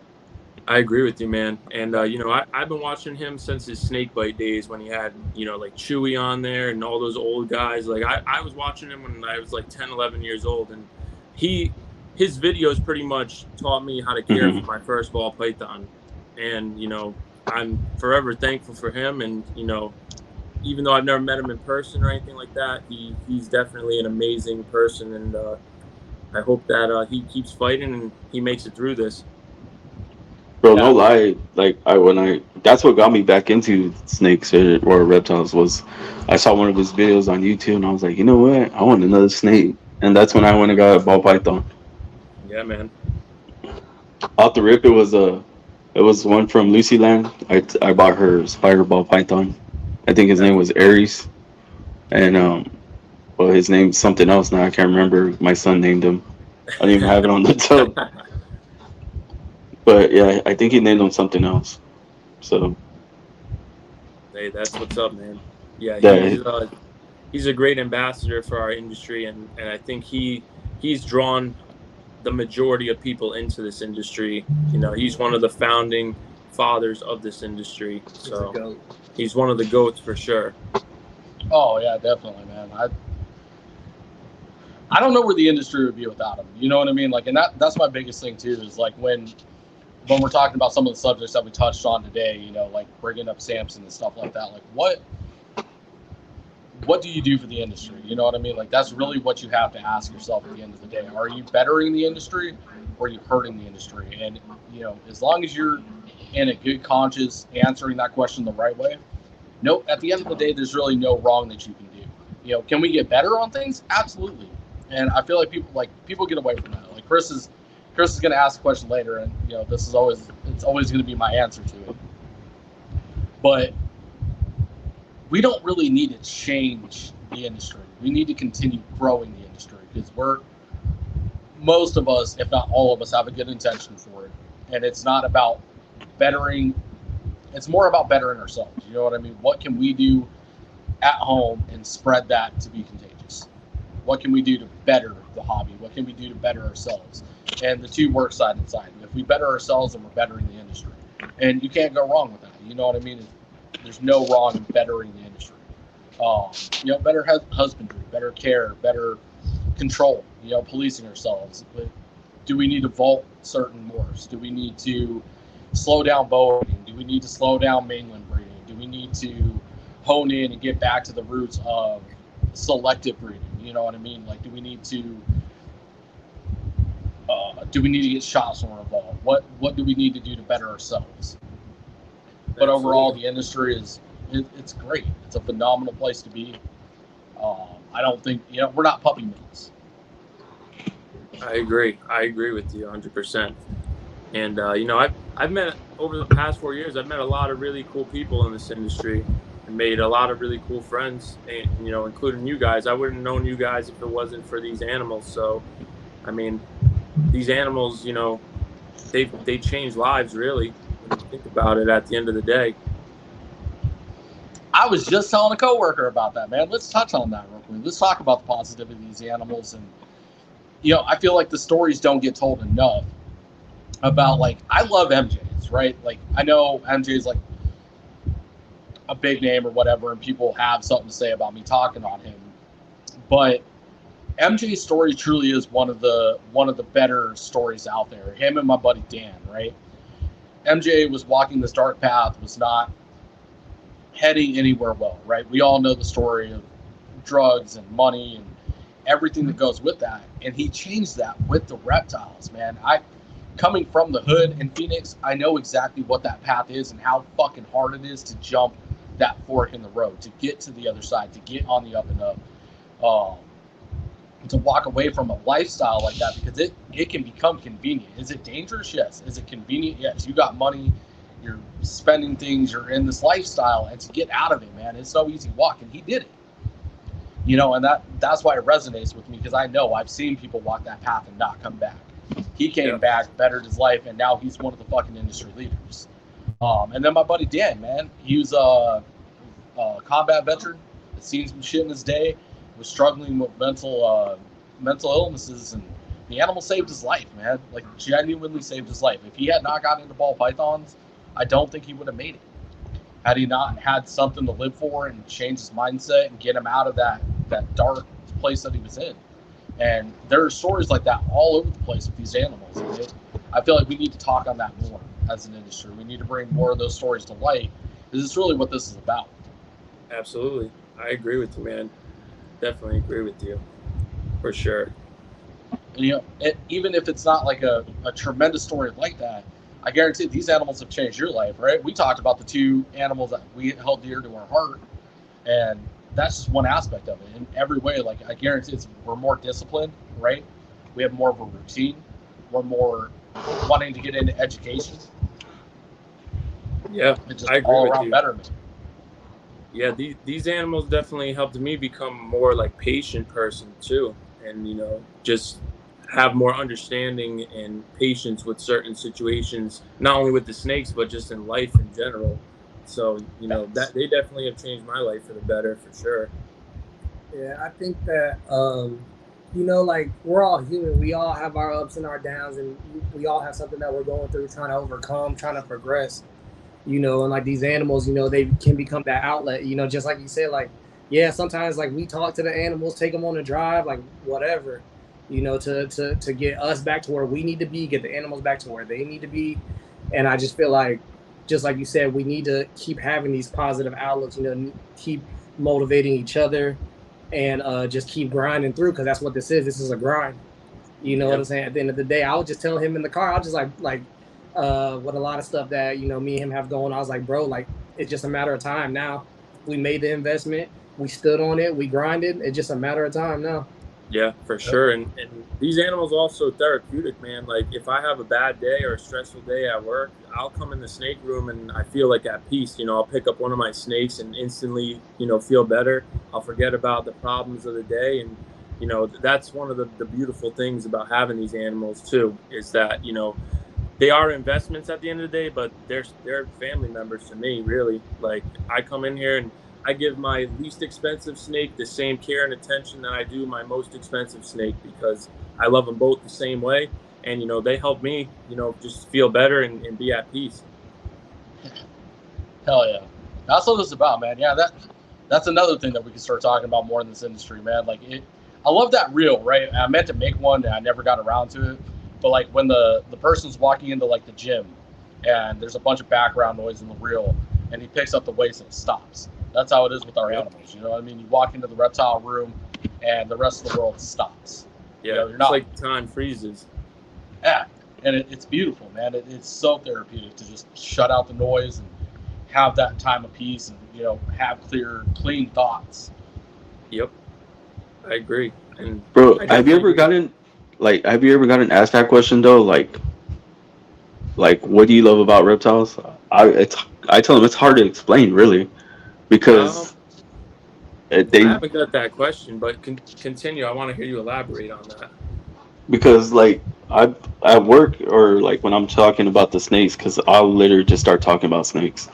I agree with you, man. And, I've been watching him since his snakebite days when he had, like Chewy on there and all those old guys. Like, I was watching him when I was like 10, 11 years old. And his videos pretty much taught me how to care for my first ball python. And, I'm forever thankful for him. And, even though I've never met him in person or anything like that, he's definitely an amazing person. And I hope that he keeps fighting and he makes it through this. Bro, no lie. Like that's what got me back into snakes or reptiles was I saw one of his videos on YouTube and I was like, you know what? I want another snake, and that's when I went and got a ball python. Yeah, man. Off the rip, it was one from Lucyland. I bought her spider ball python. I think his name was Aries, and well, his name's something else now. I can't remember. My son named him. I didn't even have it on the tub. But yeah, I think he named him something else. So. Hey, that's what's up, man. Yeah, he's a great ambassador for our industry, and I think he's drawn the majority of people into this industry. He's one of the founding fathers of this industry. So he's one of the GOATs for sure. Oh yeah, definitely, man. I don't know where the industry would be without him. You know what I mean? Like, and that's my biggest thing too, is like when we're talking about some of the subjects that we touched on today, like bringing up Samson and stuff like that, like what do you do for the industry? You know what I mean? Like, that's really what you have to ask yourself at the end of the day. Are you bettering the industry or are you hurting the industry? And, as long as you're in a good conscience answering that question the right way, at the end of the day, there's really no wrong that you can do. Can we get better on things? Absolutely. And I feel like people get away from that. Like Chris is going to ask a question later, and it's always going to be my answer to it. But we don't really need to change the industry. We need to continue growing the industry because most of us, if not all of us, have a good intention for it. And it's not about bettering. It's more about bettering ourselves. You know what I mean? What can we do at home and spread that to be contagious? What can we do to better the hobby? What can we do to better ourselves? And the two work side and side. If we better ourselves, then we're bettering the industry. And you can't go wrong with that. You know what I mean? There's no wrong in bettering the industry. Better husbandry, better care, better control, policing ourselves. But do we need to vault certain morphs? Do we need to slow down bow breeding? Do we need to slow down mainland breeding? Do we need to hone in and get back to the roots of selective breeding? You know what I mean? Like, do we need to get shots more involved? What do we need to do to better ourselves? But overall, the industry it's great. It's a phenomenal place to be. I don't think, we're not puppy mills. I agree with you 100%. And, I've met over the past 4 years, I've met a lot of really cool people in this industry and made a lot of really cool friends, and, including you guys. I wouldn't have known you guys if it wasn't for these animals. So, I mean, these animals, they change lives, really, when you think about it at the end of the day. I was just telling a coworker about that, man. Let's touch on that real quick. Let's talk about the positivity of these animals. And, I feel like the stories don't get told enough about, like, I love MJ's, right? Like, I know MJ's like a big name or whatever, and people have something to say about me talking on him. But MJ's story truly is one of the better stories out there. Him and my buddy Dan, right? MJ was walking this dark path, was not heading anywhere well, right? We all know the story of drugs and money and everything that goes with that. And he changed that with the reptiles, man. Coming from the hood in Phoenix, I know exactly what that path is and how fucking hard it is to jump that fork in the road, to get to the other side, to get on the up and up, to walk away from a lifestyle like that, because it can become convenient. Is it dangerous? Yes. Is it convenient? Yes. You got money, you're spending things, you're in this lifestyle, and to get out of it, man, it's no easy walk, and he did it. And that's why it resonates with me, because I know I've seen people walk that path and not come back. He came back, bettered his life, and now he's one of the fucking industry leaders. And then my buddy Dan, man, he was a combat veteran. Had seen some shit in his day. Was struggling with mental illnesses, and the animal saved his life, man. Like, genuinely saved his life. If he had not gotten into ball pythons, I don't think he would have made it. Had he not had something to live for and change his mindset and get him out of that dark place that he was in. And there are stories like that all over the place with these animals. And I feel like we need to talk on that more as an industry. We need to bring more of those stories to light, because it's really what this is about. Absolutely. I agree with you, man. Definitely agree with you. For sure. And, even if it's not like a tremendous story like that, I guarantee these animals have changed your life, right? We talked about the two animals that we held dear to our heart, and that's just one aspect of it. In every way, like, I guarantee we're more disciplined, right? We have more of a routine. We're more wanting to get into education. Yeah, it's just I agree all with around you. betterment. Yeah, these animals definitely helped me become more like patient person too, and just have more understanding and patience with certain situations, not only with the snakes but just in life in general. So that they definitely have changed my life for the better, for sure. Yeah, I think that like, we're all human. We all have our ups and our downs, and we all have something that we're going through, trying to overcome, trying to progress. And like these animals, they can become that outlet. Just like you said, like, yeah, sometimes like we talk to the animals, take them on a drive, like whatever, to get us back to where we need to be, get the animals back to where they need to be. And I just feel like, just like you said, we need to keep having these positive outlooks, keep motivating each other, and just keep grinding through, because that's what this is. This is a grind. What I'm saying? At the end of the day, I would just tell him in the car, I'll just like with a lot of stuff that me and him have going, I was like, bro, like, it's just a matter of time now. We made the investment, we stood on it, we grinded. It's just a matter of time now. Yeah, for sure. And these animals also therapeutic, man. Like, if I have a bad day or a stressful day at work, I'll come in the snake room and I feel like at peace. I'll pick up one of my snakes and instantly, feel better. I'll forget about the problems of the day. And, that's one of the beautiful things about having these animals too, is that, they are investments at the end of the day, but they're family members to me, really. Like, I come in here and I give my least expensive snake the same care and attention that I do my most expensive snake, because I love them both the same way. And, they help me, just feel better and be at peace. Hell yeah. That's what it's about, man. Yeah, that's another thing that we can start talking about more in this industry, man. Like, I love that reel, right? I meant to make one and I never got around to it. But like when the person's walking into like the gym and there's a bunch of background noise in the reel and he picks up the weights and it stops. That's how it is with our animals. You know what I mean? You walk into the reptile room and the rest of the world stops. Yeah, it's like time freezes. Yeah, and it's beautiful, man. It's so therapeutic to just shut out the noise and have that time of peace and, have clean thoughts. Yep, I agree. And bro, have you ever gotten asked that question though? Like, what do you love about reptiles? I tell them it's hard to explain, really, because I haven't got that question, but continue. I want to hear you elaborate on that. Because like I at work, or like when I'm talking about the snakes, because I'll literally just start talking about snakes,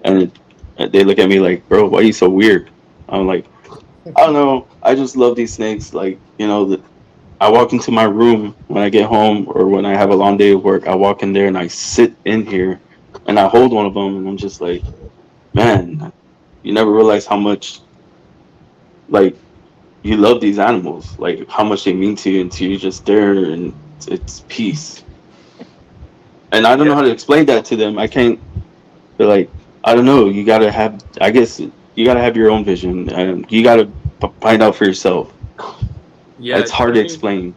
and they look at me like, bro, why are you so weird? I'm like, I don't know. I just love these snakes. Like, I walk into my room when I get home or when I have a long day of work. I walk in there and I sit in here and I hold one of them and I'm just like, man, you never realize how much, like, you love these animals, like how much they mean to you until you're just there and it's peace. And I don't know how to explain that to them. I can't. But like, I don't know. You gotta have. I guess you gotta have your own vision and you gotta find out for yourself. Yeah, it's hard to explain.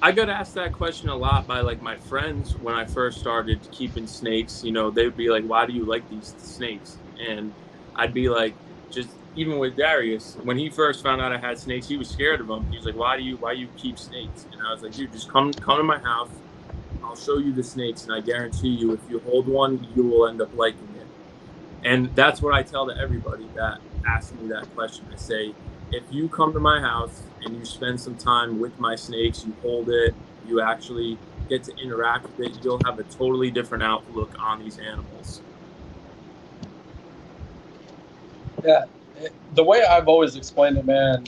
I got asked that question a lot by like my friends when I first started keeping snakes. They would be like, "Why do you like these snakes?" And I'd be like, just even with Darius, when he first found out I had snakes, he was scared of them. He was like, "Why do you keep snakes?" And I was like, "Dude, just come to my house. I'll show you the snakes, and I guarantee you, if you hold one, you will end up liking it." And that's what I tell to everybody that asks me that question. I say, if you come to my house and you spend some time with my snakes, you hold it, you actually get to interact with it, you'll have a totally different outlook on these animals. Yeah, the way I've always explained it, man,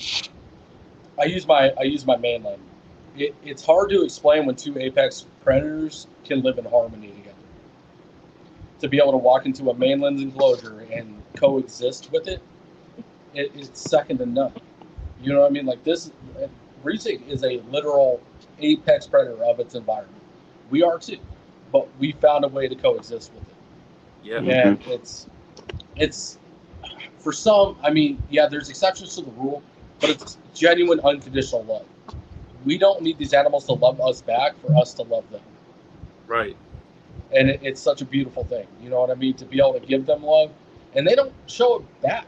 I use my mainland. It's hard to explain when two apex predators can live in harmony together. To be able to walk into a mainland enclosure and coexist with it, it's second to none. You know what I mean? Like this, Retic is a literal apex predator of its environment. We are too, but we found a way to coexist with it. Yeah, And it's for some. I mean, yeah, there's exceptions to the rule, but it's genuine, unconditional love. We don't need these animals to love us back for us to love them. right. And it's such a beautiful thing. You know what I mean? To be able to give them love, and they don't show it back.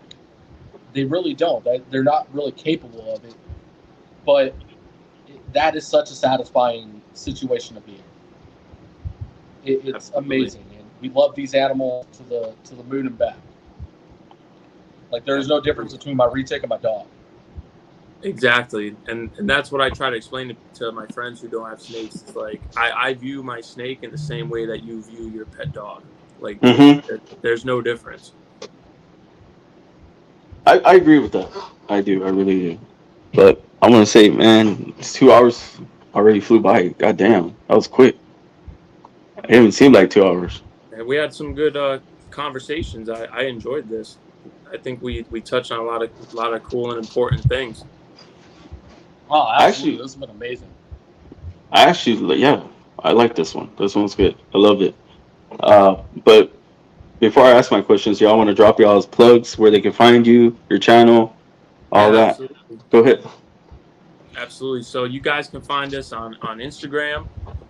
They really don't. They're not really capable of it. But that is such a satisfying situation to be in. It's Absolutely. amazing, and we love these animals to the moon and back. Like there's no difference between my Retic and my dog. Exactly, and that's what I try to explain to my friends who don't have snakes. It's like I view my snake in the same way that you view your pet dog. Like there's no difference. I agree with that. I do. I really do. But I want to say, man, it's 2 hours already flew by. God damn, that was quick. It didn't seem like 2 hours. And we had some good conversations. I enjoyed this. I think we touched on a lot of cool and important things. Oh, actually, this has been amazing. Yeah, I like this one. This one's good. I loved it. But before I ask my questions, y'all want to drop y'all's plugs where they can find you, your channel, all that. Absolutely. Go ahead. Absolutely. So you guys can find us on Instagram.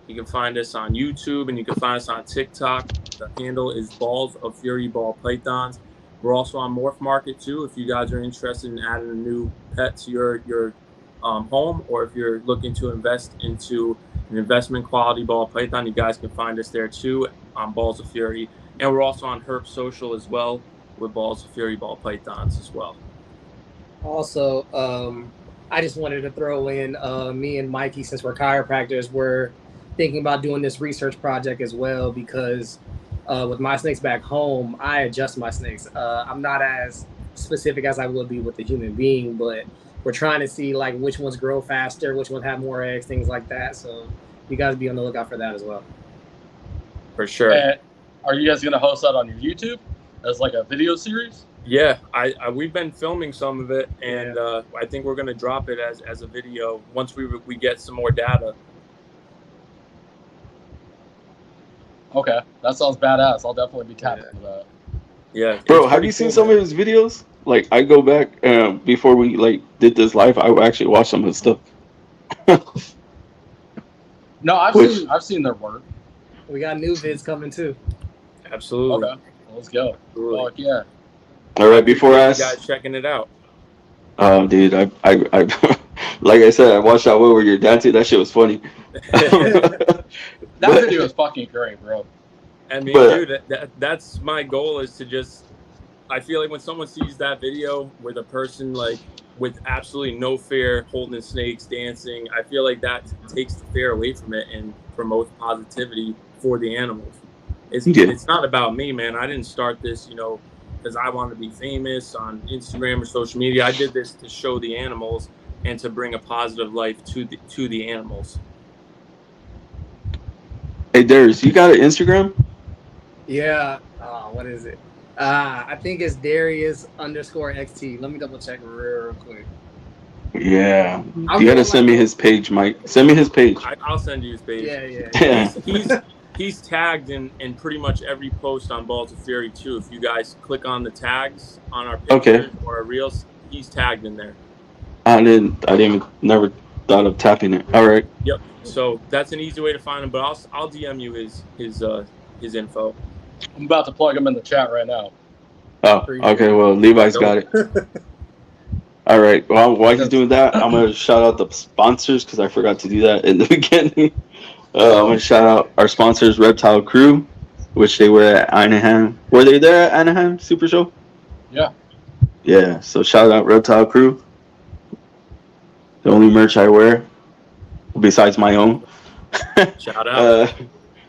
You can find us on YouTube, and you can find us on TikTok. The handle is Balls of Fury Ball Pythons. We're also on Morph Market too. If you guys are interested in adding a new pet to your home, or if you're looking to invest into an investment quality ball python, you guys can find us there too on Balls of Fury. And we're also on Herp Social as well with Balls of Fury Ball Pythons as well. Also, I just wanted to throw in me and Mikey, since we're chiropractors, we're thinking about doing this research project as well, because with my snakes back home, I adjust my snakes. I'm not as specific as I would be with a human being, but we're trying to see like which ones grow faster, which ones have more eggs, things like that. So you guys be on the lookout for that as well. For sure. And are you guys going to host that on your YouTube as like a video series? Yeah, we've been filming some of it, and I think we're going to drop it as a video once we get some more data. Okay, that sounds badass. I'll definitely be tapping into that. Yeah, Bro, have you seen some of his videos? Like, I go back before we did this live. I actually watched some of his stuff. No, I've seen their work. We got new vids coming too. Absolutely. Okay, let's go. Absolutely. Fuck yeah. All right, before I You ask, guys checking it out. oh, dude, I like I said, I watched that one where you're dancing. That shit was funny. That video is fucking great, bro. I mean, But- dude, that's my goal, is to just, I feel like when someone sees that video with a person like with absolutely no fear holding snakes, dancing, I feel like that takes the fear away from it and promotes positivity for the animals. It's not about me, man. I didn't start this, because I want to be famous on Instagram or social media. I did this to show the animals and to bring a positive life to the animals. Hey, Darius, you got an Instagram? Yeah. What is it? I think it's Darius_XT. Let me double check real quick. Yeah. You gotta send me his page, Mike. Send me his page. I'll send you his page. Yeah. He's tagged in pretty much every post on Balls of Fury too. If you guys click on the tags on our pictures or our reels, he's tagged in there. I never thought of tapping it. All right. Yep. So that's an easy way to find him. But I'll DM you his info. I'm about to plug him in the chat right now. Oh, okay. Well, Levi's got it. All right. Well, while he's doing that, I'm gonna shout out the sponsors because I forgot to do that in the beginning. I'm gonna shout out our sponsors, Reptile Crew, which they were at Anaheim. Were they there at Anaheim Super Show? Yeah. Yeah. So shout out Reptile Crew. The only merch I wear, besides my own. Shout out.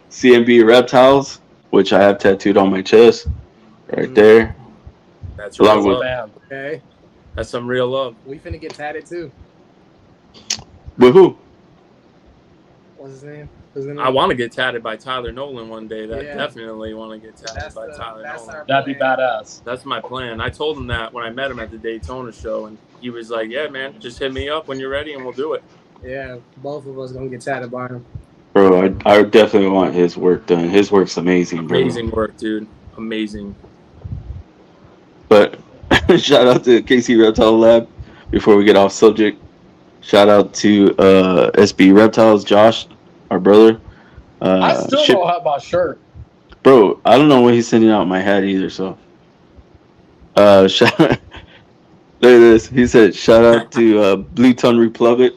CMB Reptiles, which I have tattooed on my chest, right there. That's Along real with- love. Okay. That's some real love. We finna get tatted too. With who? What's his name? Who's the name? I want to get tatted by Tyler Nolan one day. That Yeah. definitely want to get tatted by Tyler that's Nolan. our That'd be plan. badass. That's my plan. I told him that when I met him at the Daytona show, and he was like, "Yeah, man, just hit me up when you're ready, and we'll do it." Yeah, both of us gonna get tatted by him. Bro, I definitely want his work done. His work's amazing, bro. Amazing work, dude. Amazing. But shout out to KC Reptile Lab. Before we get off subject, shout out to SB Reptiles, Josh, our brother. I still don't have my shirt. Bro, I don't know when he's sending out my hat either. So, shout. Look at this. He said, "Shout out to Blue Tongue Republic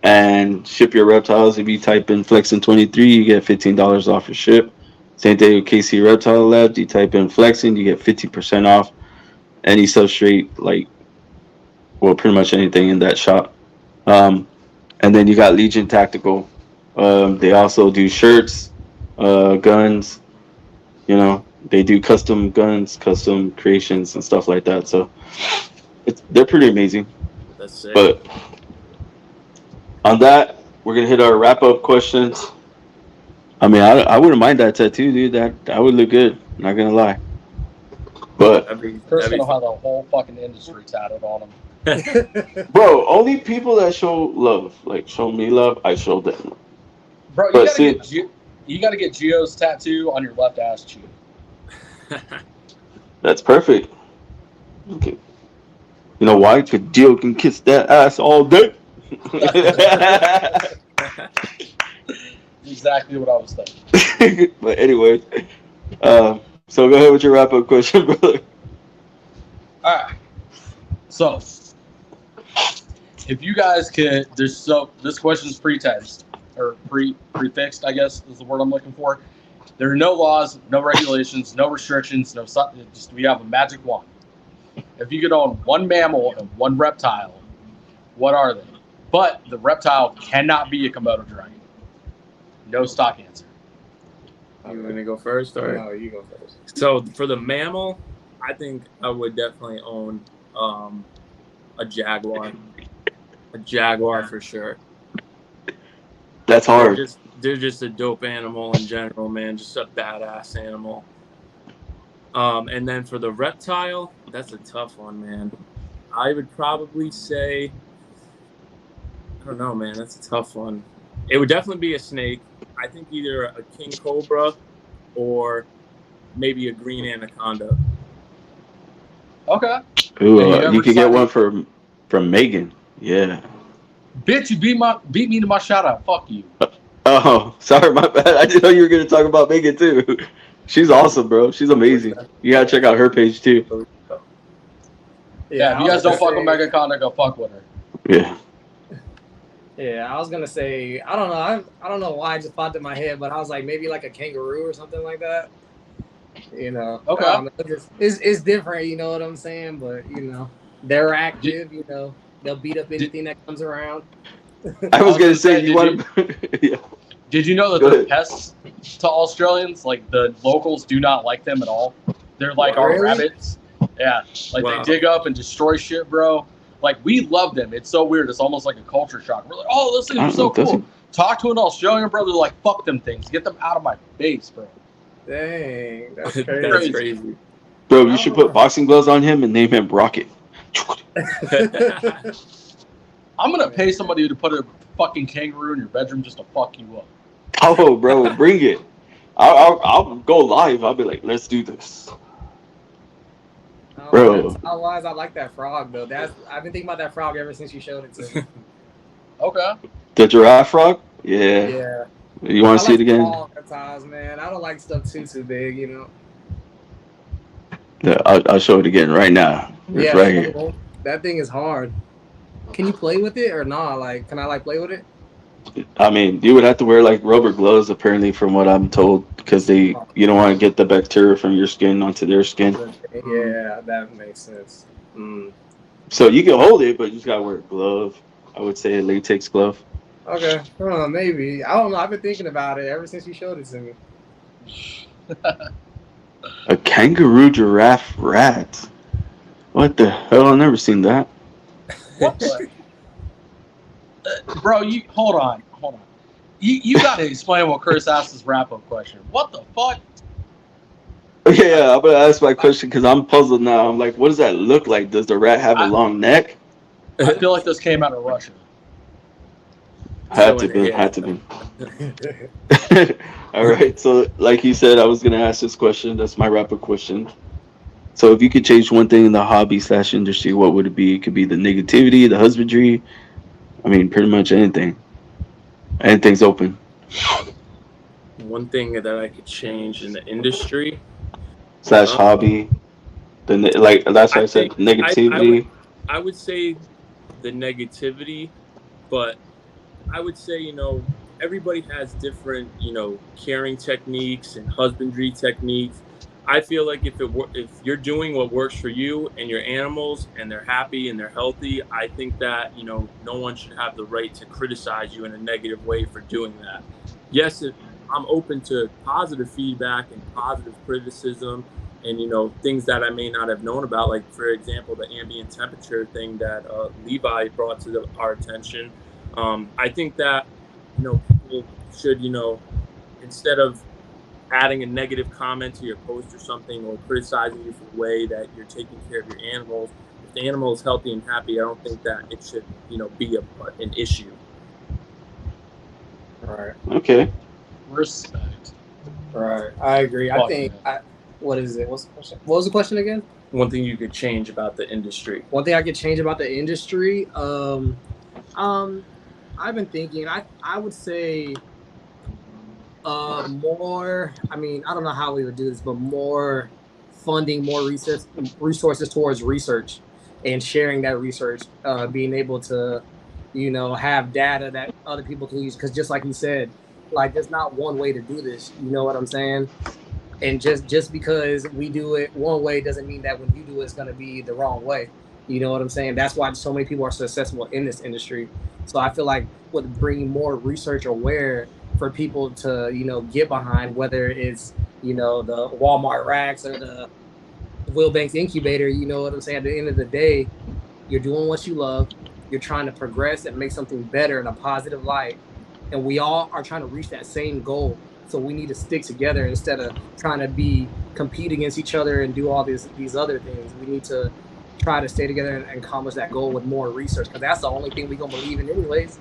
and ship your reptiles. If you type in Flexin23, you get $15 off your ship. Same thing with KC Reptile Lab. You type in Flexin, you get 50% off any substrate, like, well, pretty much anything in that shop. And then you got Legion Tactical. They also do shirts, guns. You know, they do custom guns, custom creations, and stuff like that. So they're pretty amazing. That's sick. But on that, we're gonna hit our wrap-up questions. I mean, I wouldn't mind that tattoo, dude. That would look good. Not gonna lie. But Chris gonna have the whole fucking industry tatted on him. bro, only people that show love, like show me love, I show them. Bro, you gotta get Gio's tattoo on your left ass cheek. That's perfect. Okay. You know why? Because Gio can kiss that ass all day. Exactly what I was thinking. But anyway, so go ahead with your wrap-up question, brother. All right. So, if you guys could, this question's pre-text or prefixed, I guess is the word I'm looking for. There are no laws, no regulations, no restrictions, just we have a magic wand. If you could own one mammal and one reptile, what are they? But the reptile cannot be a Komodo dragon. No stock answer. You want to go first, or No, you go first. so for the mammal, I think I would definitely own a jaguar. A jaguar for sure. That's hard. They're just a dope animal in general, man. Just a badass animal. And then for the reptile, that's a tough one, man. I would probably say, I don't know, man. That's a tough one. It would definitely be a snake. I think either a king cobra or maybe a green anaconda. Okay. Ooh, you could get one from Megan. Yeah. Bitch, you beat me to my shout out. Fuck you. Oh, sorry, my bad. I didn't know you were gonna talk about Megan too. She's awesome, bro. She's amazing. You gotta check out her page too. Yeah, if you guys don't fuck with Megan Conda, go fuck with her. Yeah. Yeah, I was gonna say I don't know. I don't know why it just popped in my head, but I was like maybe like a kangaroo or something like that. You know. Okay. I don't know, it's different, you know what I'm saying? But you know, they're active. You know, they'll beat up anything that comes around. I was gonna say you want to. Yeah. Did you know that they're pests to Australians? Like the locals do not like them at all. They're like our Really? rabbits. Yeah, like Wow. they dig up and destroy shit, bro. Like we love them. It's so weird. It's almost like a culture shock. We're like, oh, those things are so cool. Talk to an Australian brother, like fuck them things. Get them out of my face, bro. Dang, that's crazy. That's crazy. Bro, you should put boxing gloves on him and name him Rocket. I'm gonna pay somebody to put a fucking kangaroo in your bedroom just to fuck you up. Oh, bro, bring it. I'll go live. I'll be like, let's do this. Oh, Bro. that's how wise I like that frog though. I've been thinking about that frog ever since you showed it to me. Okay. The giraffe frog? Yeah. Yeah. You want to see it again? Small reptiles, man. I don't like stuff too big, you know. Yeah, I'll show it again right now. It's right here. That thing is hard. Can you play with it or not? Like, can I like play with it? I mean, you would have to wear like rubber gloves, apparently, from what I'm told, because you don't want to get the bacteria from your skin onto their skin. Yeah, that makes sense. Mm. So you can hold it, but you just gotta wear a glove. I would say a latex glove. Okay. Maybe. I don't know. I've been thinking about it ever since you showed it to me. A kangaroo giraffe rat. What the hell? I've never seen that. What the? Bro, you hold on. You got to explain what Chris asked his wrap-up question. What the fuck? Yeah, I'm gonna ask my question because I'm puzzled now. I'm like, what does that look like? Does the rat have a long neck? I feel like this came out of Russia. Had to be. All right. So, like you said, I was gonna ask this question. That's my wrap-up question. So, if you could change one thing in the hobby/industry, what would it be? It could be the negativity, the husbandry. I mean, pretty much anything. Anything's open. One thing that I could change in the industry / hobby. Like that's why I said negativity. I would say the negativity, but I would say, you know, everybody has different, you know, caring techniques and husbandry techniques. I feel like if you're doing what works for you and your animals and they're happy and they're healthy, I think that, you know, no one should have the right to criticize you in a negative way for doing that. Yes, I'm open to positive feedback and positive criticism and, you know, things that I may not have known about, like, for example, the ambient temperature thing that Levi brought to our attention. I think that, you know, people should, you know, instead of adding a negative comment to your post or something or criticizing you for the way that you're taking care of your animals, if the animal is healthy and happy, I don't think that it should, you know, be an issue. Right. Okay. Respect. Right. I agree. I think. What is it? What's the question? What was the question again? One thing you could change about the industry. One thing I could change about the industry. I've been thinking. I would say. More. I mean, I don't know how we would do this, but more funding, more resources towards research, and sharing that research. Being able to, you know, have data that other people can use. Because just like you said, like there's not one way to do this. You know what I'm saying? And just because we do it one way doesn't mean that when you do it, it's going to be the wrong way. You know what I'm saying? That's why so many people are successful in this industry. So I feel like with bringing more research aware for people to, you know, get behind, whether it's, you know, the Walmart racks or the Will Banks incubator, you know what I'm saying? At the end of the day, you're doing what you love. You're trying to progress and make something better in a positive light. And we all are trying to reach that same goal. So we need to stick together instead of trying to compete against each other and do all these other things. We need to try to stay together and accomplish that goal with more research, because that's the only thing we're gonna believe in anyways.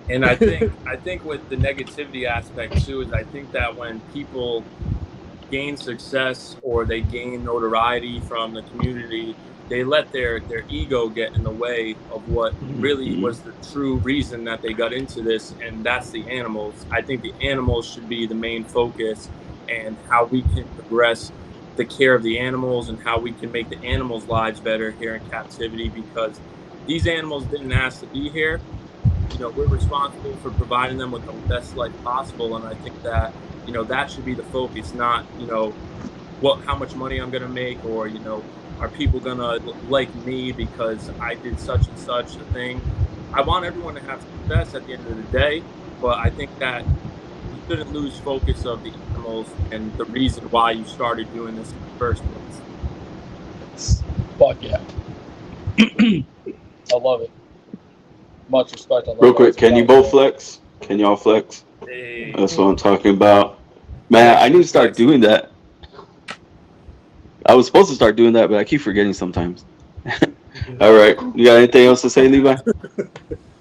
And I think with the negativity aspect too, is I think that when people gain success or they gain notoriety from the community, they let their ego get in the way of what really was the true reason that they got into this, and that's the animals. I think the animals should be the main focus, and how we can progress the care of the animals and how we can make the animals' lives better here in captivity, because these animals didn't ask to be here. You know, we're responsible for providing them with the best life possible, and I think that, you know, that should be the focus, not, you know, how much money I'm going to make, or, you know, are people going to like me because I did such and such a thing. I want everyone to have success at the end of the day, but I think that you shouldn't lose focus of the animals and the reason why you started doing this in the first place. Fuck yeah. I love it. Much respect. Real quick, can you both flex? Can y'all flex? Hey. That's what I'm talking about. Man, I need to start doing that. I was supposed to start doing that, but I keep forgetting sometimes. All right. You got anything else to say, Levi?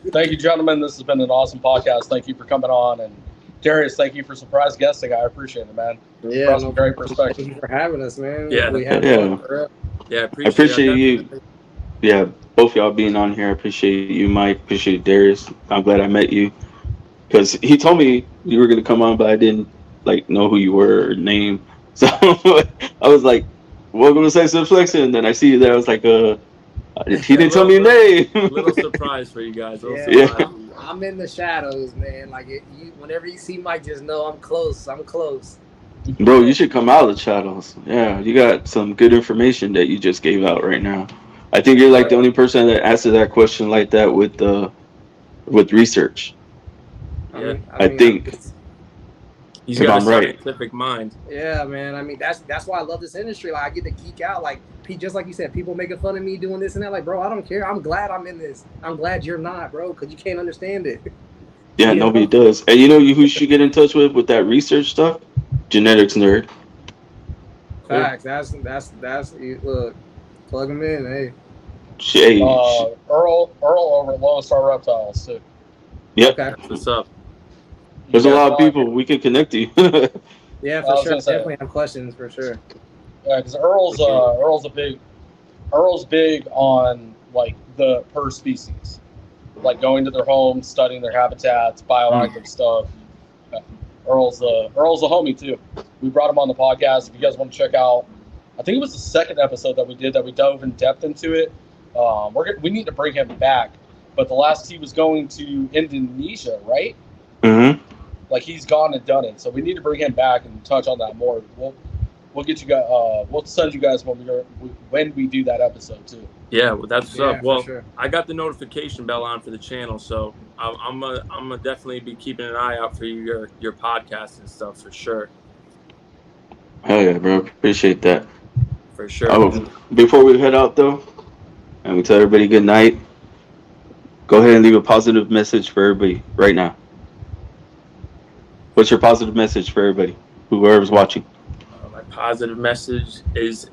Thank you, gentlemen. This has been an awesome podcast. Thank you for coming on. And Darius, thank you for surprise guesting. I appreciate it, man. Yeah, some great perspective. Thank you for having us, man. Yeah. Yeah, I appreciate you. Yeah, both y'all being on here. I appreciate you, Mike. Appreciate Darius. I'm glad I met you, because he told me you were gonna come on, but I didn't know who you were or name. So I was like, "Welcome to Sexin Flexin." And then I see you there. I was like, he didn't tell me your name. Little surprise for you guys. Yeah. I'm in the shadows, man. Like whenever you see Mike, just know I'm close. Bro, you should come out of the shadows. Yeah, you got some good information that you just gave out right now. I think you're like the only person that answered that question like that with research. I think. He's if got I'm a right. scientific mind. Yeah, man. I mean, that's why I love this industry. Like, I get to geek out. Like, just like you said, people making fun of me doing this and that. Like, bro, I don't care. I'm glad I'm in this. I'm glad you're not, bro, because you can't understand it. Yeah, You nobody know? does. And you know who you should get in touch with that research stuff? Genetics nerd. Facts. That's look, plug them in. Hey. Earl over at Lone Star Reptiles too. Yep. Okay. That's what's up. There's a lot of people we can connect to. Yeah, for sure. Definitely have questions for sure. Yeah, because Earl's big on like the per species, like going to their homes, studying their habitats, bioactive stuff. Yeah. Earl's a homie too. We brought him on the podcast. If you guys want to check out, I think it was the second episode that we did that we dove in depth into it. We need to bring him back. But the last he was going to Indonesia, right? Mm-hmm. Like he's gone and done it. So we need to bring him back and touch on that more. We'll get you guys. We'll send you guys when we do that episode too. Yeah, well, that's what's up. Well, sure. I got the notification bell on for the channel, so I'm gonna definitely be keeping an eye out for your podcast and stuff for sure. Hell yeah, bro. Appreciate that. For sure. Before we head out though, and we tell everybody good night, go ahead and leave a positive message for everybody right now. What's your positive message for everybody, whoever's watching? My positive message is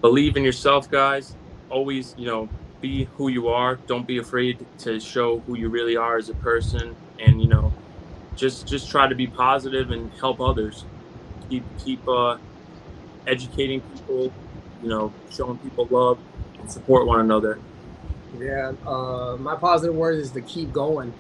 believe in yourself, guys. Always, be who you are. Don't be afraid to show who you really are as a person, and just try to be positive and help others. Keep educating people, showing people love and support one another. Yeah, my positive word is to keep going.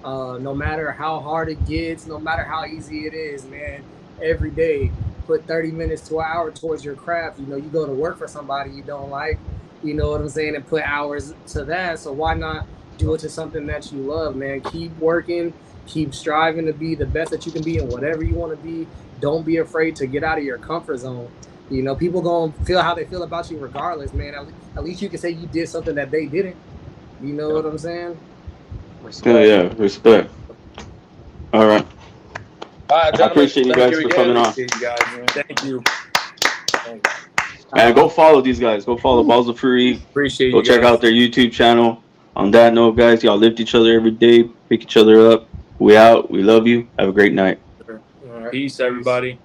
No matter how hard it gets, no matter how easy it is, man, every day, put 30 minutes to an hour towards your craft. You go to work for somebody you don't like, you know what I'm saying, and put hours to that. So why not do it to something that you love, man? Keep working, keep striving to be the best that you can be in whatever you want to be. Don't be afraid to get out of your comfort zone. People gonna feel how they feel about you regardless, man. At least you can say you did something that they didn't. You know what I'm saying? Respect. Yeah, respect. All right. I appreciate you guys for coming on. Thank you. And go follow these guys. Go follow Balls of Fury. Appreciate you. Go check out their YouTube channel. On that note, guys, y'all lift each other every day. Pick each other up. We out. We love you. Have a great night. Peace, everybody.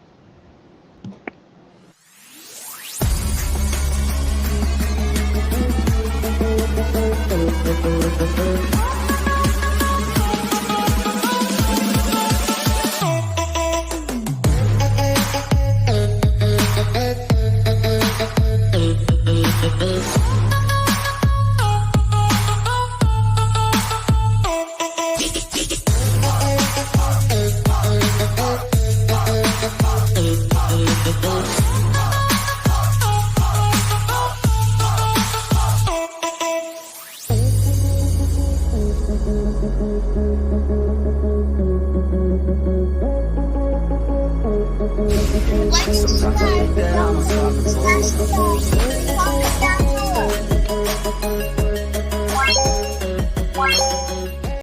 Flexin.